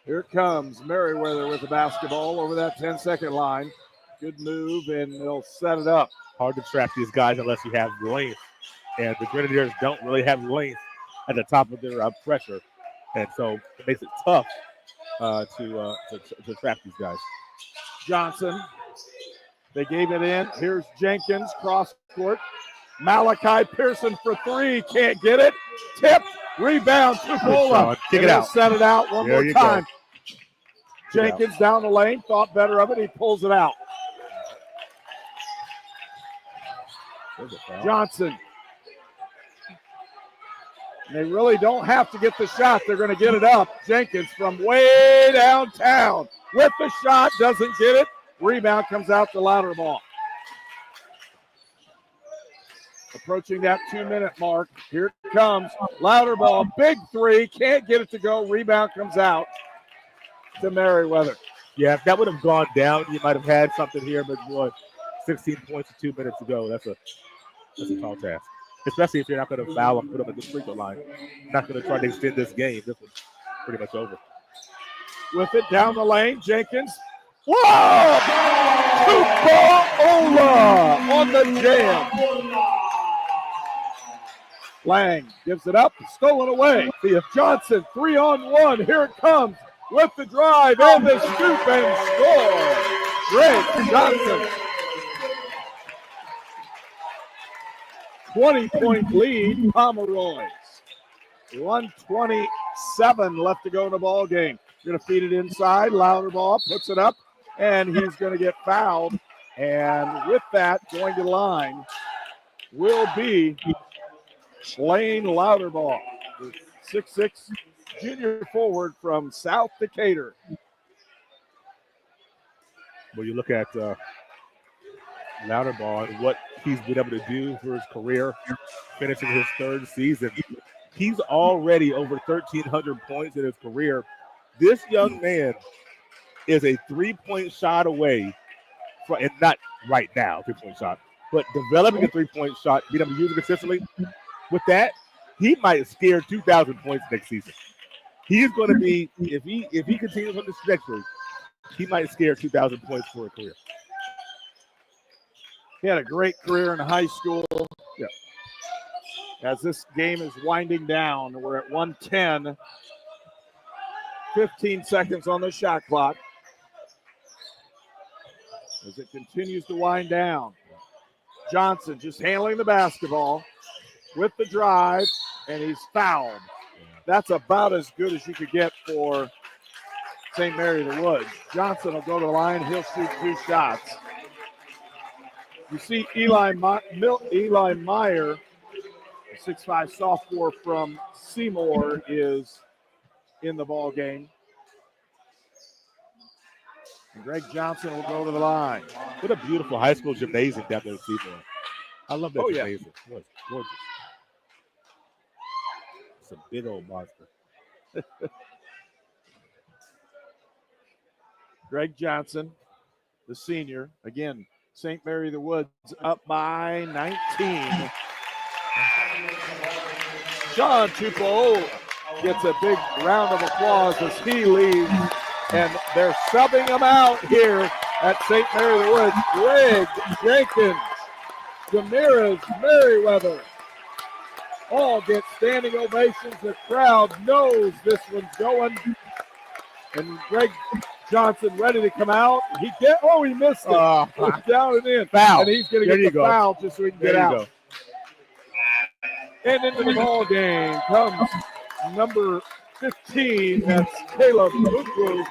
Speaker 5: Here comes Merriweather with the basketball over that 10-second line. Good move, and they'll set it up.
Speaker 10: Hard to trap these guys unless you have length. And the Grenadiers don't really have length at the top of their pressure. And so it makes it tough to trap these guys.
Speaker 5: Johnson. They gave it in. Here's Jenkins, cross court. Malachi Pearson for three. Can't get it. Tip. Rebound. Tupola.
Speaker 10: Kick it out.
Speaker 5: Set it out one more time.
Speaker 10: Go.
Speaker 5: Jenkins down the lane. Thought better of it. He pulls it out. Johnson. They really don't have to get the shot. They're going to get it up. Jenkins from way downtown with the shot. Doesn't get it. Rebound comes out to Louder ball. Approaching that 2-minute mark. Here it comes. Louder ball. Big three. Can't get it to go. Rebound comes out to Merriweather.
Speaker 10: Yeah, if that would have gone down, you might have had something here, but boy, 16 points with 2 minutes to go. That's a tall task. Especially if you're not going to foul and put them at the free throw line. Not going to try to extend this game. This one's pretty much over.
Speaker 5: With it down the lane, Jenkins. Whoa! Tupola on the jam. Lang gives it up, stolen away. Johnson, 3-on-1. Here it comes with the drive and the scoop and score. Greg Johnson. 20-point lead, Pomeroys. 1:27 left to go in the ball game. Going to feed it inside. Louder ball puts it up, and he's going to get fouled. And with that, going to the line will be Lane Louderball, the 6'6" junior forward from South Decatur.
Speaker 10: Well, you look at Louderball and what he's been able to do for his career, finishing his third season. He's already over 1,300 points in his career. This young man is a three-point shot away from, and not right now, three-point shot, but developing a three-point shot, being able to use it consistently. With that, he might scare 2,000 points next season. He's going to be, if he continues on this trajectory, he might scare 2,000 points for a career.
Speaker 5: He had a great career in high school.
Speaker 10: Yeah.
Speaker 5: As this game is winding down, we're at 1:10. 15 seconds on the shot clock. As it continues to wind down. Johnson just handling the basketball with the drive, and he's fouled. That's about as good as you could get for St. Mary of the Woods. Johnson will go to the line. He'll shoot 2 shots. You see Eli Meyer, the 6'5" sophomore from Seymour, is in the ball game. And Greg Johnson will go to the line.
Speaker 10: What a beautiful high school gymnasium down there in Seymour. I love that gymnasium. Yeah. It's gorgeous. It's a big old monster.
Speaker 5: Greg Johnson, the senior. Again, St. Mary of the Woods up by 19. John Tupola gets a big round of applause as he leaves, and they're subbing him out here at St. Mary of the Woods. Greg Jenkins, Damaris Merriweather, all get standing ovations. The crowd knows this one's going. And Greg Johnson ready to come out. He missed it. Down and in.
Speaker 10: Foul.
Speaker 5: And he's going to get the foul just so he can get out. And into the ball game comes number 15. That's Caleb Bukwu.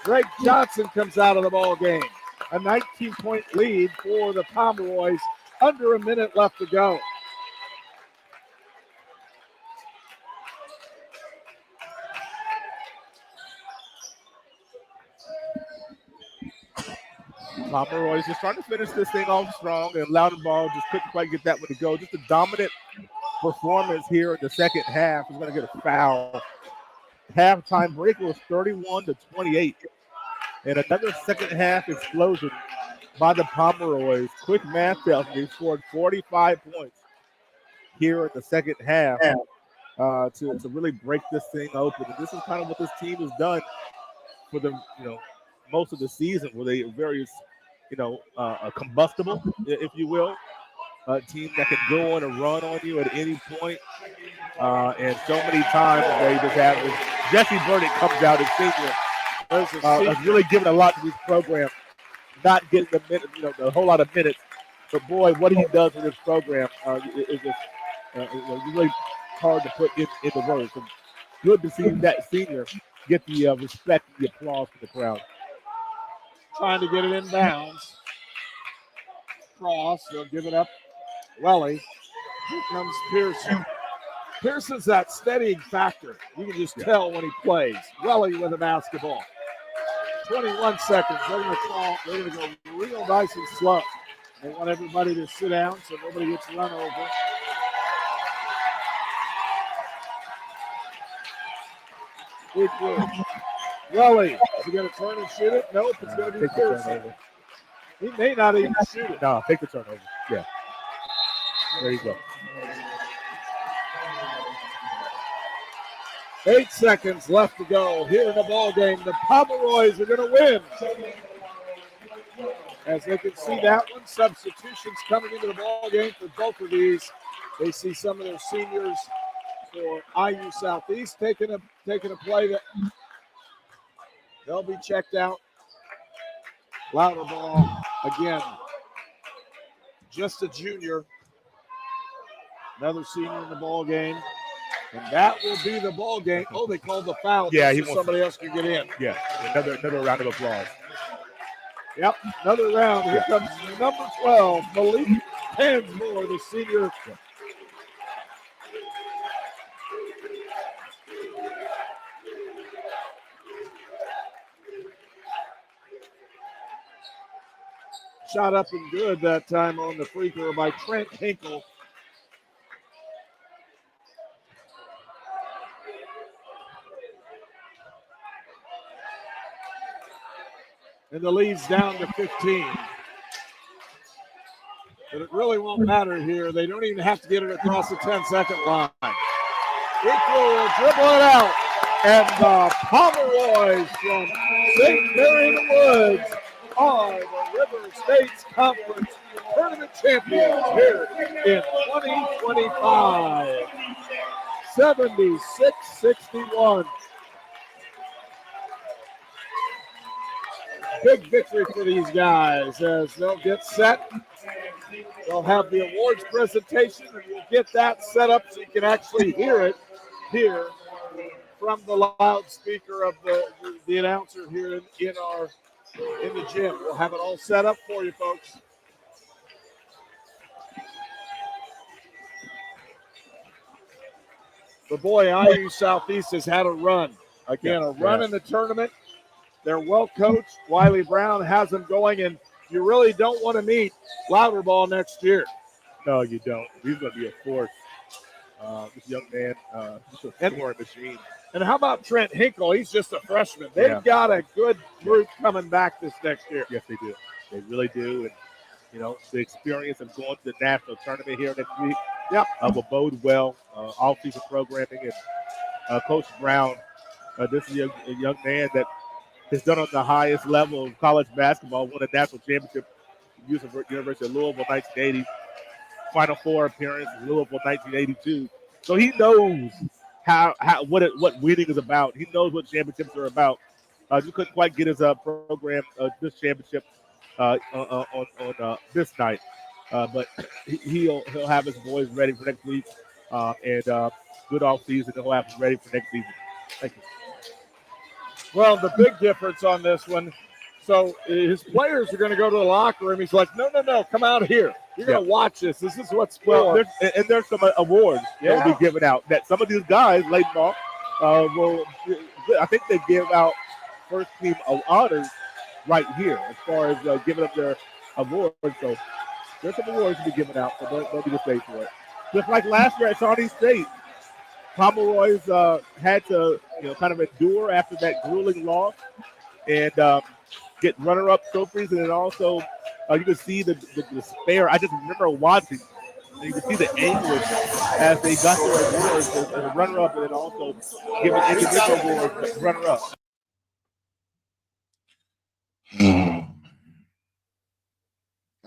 Speaker 5: Greg Johnson comes out of the ball game. A 19-point lead for the Pomeroys. Under a minute left to go.
Speaker 10: Pomeroy's just trying to finish this thing off strong, and Loudenbaugh just couldn't quite get that one to go. Just a dominant performance here in the second half. He's going to get a foul. Halftime break was 31-28. And another second half explosion by the Pomeroys. Quick math tells me they scored 45 points here in the second half to really break this thing open. And this is kind of what this team has done for the most of the season, where they are very combustible, if you will. A team that can go on a run on you at any point. And so many times they just have this. Jesse Burdick comes out as senior. Has really given a lot to this program. Not getting the minute, a whole lot of minutes. But boy, what he does with this program is just really hard to put into words. So good to see that senior get the respect and the applause from the crowd.
Speaker 5: Trying to get it in bounds. Cross, they'll give it up. Welly. Here comes Pearson. Pearson's that steadying factor. You can just tell when he plays. Welly with the basketball. 21 seconds. They're going to go real nice and slow. They want everybody to sit down so nobody gets run over. Welly, is he going to turn and shoot it? Nope, it's going to be Pearson. He may not even shoot it.
Speaker 10: No, take the turnover. Yeah. There you go.
Speaker 5: 8 seconds left to go here in the ball game. The Pomeroys are going to win. As they can see that one, substitutions coming into the ball game for both of these. They see some of their seniors for IU Southeast taking a play that they'll be checked out. Loudenbaugh again, just a junior. Another senior in the ball game. And that will be the ball game. Oh, they called the foul.
Speaker 10: Yeah,
Speaker 5: so somebody else can get in.
Speaker 10: Yeah, another round of applause.
Speaker 5: Yep, another round. Here comes number 12, Malik Hansmore, the senior. Shot up and good that time on the free throw by Trent Hinkle. And the lead's down to 15. But it really won't matter here. They don't even have to get it across the 10-second line. Hinkle will dribble it out. And the Pomeroys from St. Mary in the Woods are the River States Conference Tournament Champions here in 2025. 76-61. Big victory for these guys as they'll get set. They'll have the awards presentation, and you'll get that set up so you can actually hear it here from the loudspeaker of the announcer here in the gym. We'll have it all set up for you, folks. But boy, IU Southeast has had a run. Again, a run in the tournament. They're well coached. Wiley Brown has them going, and you really don't want to meet Louderbaugh next year.
Speaker 10: No, you don't. He's going to be a force. This young man, just a scoring machine.
Speaker 5: And how about Trent Hinkle? He's just a freshman. They've got a good group coming back this next year.
Speaker 10: Yes, they do. They really do. And, the experience of going to the national tournament here next week will bode well. Off-season programming. And Coach Brown, this is a young man that has done on the highest level of college basketball, won a national championship, University of Louisville, 1980, Final Four appearance in Louisville, 1982. So he knows what winning is about. He knows what championships are about. Just couldn't quite get his program, this championship on this night. But he'll have his boys ready for next week, and good off season. He'll have them ready for next season. Thank you.
Speaker 5: Well, the big difference on this one, so his players are going to go to the locker room. He's like, no, come out here. You're going to watch this. This is what's for.
Speaker 10: Well, there's some awards that will be given out that some of these guys, late off, will. I think they give out first team honors right here as far as giving up their awards. So there's some awards to be given out. So don't be mistake for it. Just like last year at Shawnee State, Pomeroy's had to kind of endure after that grueling loss and get runner-up trophies, and then also you can see the despair. I just remember watching. You can see the anguish as they got their awards as a runner-up, and then also giving individual awards as runner-up.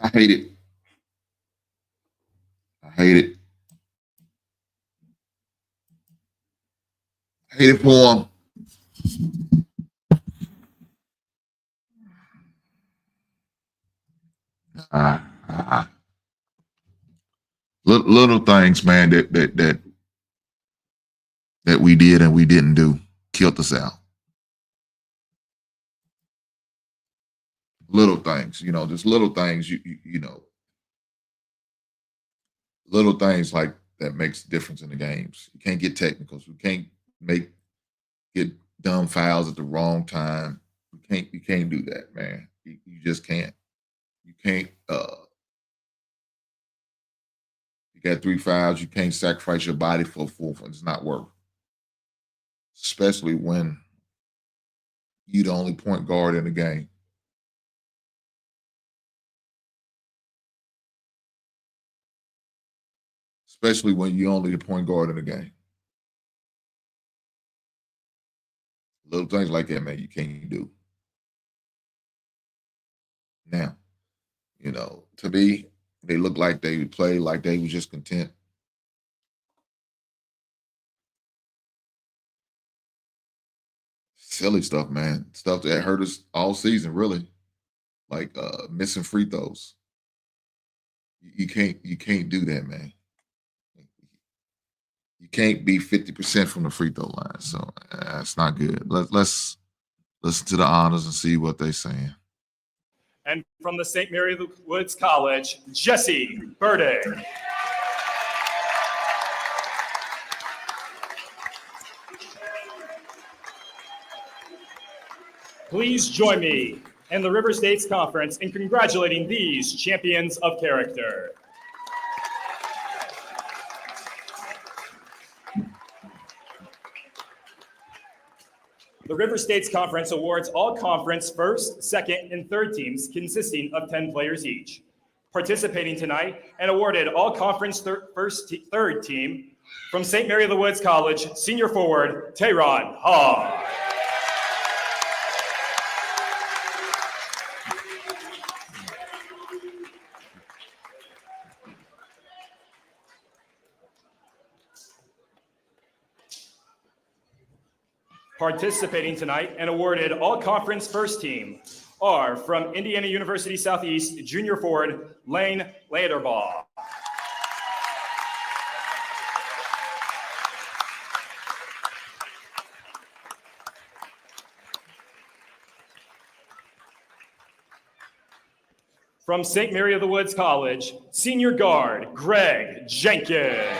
Speaker 3: I hate it. I hate it. I hate it for him. Little things, man, that we did and we didn't do killed us out. Little things, just little things, little things like that makes a difference in the games. You can't get technicals. We can't get dumb fouls at the wrong time. You can't do that, man. You just can't. You can't. You got 3 fouls. You can't sacrifice your body for a 4th one. It's not worth. Especially when you're the only point guard in the game. Especially when you're only the point guard in the game. Little things like that, man, you can't do. Now, to me, they look like they would play like they was just content. Silly stuff, man. Stuff that hurt us all season, really. Like missing free throws. You can't do that, man. You can't be 50% from the free throw line. So that's not good. Let's listen to the honors and see what they're saying.
Speaker 8: And from the St. Mary Woods College, Jesse Burdick. Please join me and the River States Conference in congratulating these champions of character. The River States Conference awards all conference first, second, and third teams consisting of 10 players each. Participating tonight and awarded all conference third team from St. Mary of the Woods College, senior forward, Tayron Hall. Participating tonight and awarded all conference first team are from Indiana University Southeast junior forward Lane Laderbaugh. From St. Mary of the Woods College, senior guard Greg Jenkins.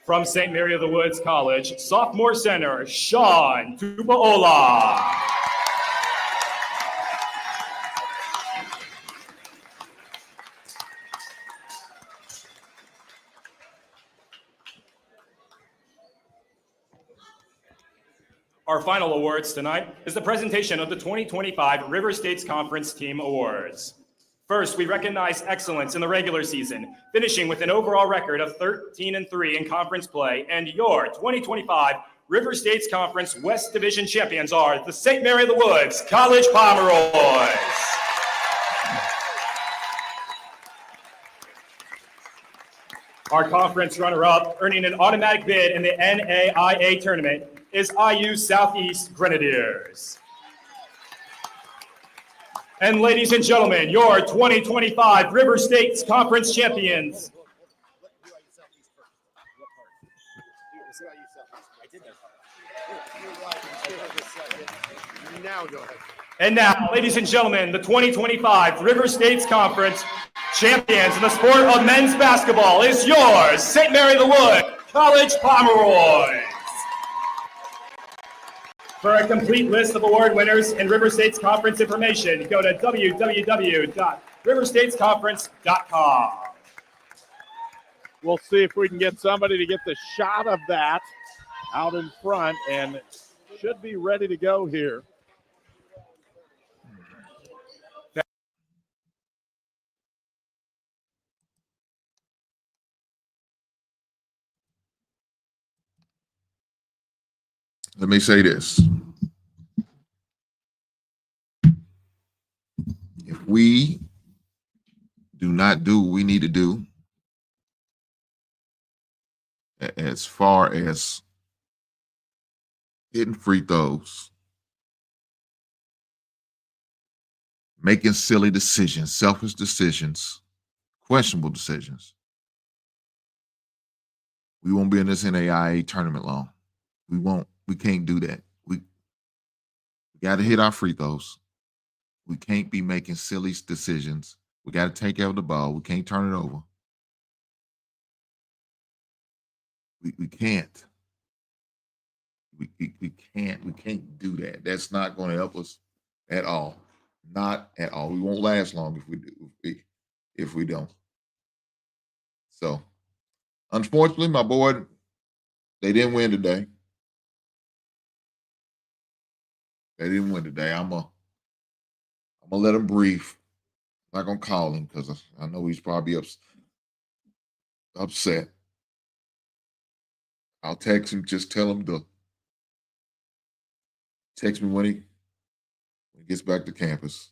Speaker 8: From St. Mary of the Woods College, sophomore center, Sean Tupaola. Our final awards tonight is the presentation of the 2025 River States Conference Team Awards. First, we recognize excellence in the regular season, finishing with an overall record of 13-3 in conference play, and your 2025 River States Conference West Division champions are the St. Mary of the Woods College Pomeroys. Our conference runner-up, earning an automatic bid in the NAIA tournament, is IU Southeast Grenadiers. And ladies and gentlemen, your 2025 River States Conference champions. And now, ladies and gentlemen, the 2025 River States Conference champions in the sport of men's basketball is yours, St. Mary the Wood College Pomeroy. For a complete list of award winners and River States Conference information, go to www.riverstatesconference.com.
Speaker 5: We'll see if we can get somebody to get the shot of that out in front, and should be ready to go here.
Speaker 3: Let me say this. If we do not do what we need to do as far as hitting free throws, making silly decisions, selfish decisions, questionable decisions, we won't be in this NAIA tournament long. We won't. We can't do that. We got to hit our free throws. We can't be making silly decisions. We got to take out the ball. We can't turn it over. We can't. We can't. We can't do that. That's not going to help us at all. Not at all. We won't last long if we do. If we don't. So, unfortunately, my boy, they didn't win today. They didn't win today. I'm gonna let him breathe. I'm not gonna call him because I know he's probably upset. I'll text him. Just tell him to text me when he gets back to campus.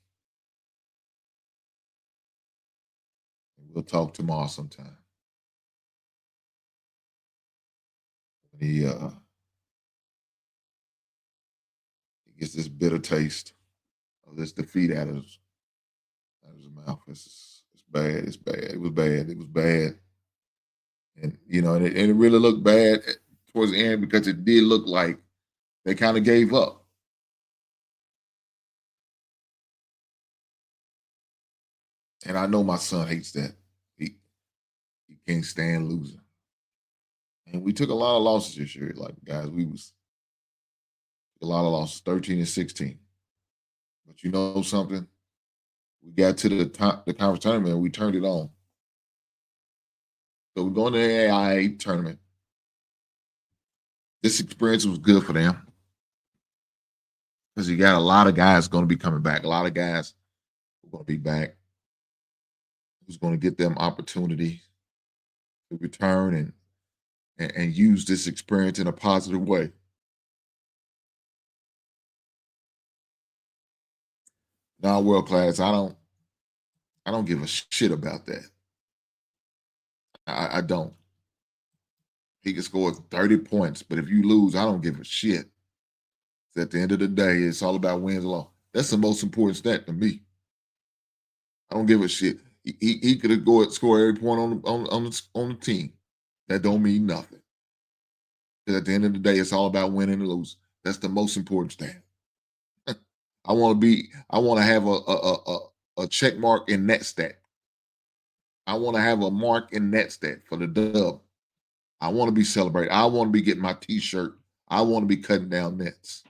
Speaker 3: We'll talk tomorrow sometime. He gets this bitter taste of this defeat out of his mouth. It's bad. It's bad. It was bad. It was bad. And, and it really looked bad towards the end because it did look like they kind of gave up. And I know my son hates that. He can't stand losing. And we took a lot of losses this year. Like, guys, a lot of losses, 13 and 16. But you know something? We got to the conference tournament and we turned it on. So we're going to the AIA tournament. This experience was good for them because you got a lot of guys going to be coming back. A lot of guys are going to be back. Who's going to get them opportunity to return and use this experience in a positive way. Now, world class, I don't give a shit about that. I don't. He can score 30 points, but if you lose, I don't give a shit. At the end of the day, it's all about wins and loss. That's the most important stat to me. I don't give a shit. He could have scored every point on the team. That don't mean nothing. Because at the end of the day, it's all about winning and losing. That's the most important stat. I want to have a check mark in that stat. I want to have a mark in that stat for the dub. I want to be celebrated. I want to be getting my T-shirt. I want to be cutting down nets.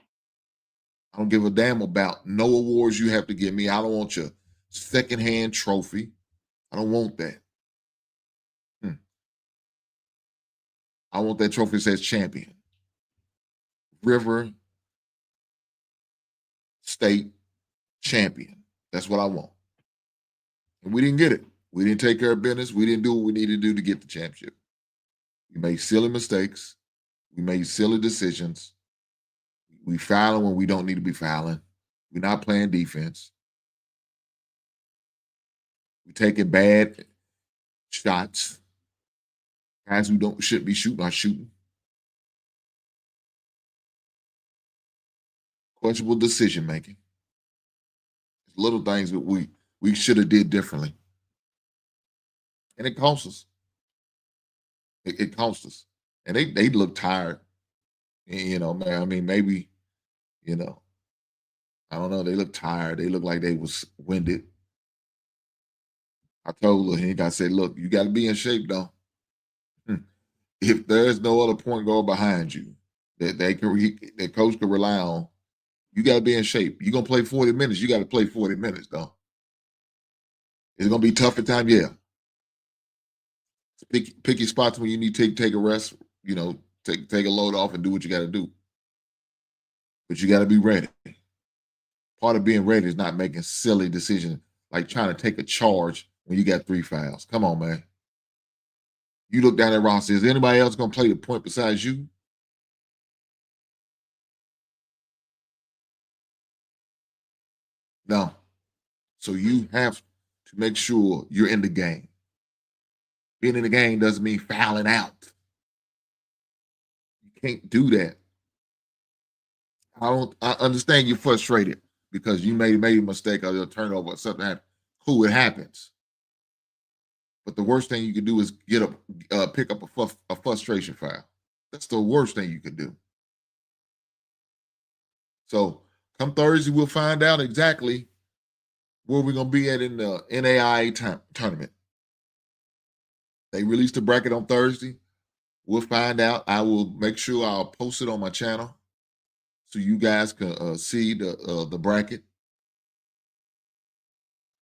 Speaker 3: I don't give a damn about no awards you have to give me. I don't want your secondhand trophy. I don't want that. I want that trophy that says champion. River State champion. That's what I want. And we didn't get it. We didn't take care of business. We didn't do what we needed to do to get the championship. We made silly mistakes. We made silly decisions. We fouling when we don't need to be fouling. We're not playing defense. We're taking bad shots. Guys who shouldn't be shooting are shooting. Questionable decision making. Little things that we should have did differently. And it costs us. It costs us. And they look tired. You know, man, I mean, maybe, you know, I don't know. They look tired. They look like they was winded. I told Henk, I said, look, you got to be in shape, though. If there's no other point guard behind you that coach can rely on, you got to be in shape. You're going to play 40 minutes. You got to play 40 minutes, though. It's going to be tough at times, yeah. Pick your spots when you need to take a rest, you know, take a load off and do what you got to do. But you got to be ready. Part of being ready is not making silly decisions like trying to take a charge when you got 3 fouls. Come on, man. You look down at roster. Is anybody else going to play the point besides you? No. So you have to make sure you're in the game. Being in the game doesn't mean fouling out. You can't do that. I understand you're frustrated because you made a mistake or a turnover or something happened. Cool, it happens. But the worst thing you can do is pick up a frustration foul. That's the worst thing you can do. So come Thursday, we'll find out exactly where we're going to be at in the NAIA tournament. They released the bracket on Thursday. We'll find out. I will make sure I'll post it on my channel so you guys can see the bracket.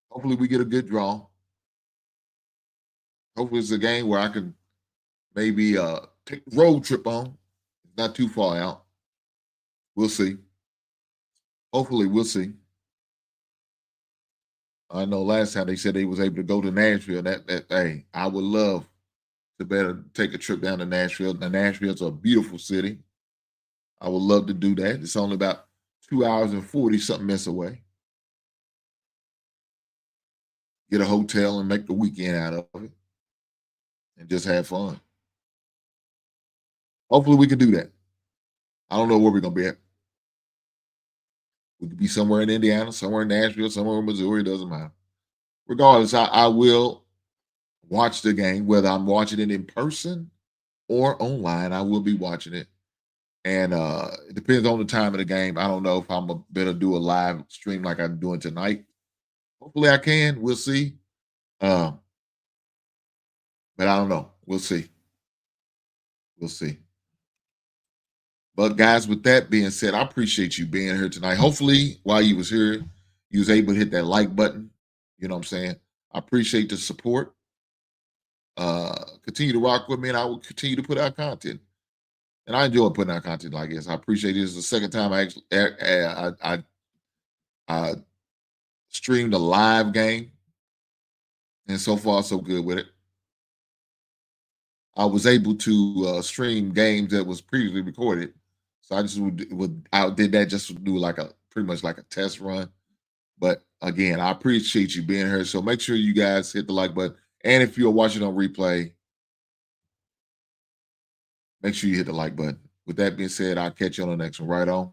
Speaker 3: Hopefully we get a good draw. Hopefully it's a game where I can maybe take a road trip on. It's not too far out. We'll see. Hopefully we'll see. I know last time they said they was able to go to Nashville. Hey, I would love to better take a trip down to Nashville. Now, Nashville's a beautiful city. I would love to do that. It's only about 2 hours and 40-something minutes away. Get a hotel and make the weekend out of it and just have fun. Hopefully we can do that. I don't know where we're going to be at. We could be somewhere in Indiana, somewhere in Nashville, somewhere in Missouri. It doesn't matter. Regardless, I will watch the game, whether I'm watching it in person or online. I will be watching it. And it depends on the time of the game. I don't know if I'm better do a live stream like I'm doing tonight. Hopefully I can. We'll see. But I don't know. We'll see. We'll see. But guys, with that being said, I appreciate you being here tonight. Hopefully, while you was here, you was able to hit that like button. You know what I'm saying? I appreciate the support. Continue to rock with me, and I will continue to put out content. And I enjoy putting out content like this. I appreciate it. This is the second time I streamed a live game, and so far so good with it. I was able to stream games that was previously recorded, so I just did that just to do pretty much like a test run. But again, I appreciate you being here. So make sure you guys hit the like button, and if you're watching on replay, make sure you hit the like button. With that being said, I'll catch you on the next one. Right on.